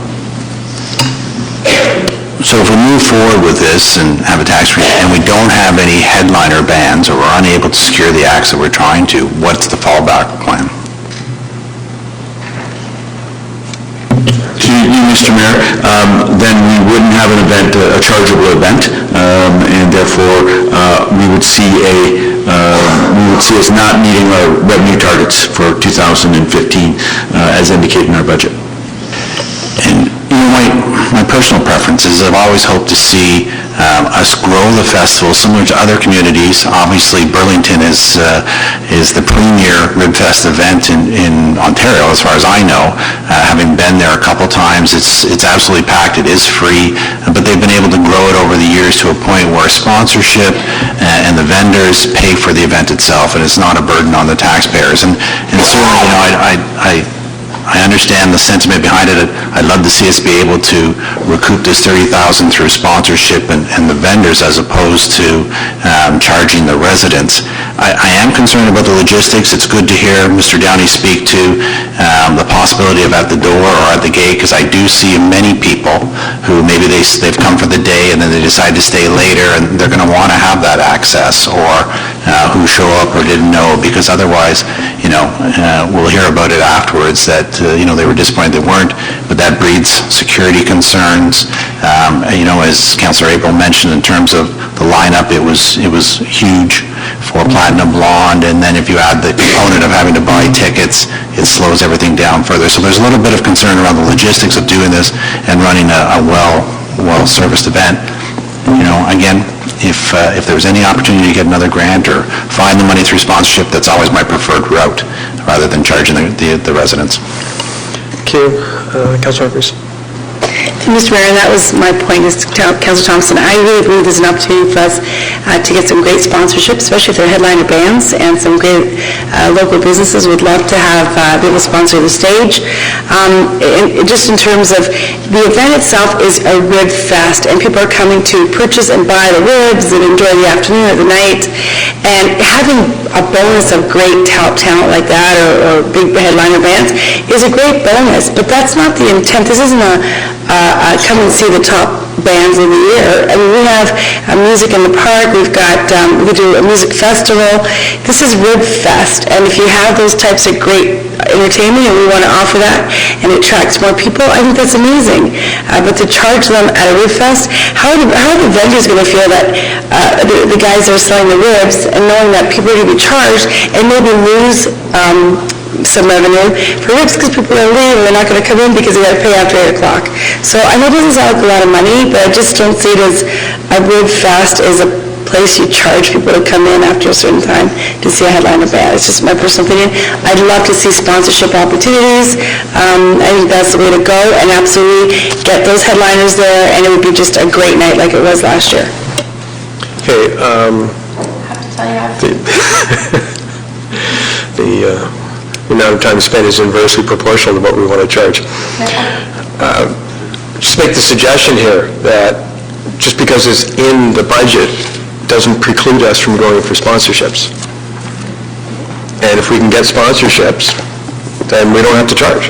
So if we move forward with this and have a tax rate, and we don't have any headliner bands, or we're unable to secure the acts that we're trying to, what's the fallback plan? To you, Mr. Mayor, then we wouldn't have an event, a chargeable event, and therefore we would see us not meeting our revenue targets for 2015 as indicated in our budget. And my personal preference is I've always hoped to see us grow the festival similar to other communities. Obviously, Burlington is the premier Ribfest event in Ontario, as far as I know. Having been there a couple times, it's absolutely packed. It is free, but they've been able to grow it over the years to a point where sponsorship and the vendors pay for the event itself, and it's not a burden on the taxpayers. And certainly, I understand the sentiment behind it. I'd love to see us be able to recoup this $30,000 through sponsorship and the vendors as opposed to charging the residents. I am concerned about the logistics. It's good to hear Mr. Downey speak to the possibility of at the door or at the gate, because I do see many people who maybe they've come for the day and then they decide to stay later, and they're going to want to have that access, or who show up or didn't know, because otherwise, we'll hear about it afterwards that they were disappointed they weren't, but that breeds security concerns. As Councillor April mentioned, in terms of the lineup, it was huge for Platinum Blonde, and then if you add the component of having to buy tickets, it slows everything down further. So there's a little bit of concern around the logistics of doing this and running a well-serviced event. Again, if there's any opportunity to get another grant or find the money through sponsorship, that's always my preferred route, rather than charging the residents. Thank you. Councillor Humphries. Mr. Mayor, that was my point, is Councillor Thompson. I really believe there's an opportunity for us to get some great sponsorship, especially if they're headliner bands, and some great local businesses would love to have be able to sponsor the stage. Just in terms of the event itself is a rib fest, and people are coming to purchase and buy the ribs and enjoy the afternoon or the night. And having a bonus of great talent like that, or big headliner bands, is a great bonus, but that's not the intent. This isn't a come and see the top bands of the year. I mean, we have music in the park, we do a music festival. This is Rib Fest, and if you have those types of great entertainment, and we want to offer that, and it attracts more people, I think that's amazing. But to charge them at a Rib Fest, how are the vendors going to feel that the guys that are selling the ribs, and knowing that people are going to be charged, and maybe lose some revenue for ribs because people are leaving, they're not going to come in because they got to pay after 8 o'clock. So I know it doesn't sound like a lot of money, but I just don't see it as a Rib Fest as a place you charge people to come in after a certain time to see a headliner band. It's just my personal opinion. I'd love to see sponsorship opportunities. I think that's the way to go, and absolutely get those headliners there, and it would be just a great night like it was last year. Okay. I have to tell you The amount of time spent is inversely proportional to what we want to charge. Just make the suggestion here that just because it's in the budget doesn't preclude us from going for sponsorships. And if we can get sponsorships, then we don't have to charge.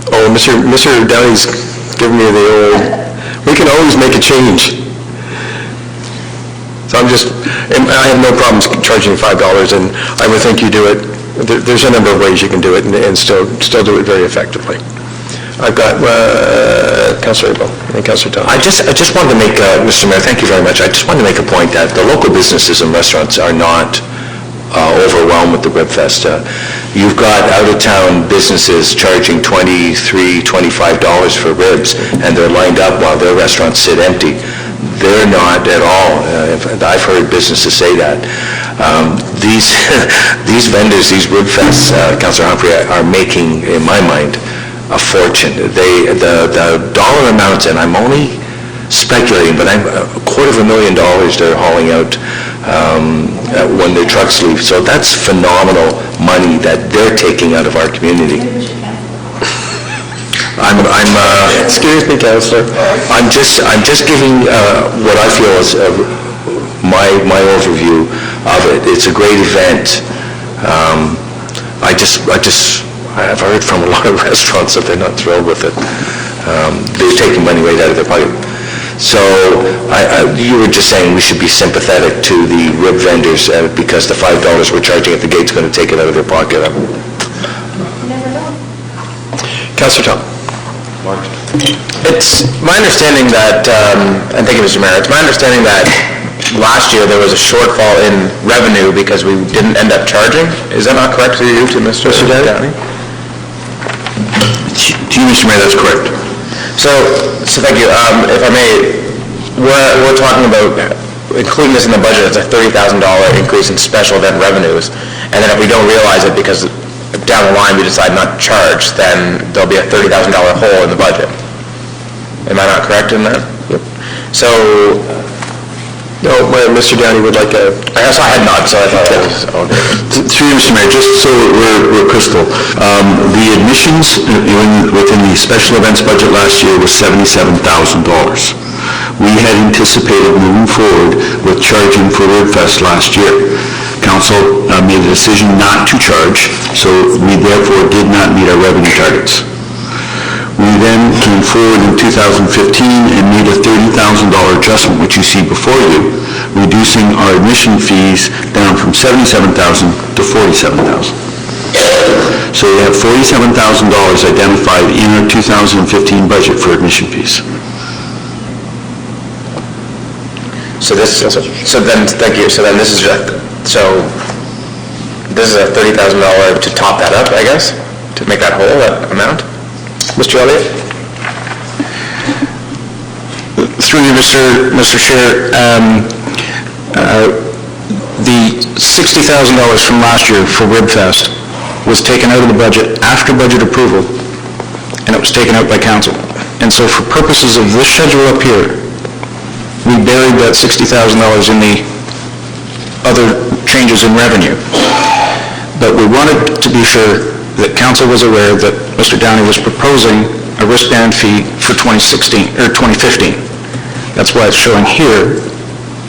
Oh, Mr. Downey's giving me the old, we can always make a change. So I have no problems charging $5, and I would think you do it, there's a number of ways you can do it and still do it very effectively. I've got Councillor April and Councillor Tom. I just wanted to make, Mr. Mayor, thank you very much. I just wanted to make a point that the local businesses and restaurants are not overwhelmed with the Ribfest. You've got out-of-town businesses charging $23, $25 for ribs, and they're lined up while their restaurants sit empty. They're not at all. I've heard businesses say that. These vendors, these Ribfests, Councillor Humphrey, are making, in my mind, a fortune. The dollar amounts, and I'm only speculating, but $250,000 they're hauling out when their trucks leave. So that's phenomenal money that they're taking out of our community. Excuse me, Councillor. I'm just giving what I feel is my overview of it. It's a great event. I've heard from a lot of restaurants that they're not thrilled with it. They're taking money right out of their pocket. So you were just saying we should be sympathetic to the rib vendors because the $5 we're charging at the gate's going to take it out of their pocket. Councillor Tom. It's my understanding that, and thank you, Mr. Mayor, it's my understanding that last year there was a shortfall in revenue because we didn't end up charging. Is that not correct to you, to Mr. Downey? To you, Mr. Mayor, that's correct. So thank you. If I may, we're talking about including this in the budget as a $30,000 increase in special event revenues, and then if we don't realize it because down the line we decide not to charge, then there'll be a $30,000 hole in the budget. Am I not correct in that? Yep. So, No, Mr. Downey would like to... I guess I had not, so I thought that was... Through you, Mr. Mayor, just so we're crystal, the admissions within the special events budget last year was $77,000. We had anticipated moving forward with charging for RibFest last year. Council made a decision not to charge, so we therefore did not meet our revenue targets. We then came forward in 2015 and made a $30,000 adjustment, which you see before you, reducing our admission fees down from $77,000 to $47,000. So we have $47,000 identified in our 2015 budget for admission fees. Thank you. So then this is a $30,000 to top that up, I guess, to make that whole, that amount? Mr. Elliott? Through you, Mr. Chair, the $60,000 from last year for RibFest was taken out of the budget after budget approval, and it was taken out by council. And so for purposes of this schedule up here, we buried that $60,000 in the other changes in revenue. But we wanted to be sure that council was aware that Mr. Downey was proposing a wristband fee for 2015. That's why it's showing here.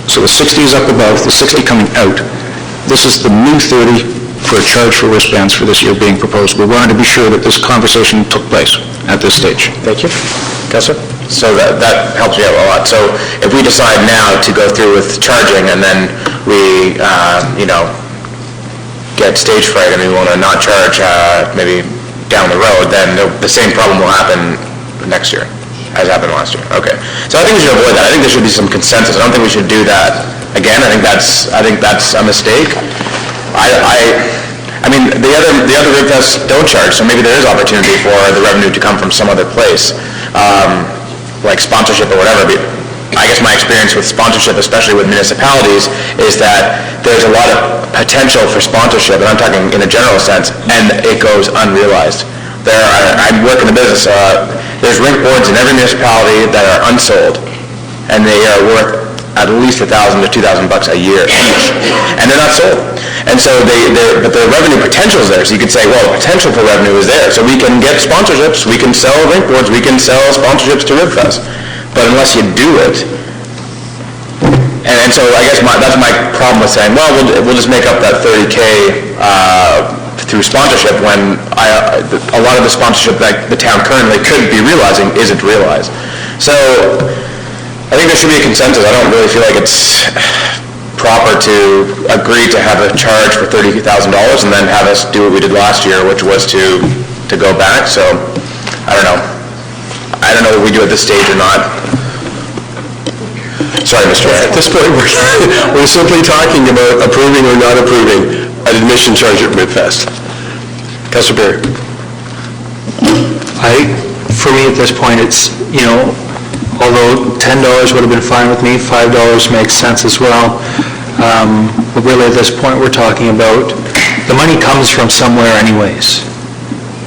So the 60 is up above, the 60 coming out. This is the new 30 for a charge for wristbands for this year being proposed. We wanted to be sure that this conversation took place at this stage. Thank you. Councillor? So that helps you out a lot. So if we decide now to go through with charging and then we, get stage fright and we want to not charge maybe down the road, then the same problem will happen next year as happened last year. Okay. So I think we should avoid that. I think there should be some consensus. I don't think we should do that again. I think that's a mistake. I mean, the other RibFests don't charge, so maybe there is opportunity for the revenue to come from some other place, like sponsorship or whatever. But I guess my experience with sponsorship, especially with municipalities, is that there's a lot of potential for sponsorship, and I'm talking in a general sense, and it goes unrealized. I work in the business. There's rink boards in every municipality that are unsold, and they are worth at least $1,000 to $2,000 a year each, and they're not sold. And so but the revenue potential is there. So you could say, well, the potential for revenue is there. So we can get sponsorships, we can sell rink boards, we can sell sponsorships to RibFest. But unless you do it, and so I guess that's my problem with saying, well, we'll just make up that $30K through sponsorship when a lot of the sponsorship that the town currently could be realizing isn't realized. So I think there should be a consensus. I don't really feel like it's proper to agree to have a charge for $30,000 and then have us do what we did last year, which was to go back. So I don't know. I don't know what we do at this stage or not. Sorry, Mr. Mayor. At this point, we're simply talking about approving or not approving an admission charge at RibFest. Councillor Berry. For me at this point, it's, although $10 would have been fine with me, $5 makes sense as well. But really at this point, we're talking about, the money comes from somewhere anyways.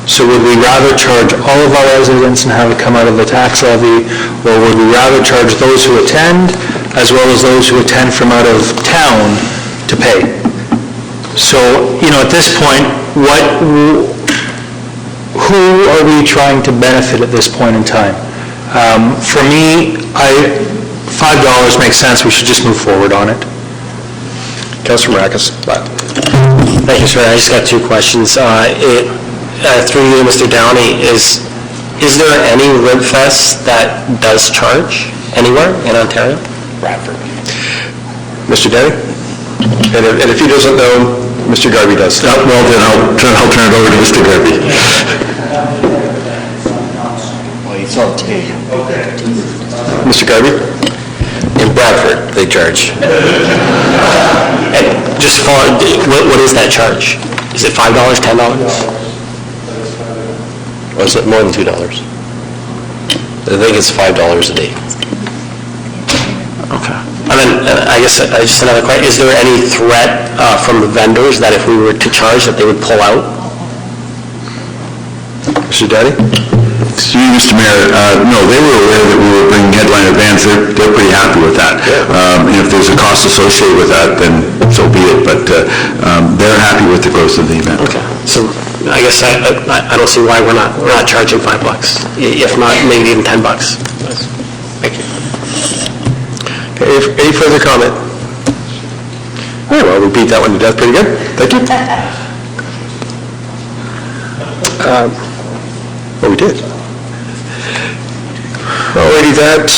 So would we rather charge all of our residents and have it come out of the tax levy, or would we rather charge those who attend as well as those who attend from out of town to pay. So, at this point, who are we trying to benefit at this point in time? For me, $5 makes sense, we should just move forward on it. Councilor Maracus. Thank you, sir. I just got two questions. Through you, Mr. Downey, is there any Rib Fest that does charge anywhere in Ontario? Bradford. Mr. Denny? And if he doesn't know, Mr. Garvey does. Well, then I'll turn it over to Mr. Garvey. Mr. Garvey? In Bradford, they charge. And just what is that charge? Is it $5, $10? Or is it more than $2? I think it's $5 a day. Okay. And then, I guess, just another question, is there any threat from the vendors that if we were to charge, that they would pull out? Mr. Denny? To you, Mr. Mayor, no, they were aware that we were bringing headline events. They're pretty happy with that. And if there's a cost associated with that, then so be it. But they're happy with the growth of the event. Okay. So I guess I don't see why we're not charging $5. If not, maybe even $10. Thank you. Okay, any further comment? All right, well, we'll beat that one to death pretty good. Thank you. Well, we did. Alrighty, that...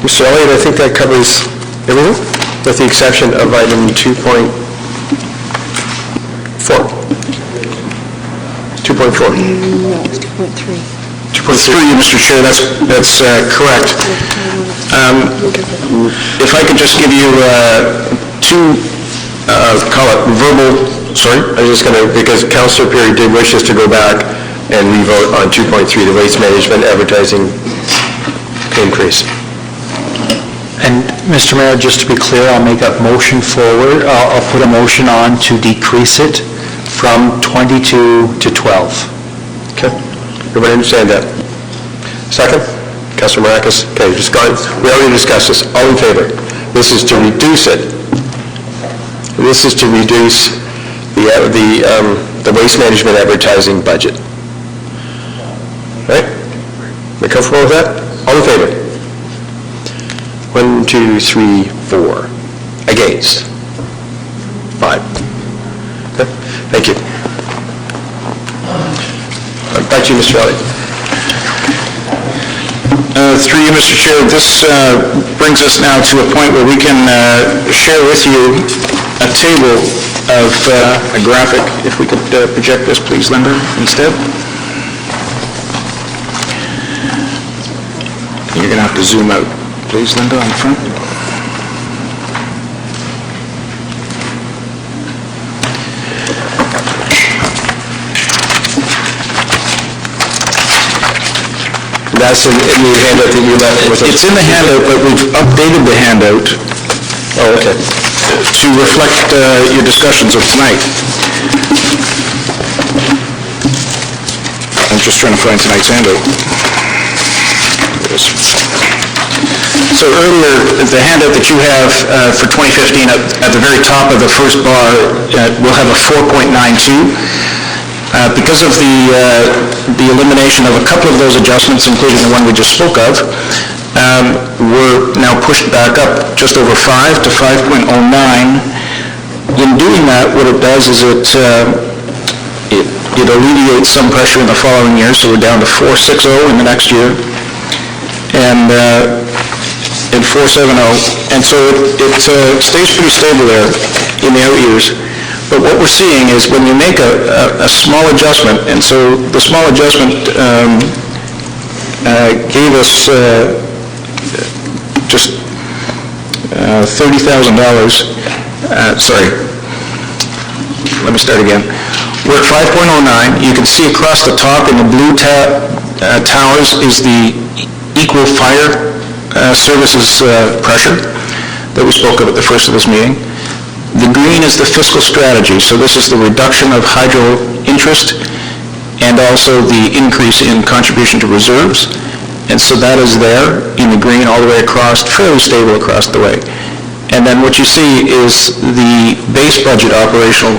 Mr. Elliott, I think that covers everything, with the exception of item 2.4. 2.4. No, it's 2.3. 2.3, Mr. Chair, that's correct. If I could just give you two, call it verbal, sorry? I was just going to, because Councillor Perry did wish us to go back and re-vote on 2.3, the waste management advertising increase. And, Mr. Mayor, just to be clear, I'll make that motion forward. I'll put a motion on to decrease it from 22 to 12. Okay, everybody understand that? Second? Councillor Maracus? Okay, we already discussed this. All in favor? This is to reduce it. This is to reduce the waste management advertising budget. Right? We comfortable with that? All in favor? 1, 2, 3, 4. Against? 5. Okay, thank you. Back to you, Mr. Elliott. Through you, Mr. Chair, this brings us now to a point where we can share with you a table of a graphic. If we could project this, please, Linda, instead. You're going to have to zoom out, please, Linda, on the front. That's in the handout that you left with us? It's in the handout, but we've updated the handout. Oh, okay. To reflect your discussions of tonight. I'm just trying to find tonight's handout. There it is. So earlier, the handout that you have for 2015, at the very top of the first bar, we'll have a 4.92. Because of the elimination of a couple of those adjustments, including the one we just spoke of, we're now pushed back up just over 5 to 5.09. In doing that, what it does is it alleviates some pressure in the following year, so we're down to 4.60 in the next year, and 4.70, and so it stays pretty stable there in the out years. But what we're seeing is when you make a small adjustment, and so the small adjustment gave us just $30,000. Sorry, let me start again. We're at 5.09. You can see across the top in the blue towers is the equal fire services pressure that we spoke of at the first of this meeting. The green is the fiscal strategy, so this is the reduction of hydro interest and also the increase in contribution to reserves. And so that is there in the green all the way across, fairly stable across the way. And then what you see is the base budget, operational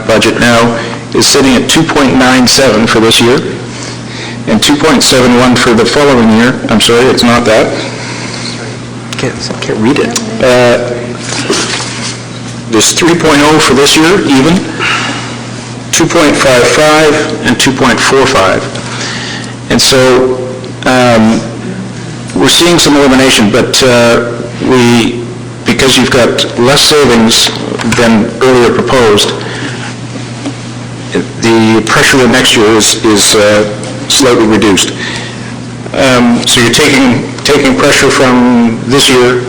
budget now, is sitting at 2.97 for this year, and 2.71 for the following year. I'm sorry, it's not that. Can't read it. There's 3.0 for this year, even, 2.55, and 2.45. And so we're seeing some elimination, but because you've got less savings than earlier proposed, the pressure of next year is slightly reduced. So you're taking pressure from this year,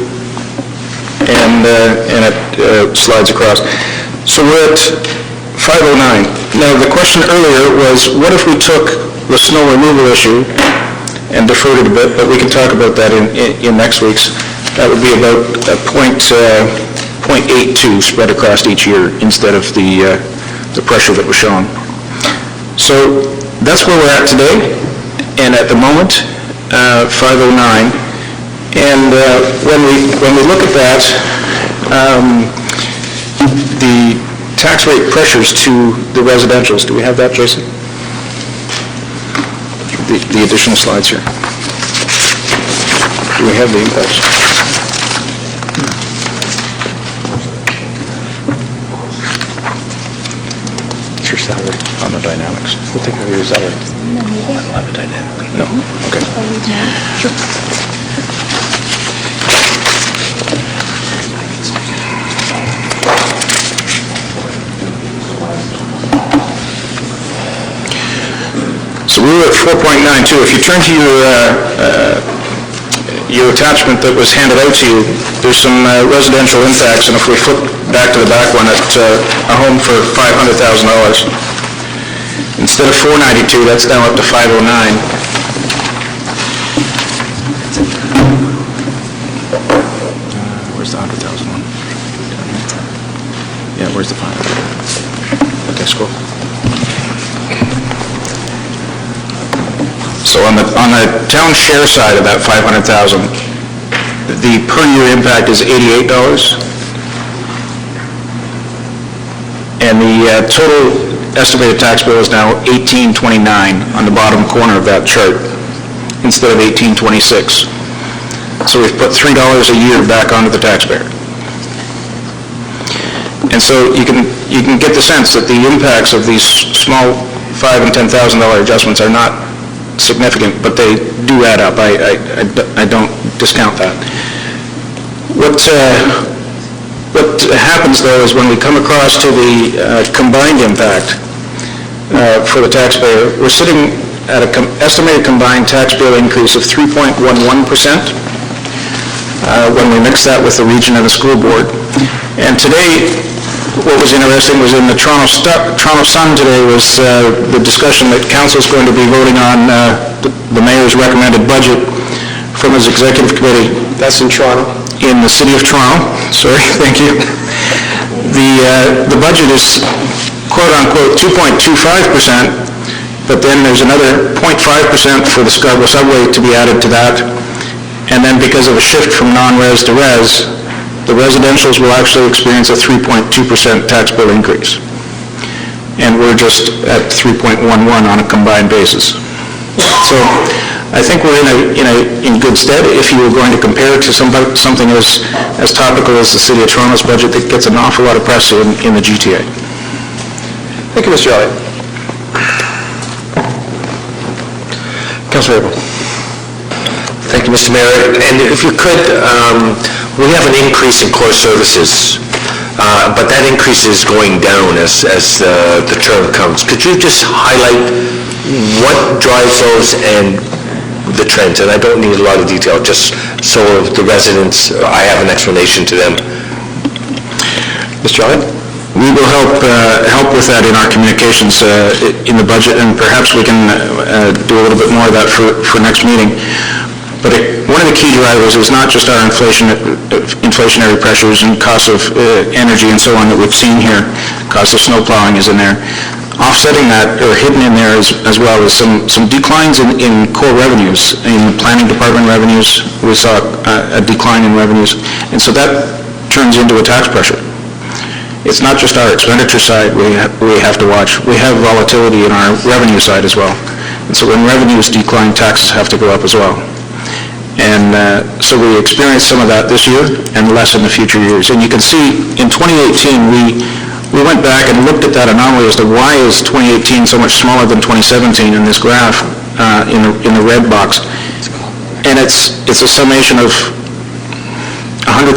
and it slides across. So we're at 509. Now, the question earlier was, what if we took the snow removal issue and deferred it a bit, but we can talk about that in next week's. That would be about a 0.82 spread across each year instead of the pressure that was shown. So that's where we're at today, and at the moment, 509. And when we look at that, the tax rate pressures to the residentials, do we have that, Jason? The additional slides here. Do we have the impacts? It's your salary on the dynamics. We'll take care of your salary. I don't have a dynamic. No? Okay. Sure. So we were at 4.92. If you turn to your attachment that was handed out to you, there's some residential impacts, and if we flip back to the back one, at a home for $500,000. Instead of 492, that's now up to 509. Where's the 100,000 one? Yeah, where's the 500? Okay, scroll. So on the town share side of that 500,000, the per year impact is $88, and the total estimated tax bill is now $18.29 on the bottom corner of that chart instead of $18.26. So we've put $3 a year back onto the taxpayer. And so you can get the sense that the impacts of these small $5,000 and $10,000 adjustments are not significant, but they do add up. I don't discount that. What happens, though, is when we come across to the combined impact for the taxpayer, we're sitting at an estimated combined tax bill increase of 3.11% when we mix that with the region and the school board. And today, what was interesting was in the Toronto Sun today was the discussion that Council's going to be voting on the Mayor's recommended budget from his executive committee. That's in Toronto. In the city of Toronto. Sorry, thank you. The budget is quote-unquote 2.25%, but then there's another 0.5% for the Scarborough subway to be added to that. And then because of a shift from non-res to res, the residentials will actually experience a 3.2% tax bill increase. And we're just at 3.11 on a combined basis. So I think we're in good stead if you were going to compare it to something as topical as the City of Toronto's budget that gets an awful lot of press in the GTA. Thank you, Mr. Elliott. Councilor Abel. Thank you, Mr. Mayor. And if you could, we have an increase in core services, but that increase is going down as the term comes. Could you just highlight what drives those and the trends? And I don't need a lot of detail, just so the residents, I have an explanation to them. Mr. Elliott? We will help with that in our communications in the budget, and perhaps we can do a little bit more of that for next meeting. But one of the key drivers is not just our inflationary pressures and costs of energy and so on that we've seen here. Cost of snow plowing is in there. Offsetting that, or hidden in there as well, is some declines in core revenues. In planning department revenues, we saw a decline in revenues, and so that turns into a tax pressure. It's not just our expenditure side we have to watch. We have volatility in our revenue side as well. And so when revenues decline, taxes have to go up as well. And so we experienced some of that this year and less in the future years. And you can see in 2018, we went back and looked at that anomaly as to why is 2018 so much smaller than 2017 in this graph in the red box. And it's a summation of $100,000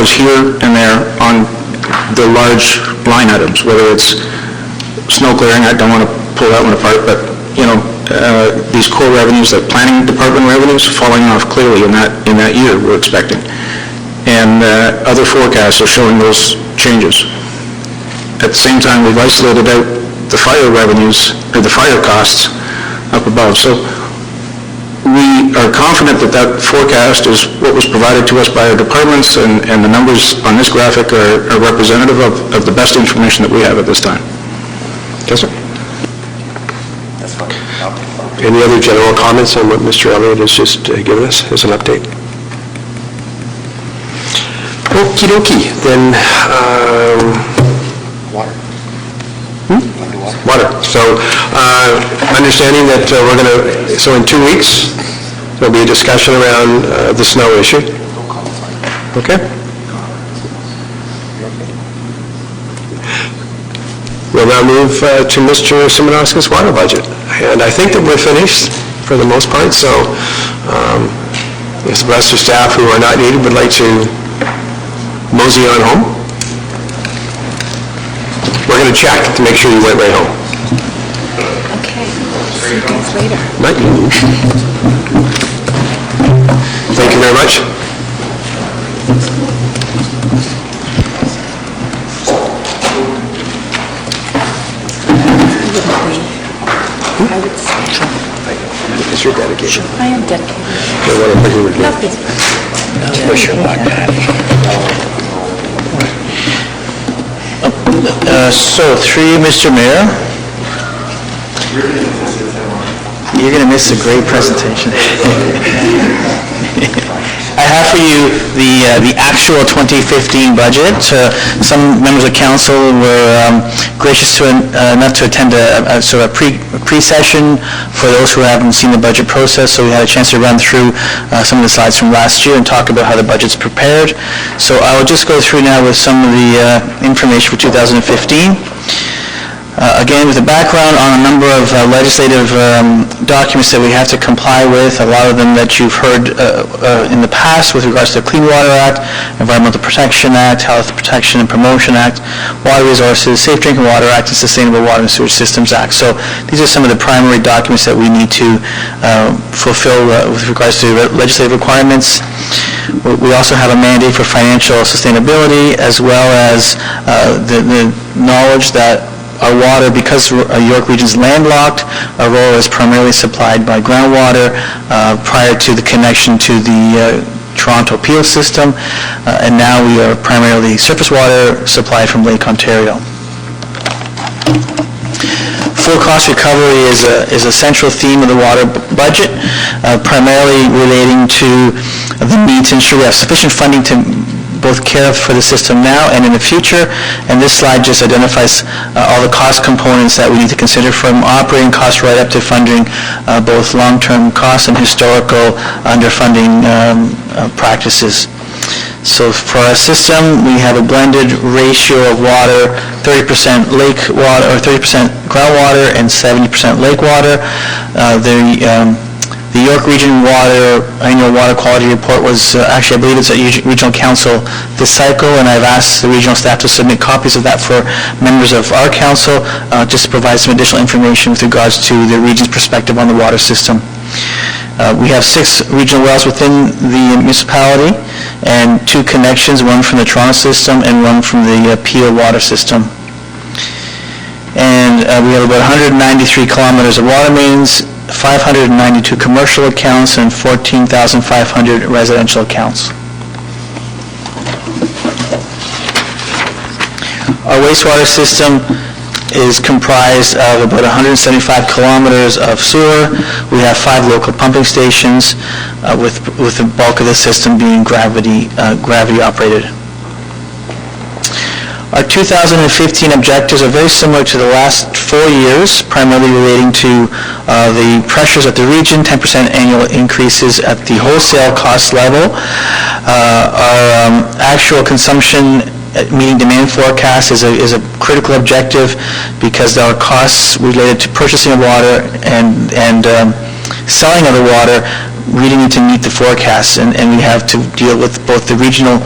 here and there on the large line items, whether it's snow clearing. I don't want to pull that one apart, but these core revenues, like planning department revenues, falling off clearly in that year we're expecting. And other forecasts are showing those changes. At the same time, we've isolated out the fire revenues, or the fire costs up above. So we are confident that that forecast is what was provided to us by our departments, and the numbers on this graphic are representative of the best information that we have at this time. Yes, sir? Any other general comments on what Mr. Elliott has just given us as an update? Okie dokie, then, Water. So, understanding that we're going to, so in 2 weeks, there'll be a discussion around the snow issue. Okay? We'll now move to Mr. Simonoski's water budget. And I think that we're finished for the most part, so if the rest of staff who are not needed would like to mosey on home. We're going to check to make sure you went right home. Okay. See you guys later. Not you. Thank you very much. I would say. It's your dedication. I am dedicated. Wish you luck, Dad. So, through Mr. Mayor, you're going to miss a great presentation. I have for you the actual 2015 budget. Some members of council were gracious enough to attend a sort of pre-session for those who haven't seen the budget process, so we had a chance to run through some of the slides from last year and talk about how the budget's prepared. So I will just go through now with some of the information for 2015. Again, with a background on a number of legislative documents that we have to comply with, a lot of them that you've heard in the past with regards to the Clean Water Act, Environmental Protection Act, Health Protection and Promotion Act, Water Resources, Safe Drinking Water Act, and Sustainable Water and Sewage Systems Act. So these are some of the primary documents that we need to fulfill with regards to legislative requirements. We also have a mandate for financial sustainability, as well as the knowledge that our water, because York Region's landlocked, Aurora is primarily supplied by groundwater prior to the connection to the Toronto Peel system, and now we are primarily surface water supplied from Lake Ontario. Full cost recovery is a central theme of the water budget, primarily relating to the need to ensure we have sufficient funding to both care for the system now and in the future. And this slide just identifies all the cost components that we need to consider, from operating costs right up to funding both long-term costs and historical underfunding practices. So for our system, we have a blended ratio of water, 30% lake water, or 30% groundwater and 70% lake water. The York Region Annual Water Quality Report was, actually I believe it's at Regional Council this cycle, and I've asked the regional staff to submit copies of that for members of our council, just to provide some additional information with regards to the region's perspective on the water system. We have 6 regional wells within the municipality, and 2 connections, one from the Toronto system and one from the Peel water system. And we have about 193 kilometers of water mains, 592 commercial accounts, and 14,500 residential accounts. Our wastewater system is comprised of about 175 kilometers of sewer. We have 5 local pumping stations, with the bulk of the system being gravity operated. Our 2015 objectives are very similar to the last 4 years, primarily relating to the pressures at the region, 10% annual increases at the wholesale cost level. Our actual consumption meeting demand forecast is a critical objective because our costs related to purchasing of water and selling of the water really need to meet the forecasts, and we have to deal with both the regional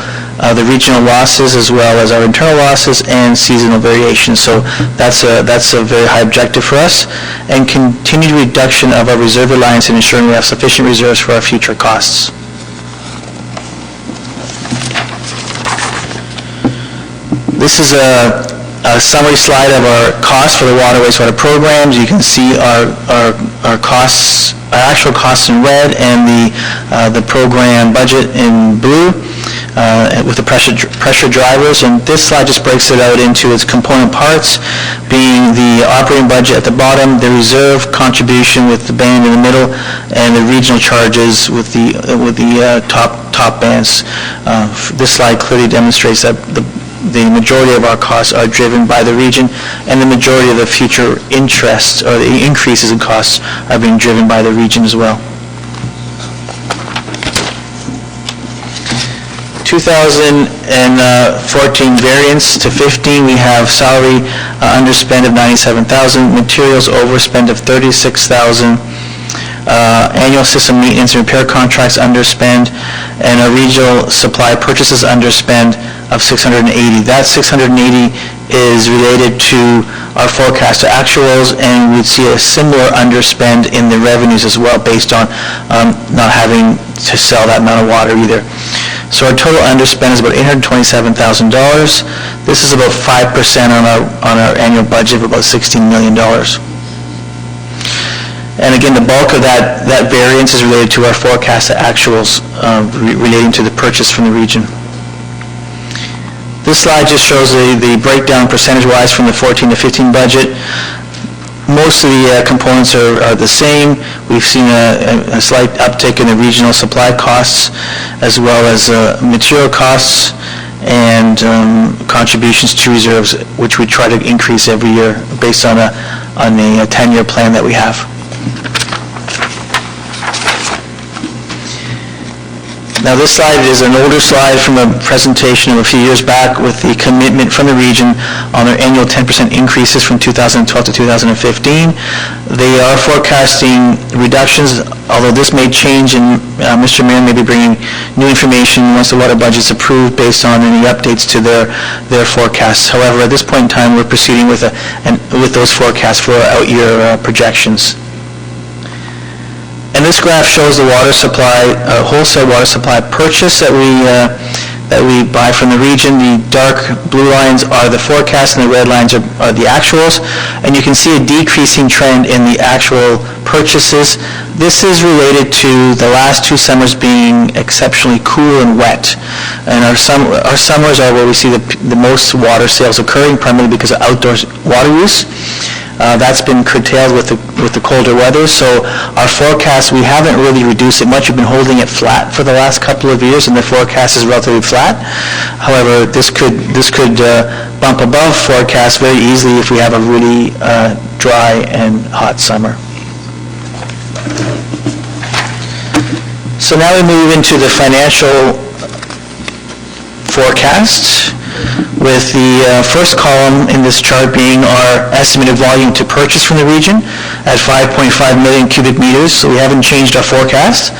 losses as well as our internal losses and seasonal variations. So that's a very high objective for us, and continued reduction of our reserve reliance and ensuring we have sufficient reserves for our future costs. This is a summary slide of our costs for the water wastewater programs. You can see our costs, our actual costs in red, and the program budget in blue, with the pressure drivers. And this slide just breaks it out into its component parts, being the operating budget at the bottom, the reserve contribution with the band in the middle, and the regional charges with the top bands. This slide clearly demonstrates that the majority of our costs are driven by the region, and the majority of the future interest or the increases in costs are being driven by the region as well. 2014 variance to 15, we have salary underspend of $97,000, materials overspend of $36,000, annual system maintenance and repair contracts underspend, and our regional supply purchases underspend of $680. That $680 is related to our forecast to actuals, and we'd see a similar underspend in the revenues as well, based on not having to sell that amount of water either. So our total underspend is about $827,000. This is about 5% on our annual budget of about $16 million. And again, the bulk of that variance is related to our forecast to actuals relating to the purchase from the region. This slide just shows the breakdown percentage-wise from the 14 to 15 budget. Most of the components are the same. We've seen a slight uptick in the regional supply costs, as well as material costs and contributions to reserves, which we try to increase every year based on a 10-year plan that we have. Now, this slide is an older slide from a presentation of a few years back with the commitment from the region on their annual 10% increases from 2012 to 2015. They are forecasting reductions, although this may change, and Mr. Mayor may be bringing new information once the water budget is approved based on any updates to their forecasts. However, at this point in time, we're proceeding with those forecasts for our out-year projections. And this graph shows the water supply, wholesale water supply purchase that we buy from the region. The dark blue lines are the forecasts, and the red lines are the actuals. And you can see a decreasing trend in the actual purchases. This is related to the last 2 summers being exceptionally cool and wet. And our summers are where we see the most water sales occurring, primarily because of outdoor water use. That's been curtailed with the colder weather, so our forecast, we haven't really reduced it much. We've been holding it flat for the last couple of years, and the forecast is relatively flat. However, this could bump above forecast very easily if we have a really dry and hot summer. So now we move into the financial forecast, with the first column in this chart being our estimated volume to purchase from the region at 5.5 million cubic meters, so we haven't changed our forecast.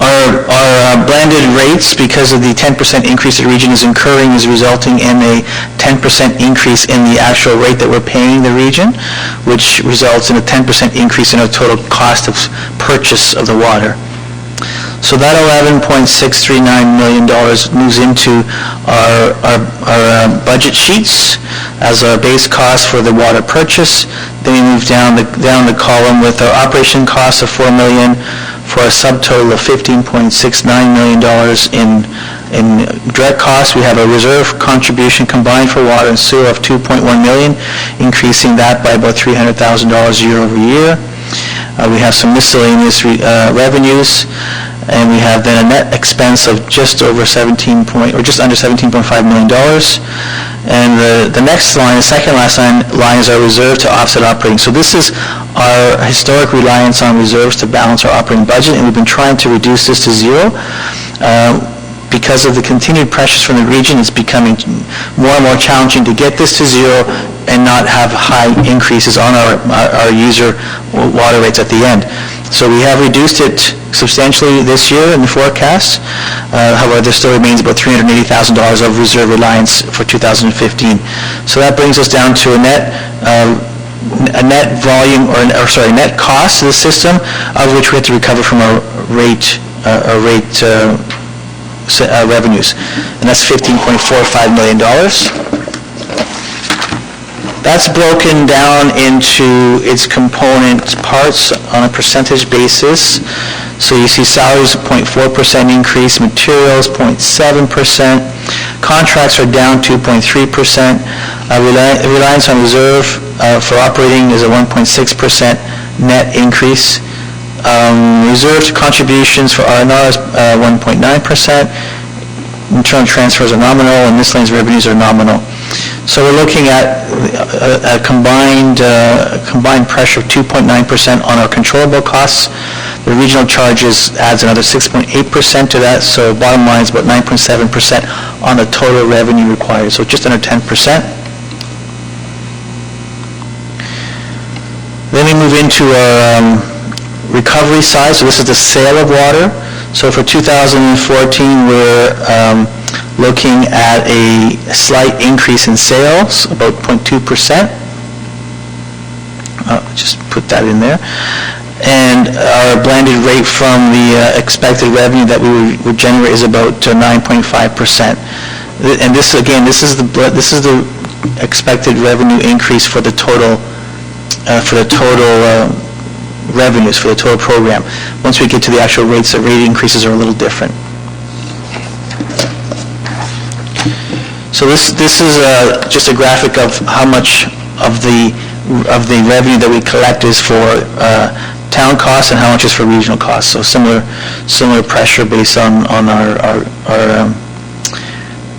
Our blended rates, because of the 10% increase the region is incurring, is resulting in a 10% increase in the actual rate that we're paying the region, which results in a 10% increase in our total cost of purchase of the water. So that $11.639 million moves into our budget sheets as our base cost for the water purchase. Then we move down the column with our operation costs of $4 million for a subtotal of $15.69 million in In direct costs, we have a reserve contribution combined for water and sewer of $2.1 million, increasing that by about $300,000 year over year. We have some miscellaneous revenues, and we have then a net expense of just under $17.5 million. And the next line, the second last line is our reserve to offset operating. So this is our historic reliance on reserves to balance our operating budget, and we've been trying to reduce this to zero. Because of the continued pressures from the region, it's becoming more and more challenging to get this to zero and not have high increases on our user water rates at the end. So we have reduced it substantially this year in the forecast. However, there still remains about $380,000 of reserve reliance for 2015. So that brings us down to a net volume, net cost to the system, of which we have to recover from our rate revenues, and that's $15.45 million. That's broken down into its component parts on a percentage basis. So you see salaries 0.4% increase, materials 0.7%, contracts are down 2.3%, reliance on reserve for operating is a 1.6% net increase. Reserve contributions for R&R is 1.9%. Internal transfers are nominal, and miscellaneous revenues are nominal. So we're looking at a combined pressure of 2.9% on our controllable costs. The regional charges adds another 6.8% to that, so bottom line is about 9.7% on the total revenue required, so just under 10%. Then we move into our recovery side, so this is the sale of water. So for 2014, we're looking at a slight increase in sales, about 0.2%. Just put that in there. And our blended rate from the expected revenue that we would generate is about 9.5%. And this is the expected revenue increase for the total revenues for the total program. Once we get to the actual rates, the rate increases are a little different. So this is just a graphic of how much of the revenue that we collect is for town costs and how much is for regional costs. So similar pressure based on our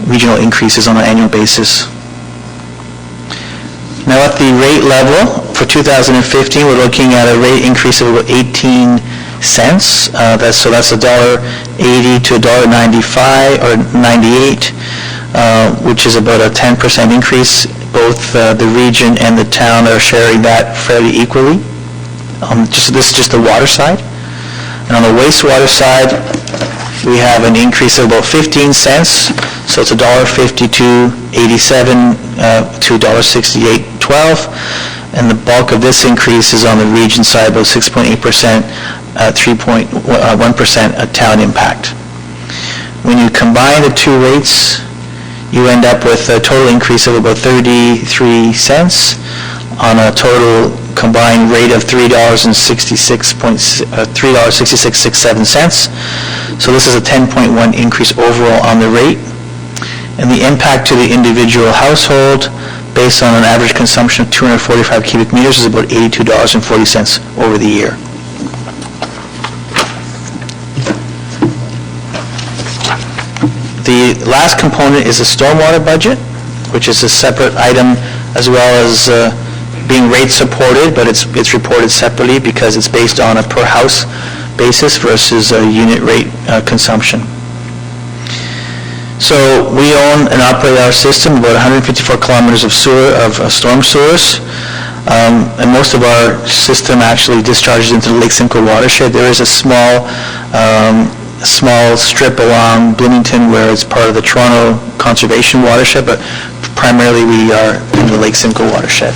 regional increases on an annual basis. Now at the rate level, for 2015, we're looking at a rate increase of about 18 cents. That's $1.80 to $1.95 or 98, which is about a 10% increase. Both the region and the town are sharing that fairly equally. This is just the water side. And on the wastewater side, we have an increase of about 15 cents. So it's $1.52.87 to $1.68.12. And the bulk of this increase is on the region side, about 6.8%, 3.1% town impact. When you combine the two rates, you end up with a total increase of about 33 cents on a total combined rate of $3.6667. So this is a 10.1 increase overall on the rate. And the impact to the individual household, based on an average consumption of 245 cubic meters, is about $82.40 over the year. The last component is the stormwater budget, which is a separate item as well as being rate supported, but it's reported separately because it's based on a per house basis versus a unit rate consumption. So we own and operate our system, about 154 kilometers of storm sewers, and most of our system actually discharges into the Lake Simcoe watershed. There is a small strip along Bloomington where it's part of the Toronto Conservation watershed, but primarily we are in the Lake Simcoe watershed.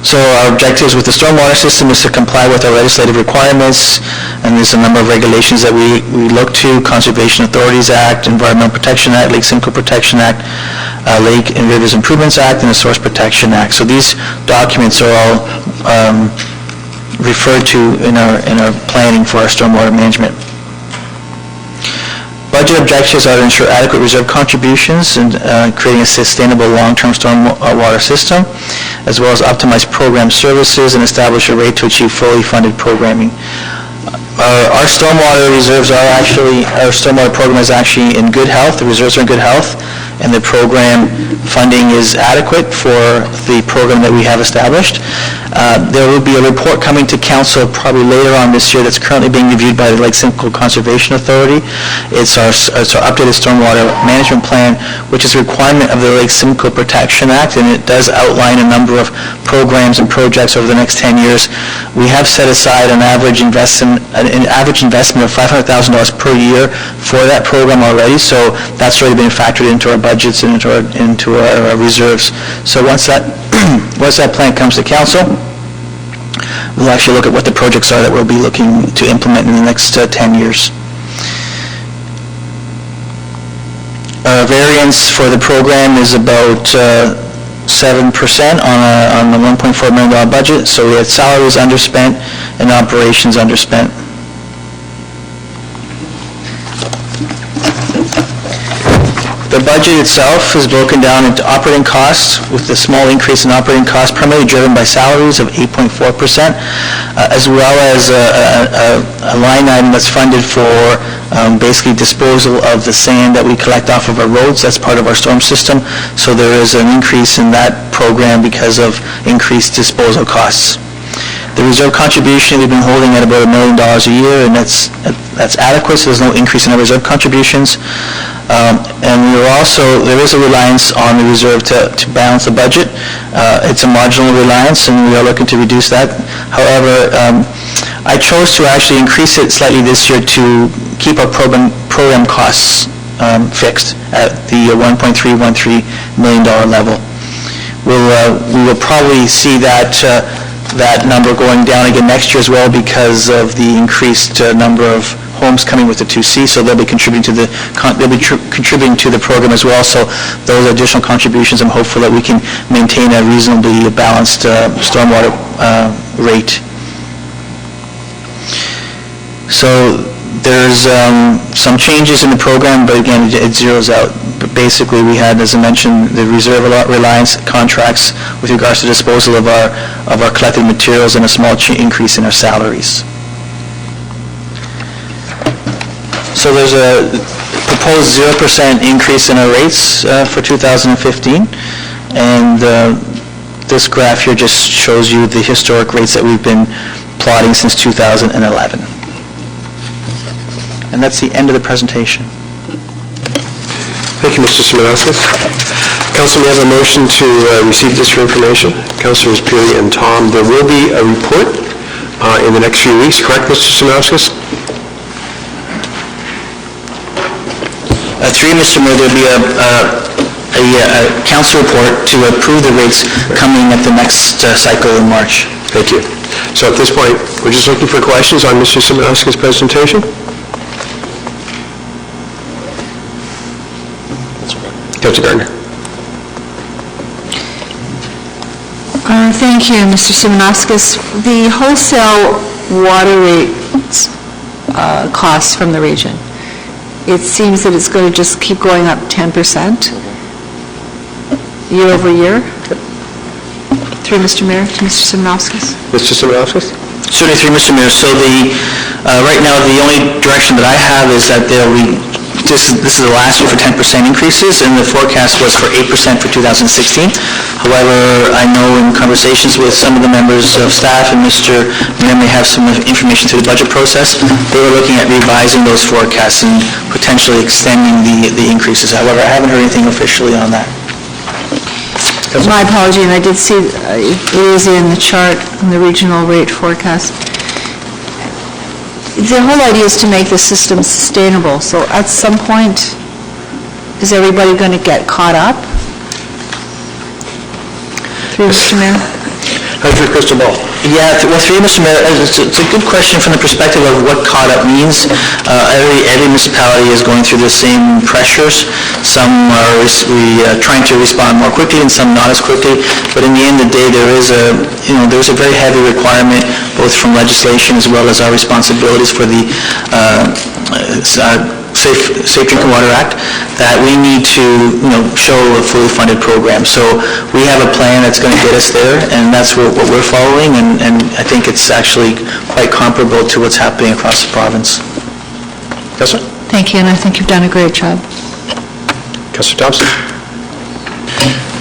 So our objectives with the stormwater system is to comply with our legislative requirements, and there's a number of regulations that we look to: Conservation Authorities Act, Environmental Protection Act, Lake Simcoe Protection Act, Lake and Rivers Improvements Act, and the Source Protection Act. So these documents are all referred to in our planning for our stormwater management. Budget objectives are to ensure adequate reserve contributions and creating a sustainable long-term stormwater system, as well as optimize program services and establish a rate to achieve fully funded programming. Our stormwater reserves are actually, our stormwater program is actually in good health, the reserves are in good health, and the program funding is adequate for the program that we have established. There will be a report coming to council probably later on this year that's currently being reviewed by the Lake Simcoe Conservation Authority. It's our updated stormwater management plan, which is a requirement of the Lake Simcoe Protection Act, and it does outline a number of programs and projects over the next 10 years. We have set aside an average investment of $500,000 per year for that program already, so that's already been factored into our budgets and into our reserves. So once that plan comes to council, we'll actually look at what the projects are that we'll be looking to implement in the next 10 years. Variance for the program is about 7% on the $1.4 million budget, so we had salaries underspent and operations underspent. The budget itself is broken down into operating costs, with a small increase in operating costs primarily driven by salaries of 8.4%, as well as a line item that's funded for basically disposal of the sand that we collect off of our roads. That's part of our storm system, so there is an increase in that program because of increased disposal costs. The reserve contribution, we've been holding at about $1 million a year, and that's adequate, so there's no increase in our reserve contributions. And there is a reliance on the reserve to balance the budget. It's a marginal reliance, and we are looking to reduce that. However, I chose to actually increase it slightly this year to keep our program costs fixed at the $1.313 million level. We will probably see that number going down again next year as well because of the increased number of homes coming with the 2C, so they'll be contributing to the program as well. So those additional contributions, I'm hopeful that we can maintain a reasonably balanced stormwater rate. So there's some changes in the program, but again, it zeroes out. But basically, we had, as I mentioned, the reserve reliance contracts with regards to disposal of our collected materials and a small increase in our salaries. So there's a proposed 0% increase in our rates for 2015, and this graph here just shows you the historic rates that we've been plotting since 2011. And that's the end of the presentation. Thank you, Mr. Simonauskas. Council, may I have a motion to receive this information? Councilors Peary and Tom, there will be a report in the next few weeks, correct, Mr. Simonauskas? Through Mr. Mayor, there'll be a council report to approve the rates coming at the next cycle in March. Thank you. So at this point, we're just looking for questions on Mr. Simonauskas' presentation. Councilor Gardner. Thank you, Mr. Simonauskas. The wholesale water rates costs from the region, it seems that it's going to just keep going up 10% year over year. Through Mr. Mayor, to Mr. Simonauskas. Mr. Simonauskas? Certainly through Mr. Mayor. So right now, the only direction that I have is that this is the last year for 10% increases, and the forecast was for 8% for 2016. However, I know in conversations with some of the members of staff, and Mr. Mayor may have some information through the budget process, they were looking at revising those forecasts and potentially extending the increases. However, I haven't heard anything officially on that. My apology, and I did see it is in the chart on the regional rate forecast. The whole idea is to make the system sustainable, so at some point, is everybody going to get caught up? Through Mr. Mayor? How's your crystal ball? Yeah, well, through you, Mr. Mayor, it's a good question from the perspective of what caught up means. Every municipality is going through the same pressures. Some are trying to respond more quickly and some not as quickly. But in the end of the day, there's a very heavy requirement, both from legislation as well as our responsibilities for the Safe Drinking Water Act, that we need to, show a fully funded program. So we have a plan that's going to get us there, and that's what we're following, and I think it's actually quite comparable to what's happening across the province. Councillor? Thank you, and I think you've done a great job. Councillor Thompson?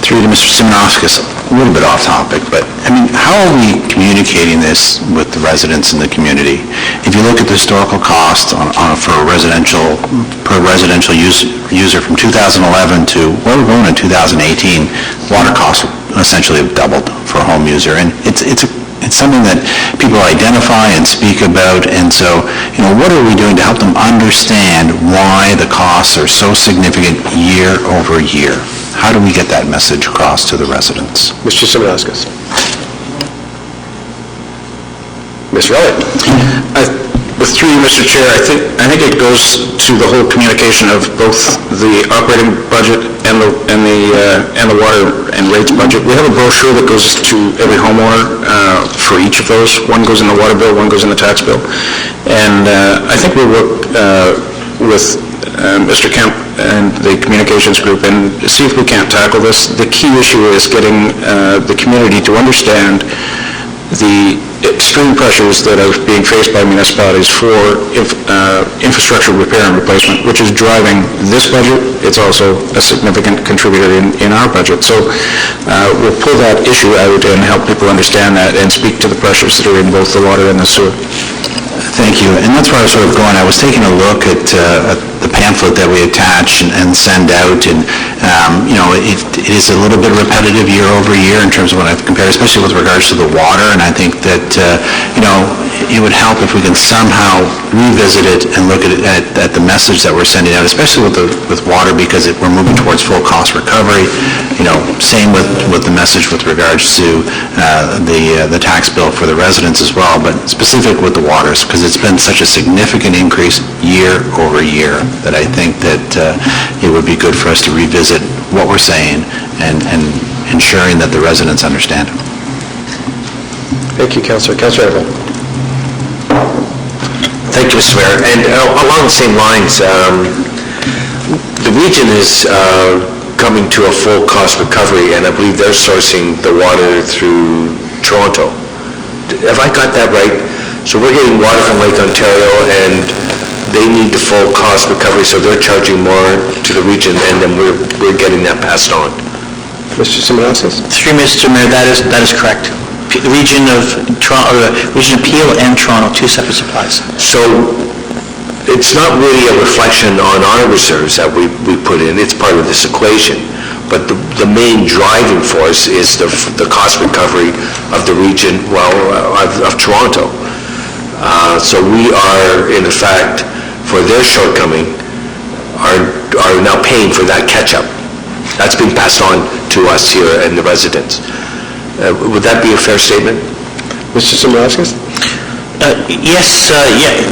Through to Mr. Simonovskis, a little bit off topic, but, how are we communicating this with the residents in the community? If you look at the historical cost for a per residential user from 2011 to where we're going in 2018, water costs essentially have doubled for a home user, and it's something that people identify and speak about, and so, what are we doing to help them understand why the costs are so significant year over year? How do we get that message across to the residents? Mr. Simonovskis? Mr. Elliott? Through you, Mr. Chair, I think it goes to the whole communication of both the operating budget and the water and rates budget. We have a brochure that goes to every homeowner for each of those. One goes in the water bill, one goes in the tax bill. And I think we'll work with Mr. Kemp and the communications group and see if we can't tackle this. The key issue is getting the community to understand the extreme pressures that are being faced by municipalities for infrastructure repair and replacement, which is driving this budget. It's also a significant contributor in our budget. So we'll pull that issue out and help people understand that and speak to the pressures that are in both the water and the sewer. Thank you, and that's where I was sort of going. I was taking a look at the pamphlet that we attach and send out, and it is a little bit repetitive year over year in terms of when I compare, especially with regards to the water, and I think that it would help if we can somehow revisit it and look at the message that we're sending out, especially with water, because we're moving towards full cost recovery. Same with the message with regards to the tax bill for the residents as well, but specific with the waters, because it's been such a significant increase year over year that I think that it would be good for us to revisit what we're saying and ensuring that the residents understand it. Thank you, Councillor. Councillor Everett? Thank you, Mr. Mayor. And along the same lines, the region is coming to a full cost recovery, and I believe they're sourcing the water through Toronto. Have I got that right? So we're getting water from Lake Ontario, and they need the full cost recovery, so they're charging more to the region, and then we're getting that passed on. Mr. Simonovskis? Through Mr. Mayor, that is correct. The region of Toronto, Region of Peel and Toronto, two separate supplies. So it's not really a reflection on our reserves that we put in. It's part of this equation. But the main driving force is the cost recovery of the region, of Toronto. So we are, in fact, for their shortcoming, are now paying for that catch-up. That's been passed on to us here and the residents. Would that be a fair statement? Mr. Simonovskis? Yes,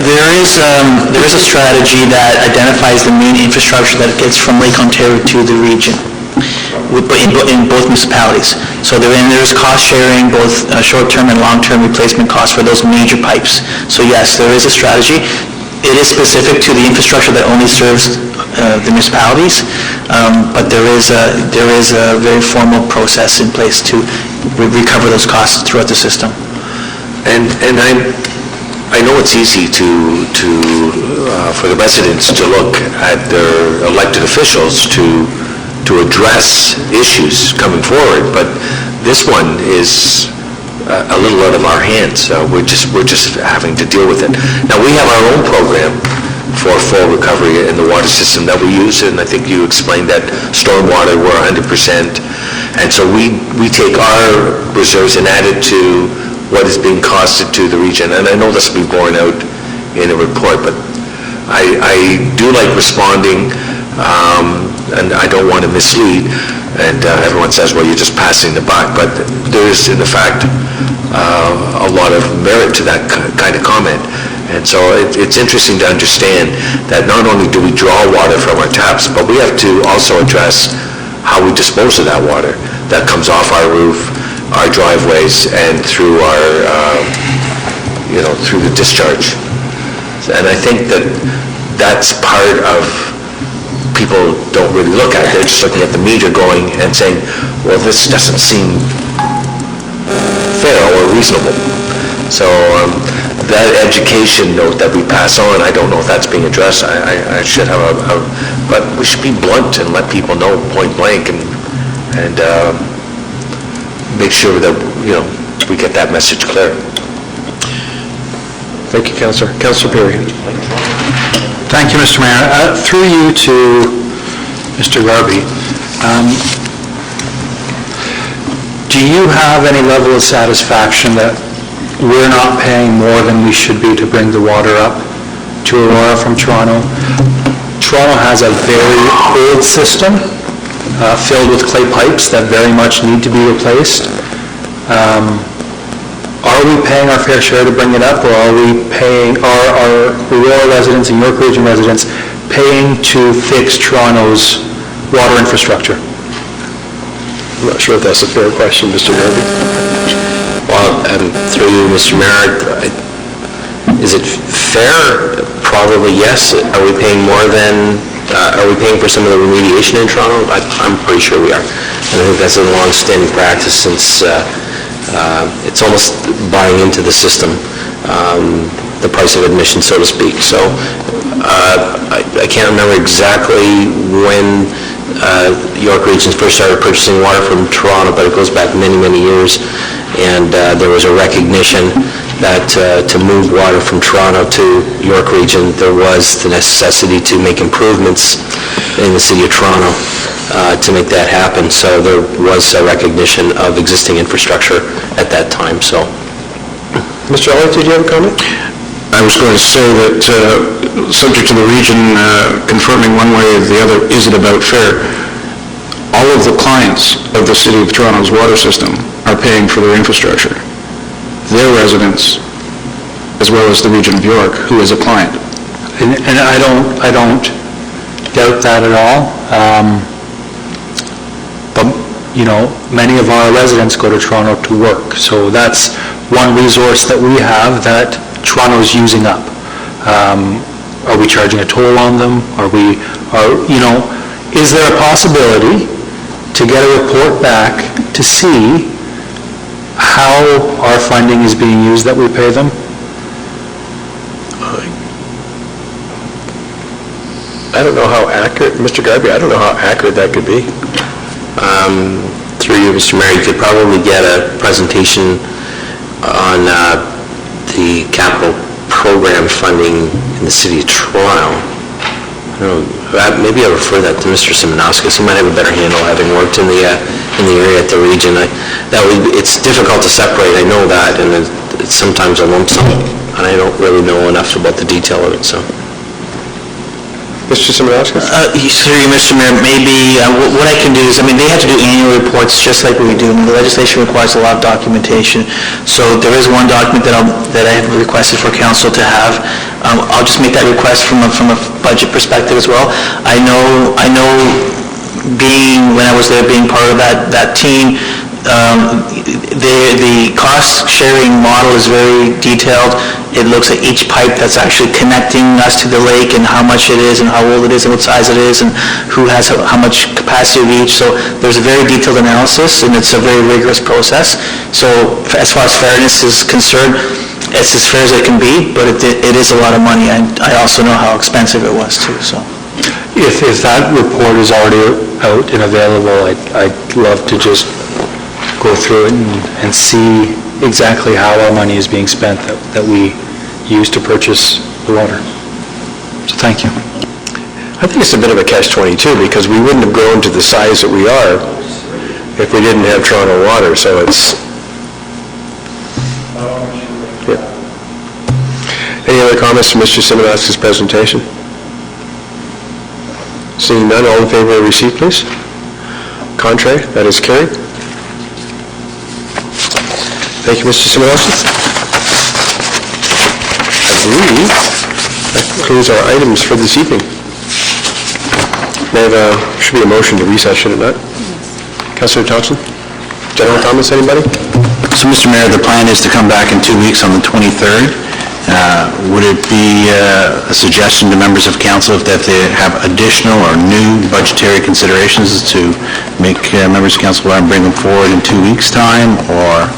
there is a strategy that identifies the main infrastructure that gets from Lake Ontario to the region, in both municipalities. So there's cost sharing, both short-term and long-term replacement costs for those major pipes. So yes, there is a strategy. It is specific to the infrastructure that only serves the municipalities, but there is a very formal process in place to recover those costs throughout the system. And I know it's easy for the residents to look at their elected officials to address issues coming forward, but this one is a little out of our hands. We're just having to deal with it. Now, we have our own program for full recovery in the water system that we use, and I think you explained that stormwater, we're 100%. And so we take our reserves and add it to what is being costed to the region. And I know this will be borne out in a report, but I do like responding, and I don't want to mislead, And everyone says, well, you're just passing the buck, but there is, in fact, a lot of merit to that kind of comment. And so it's interesting to understand that not only do we draw water from our taps, but we have to also address how we dispose of that water that comes off our roof, our driveways, and through our, through the discharge. And I think that that's part of people don't really look at. They're just looking at the meter going and saying, well, this doesn't seem fair or reasonable. So that education note that we pass on, I don't know if that's being addressed. I should have but we should be blunt and let people know point blank and make sure that, we get that message clear. Thank you, Councillor. Councillor Perry. Thank you, Mr. Mayor. Through you to Mr. Garvey, do you have any level of satisfaction that we're not paying more than we should be to bring the water up to Aurora from Toronto? Toronto has a very old system filled with clay pipes that very much need to be replaced. Are we paying our fair share to bring it up, or are we paying, are Aurora residents and York Region residents paying to fix Toronto's water infrastructure? I'm not sure if that's a fair question, Mr. Garvey. Well, through you, Mr. Mayor, is it fair? Probably yes. Are we paying more than, are we paying for some of the remediation in Toronto? I'm pretty sure we are. And I think that's a long-standing practice since it's almost buying into the system, the price of admission, so to speak. So I can't remember exactly when York Region first started purchasing water from Toronto, but it goes back many, many years. And there was a recognition that to move water from Toronto to York Region, there was the necessity to make improvements in the city of Toronto to make that happen. So there was a recognition of existing infrastructure at that time. So, Mr. Elliott, did you have a comment? I was going to say that, subject to the region confirming one way or the other, is it about fair? All of the clients of the City of Toronto's water system are paying for their infrastructure. Their residents, as well as the region of York, who is a client. And I don't doubt that at all. But, many of our residents go to Toronto to work, so that's one resource that we have that Toronto's using up. Are we charging a toll on them? Is there a possibility to get a report back to see how our funding is being used that we pay them? I don't know how accurate, Mr. Garvey, I don't know how accurate that could be. through you, Mr. Mayor, you could probably get a presentation on the capital program funding in the city of Toronto. I don't know, maybe I'll refer that to Mr. Simonauskas. He might have a better handle, having worked in the area at the region. It's difficult to separate, I know that, and it's sometimes a lump sum, and I don't really know enough about the detail of it, so. Mr. Simonauskas? Through you, Mr. Mayor, maybe what I can do is, they have to do annual reports just like we do. The legislation requires a lot of documentation. So there is one document that I have requested for council to have. I'll just make that request from a budget perspective as well. I know when I was there, being part of that team, the cost-sharing model is very detailed. It looks at each pipe that's actually connecting us to the lake and how much it is and how old it is and what size it is and who has how much capacity of each. So there's a very detailed analysis, and it's a very rigorous process. So as far as fairness is concerned, it's as fair as it can be, but it is a lot of money, and I also know how expensive it was too, so. If that report is already out and available, I'd love to just go through it and see exactly how our money is being spent that we use to purchase the water. So thank you. I think it's a bit of a catch-22 because we wouldn't have grown to the size that we are if we didn't have Toronto Water, so it's... Yeah. Any other comments from Mr. Simonauskas' presentation? Seeing none, all in favor of receipt, please. Contrary? That is carried. Thank you, Mr. Simonosis. I believe that concludes our items for this evening. May I have should be a motion to recess, should it not? Councillor Thompson? General comments, anybody? So, Mr. Mayor, the plan is to come back in 2 weeks on the 23rd. Would it be a suggestion to members of council if that they have additional or new budgetary considerations to make members of council aware and bring them forward in 2 weeks' time, or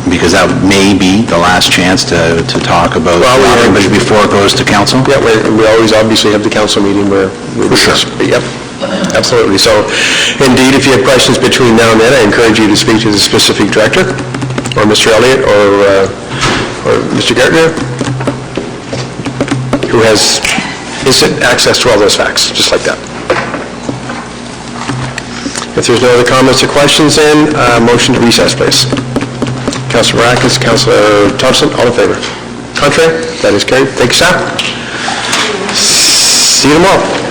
because that may be the last chance to talk about the operating budget before it goes to council? Yeah, we always obviously have the council meeting where we discuss. Yep, absolutely. So, indeed, if you have questions between now and then, I encourage you to speak to the specific director, or Mr. Elliott, or Mr. Gartner, who has instant access to all those facts, just like that. If there's no other comments or questions, then motion to recess, please. Councillor Maracas, Councillor Thompson, all in favor? Contrary? That is carried. Thank you, sir. See you tomorrow.